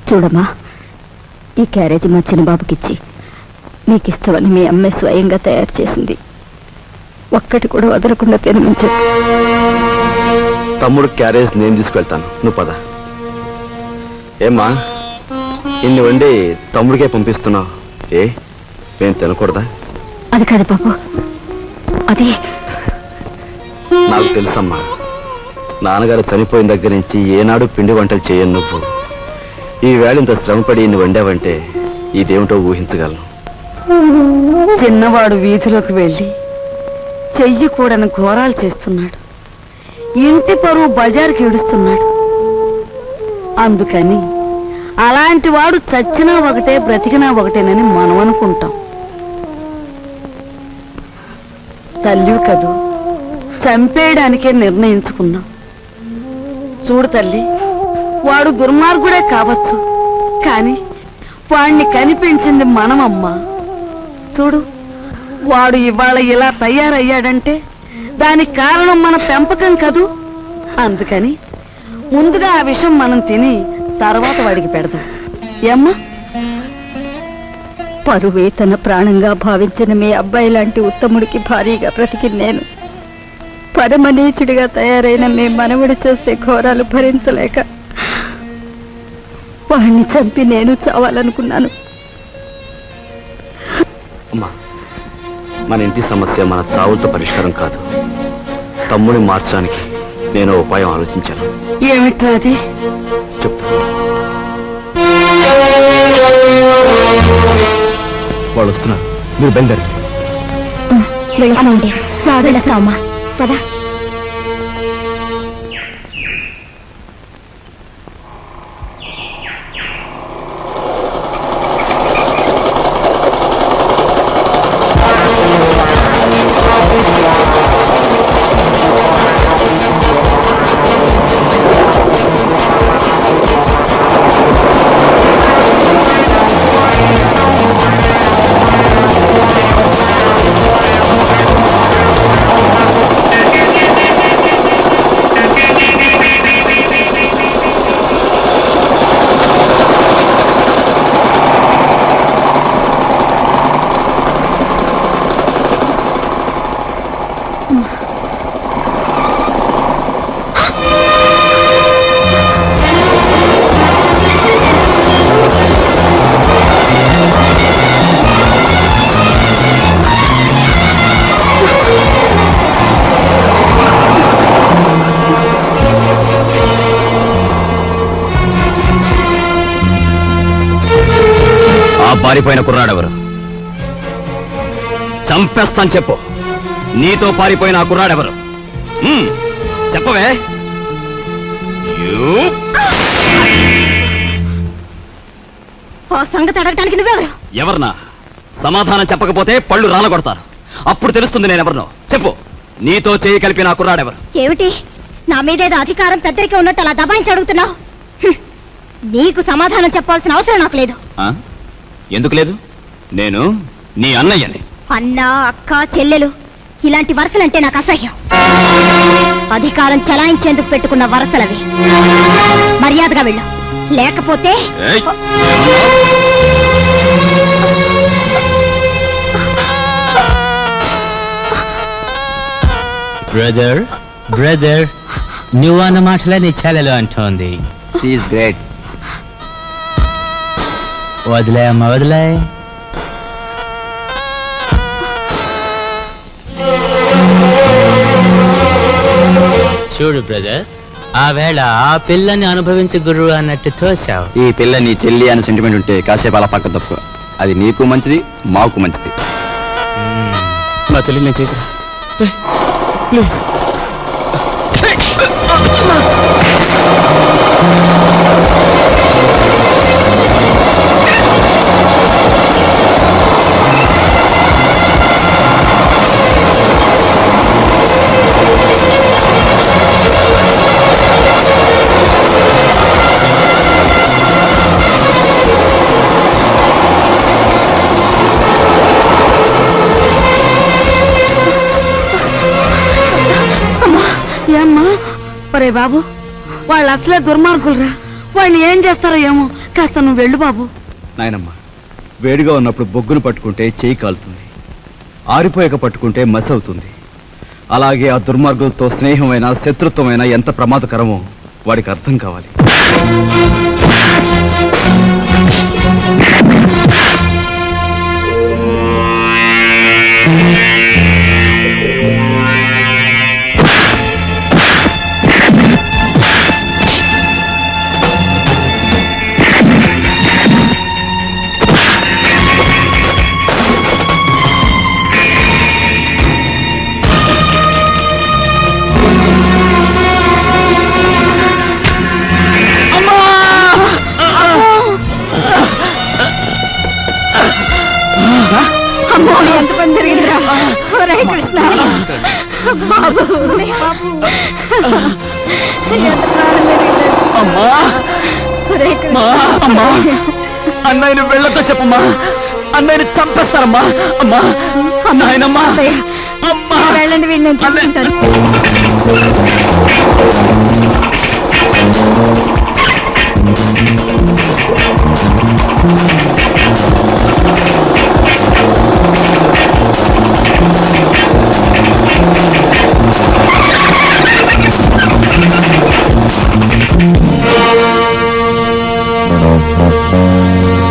చూడమ్మా, ఈ క్యారేజీ మా చిన్నబాబుకిచ్చి మీకు ఇష్టమని మీ అమ్మే స్వయంగా తయారు చేసింది. ఒక్కటి కూడా వదలకుండా తినమని చెప్పి. తమ్ముడు క్యారేజ్ నేను తీసుకెళ్తాను, నువ్వు పద. ఏమ్మా, ఇన్ని వండి తమ్ముడికే పంపిస్తున్నావు. మేము తినకూడదా? అది కాదు బాబు, అది నాకు తెలుసమ్మా. నాన్నగారు చనిపోయిన దగ్గర నుంచి ఏనాడు పిండి వంటలు చేయను నువ్వు. ఈ వేళ ఇంత శ్రమపడి ఇన్ని వండావంటే ఇదేమిటో ఊహించగలను. చిన్నవాడు వీధిలోకి వెళ్ళి చెయ్యకూడని ఘోరాలు చేస్తున్నాడు. ఇంటి పరువు బజారుకి ఈడుస్తున్నాడు. అందుకని అలాంటి వాడు చచ్చినా ఒకటే బ్రతికినా ఒకటేనని మనం అనుకుంటాం. తల్లి కదూ, చంపేయడానికే నిర్ణయించుకున్నాం. చూడు తల్లి, వాడు దుర్మార్గుడే కావచ్చు, కానీ వాణ్ణి కనిపించింది మనమమ్మా. చూడు, వాడు ఇవాళ ఇలా తయారయ్యాడంటే దానికి కారణం మన పెంపకం కదూ. అందుకని ముందుగా ఆ విషయం మనం తిని తర్వాత వాడికి పెడదాం. ఏమ్మా? పరువే తన ప్రాణంగా భావించిన మీ అబ్బాయి లాంటి ఉత్తముడికి భారీగా బ్రతికి నేను పరమనీచుడిగా తయారైన మీ మనవుడు చేసే ఘోరాలు భరించలేక వాణ్ణి చంపి నేను చావాలనుకున్నాను. అమ్మా, మన ఇంటి సమస్య మన చావులతో పరిష్కారం కాదు. తమ్ముడిని మార్చడానికి నేను ఉపాయం ఆలోచించాను. ఏమిట్రా అది? చెప్తాను. వాళ్ళు వస్తున్నారు, మీరు బయలుదేరండి. వెళ్తామా? పదా. పారిపోయిన కుర్రాడెవరు? చంపేస్తాను చెప్పు. నీతో పారిపోయిన ఆ కుర్రాడెవరు? చెప్పవే. సంగతి అడగటానికి నువ్వెవరు? ఎవరన్నా? సమాధానం చెప్పకపోతే పళ్ళు రాలగొడతారు. అప్పుడు తెలుస్తుంది నేనెవరినో. చెప్పు. నీతో చేయి కలిపిన ఆ కుర్రాడెవరు? ఏమిటి నా మీదేదో అధికారం పెద్దరికి ఉన్నట్టు అలా దబాయించి అడుగుతున్నావు? నీకు సమాధానం చెప్పాల్సిన అవసరం నాకు లేదు. ఎందుకు లేదు? నేను నీ అన్నయ్యని. అన్న, అక్క, చెల్లెలు ఇలాంటి వరసలంటే నాకు అసహ్యం. అధికారం చలాయించేందుకు పెట్టుకున్న వరసలవి. మర్యాదగా వెళ్ళు, లేకపోతే బ్రదర్ బ్రదర్ నువ్వు అన్న మాటలే నీ చెల్లెలు అంటోంది. గ్రేట్. వదిలే అమ్మ, వదిలే. చూడు బ్రదర్, ఆ వేళ ఆ పిల్లని అనుభవించే గురువు అన్నట్టు తోసావు. ఈ పిల్ల నీ చెల్లి అని సెంటిమెంట్ ఉంటే కాసేపు అలా పక్క తప్పు. అది నీకు మంచిది, మాకు మంచిది. నా చెల్లి నేను చేతురా ప్లీజ్. ఒరే బాబు, వాళ్ళు అసలే దుర్మార్గులరా. వాళ్ళని ఏం చేస్తారో ఏమో. కాస్త నువ్వు వెళ్ళు బాబు. నాయనమ్మ, వేడిగా ఉన్నప్పుడు బొగ్గును పట్టుకుంటే చేయి కాలుతుంది, ఆరిపోయాక పట్టుకుంటే మసి అవుతుంది. అలాగే ఆ దుర్మార్గులతో స్నేహమైనా శత్రుత్వమైనా ఎంత ప్రమాదకరమో వాడికి అర్థం కావాలి. అమ్మో, ఎంత పని జరిగిందిరా. ఒరే కృష్ణ బాబు, అన్నయ్యని వెళ్ళతో చెప్పమ్మా. అన్నయ్యని చంపేస్తారమ్మా. అమ్మా, నాయనమ్మా, వెళ్ళండి, వీడిని నేను చూసుకుంటాను.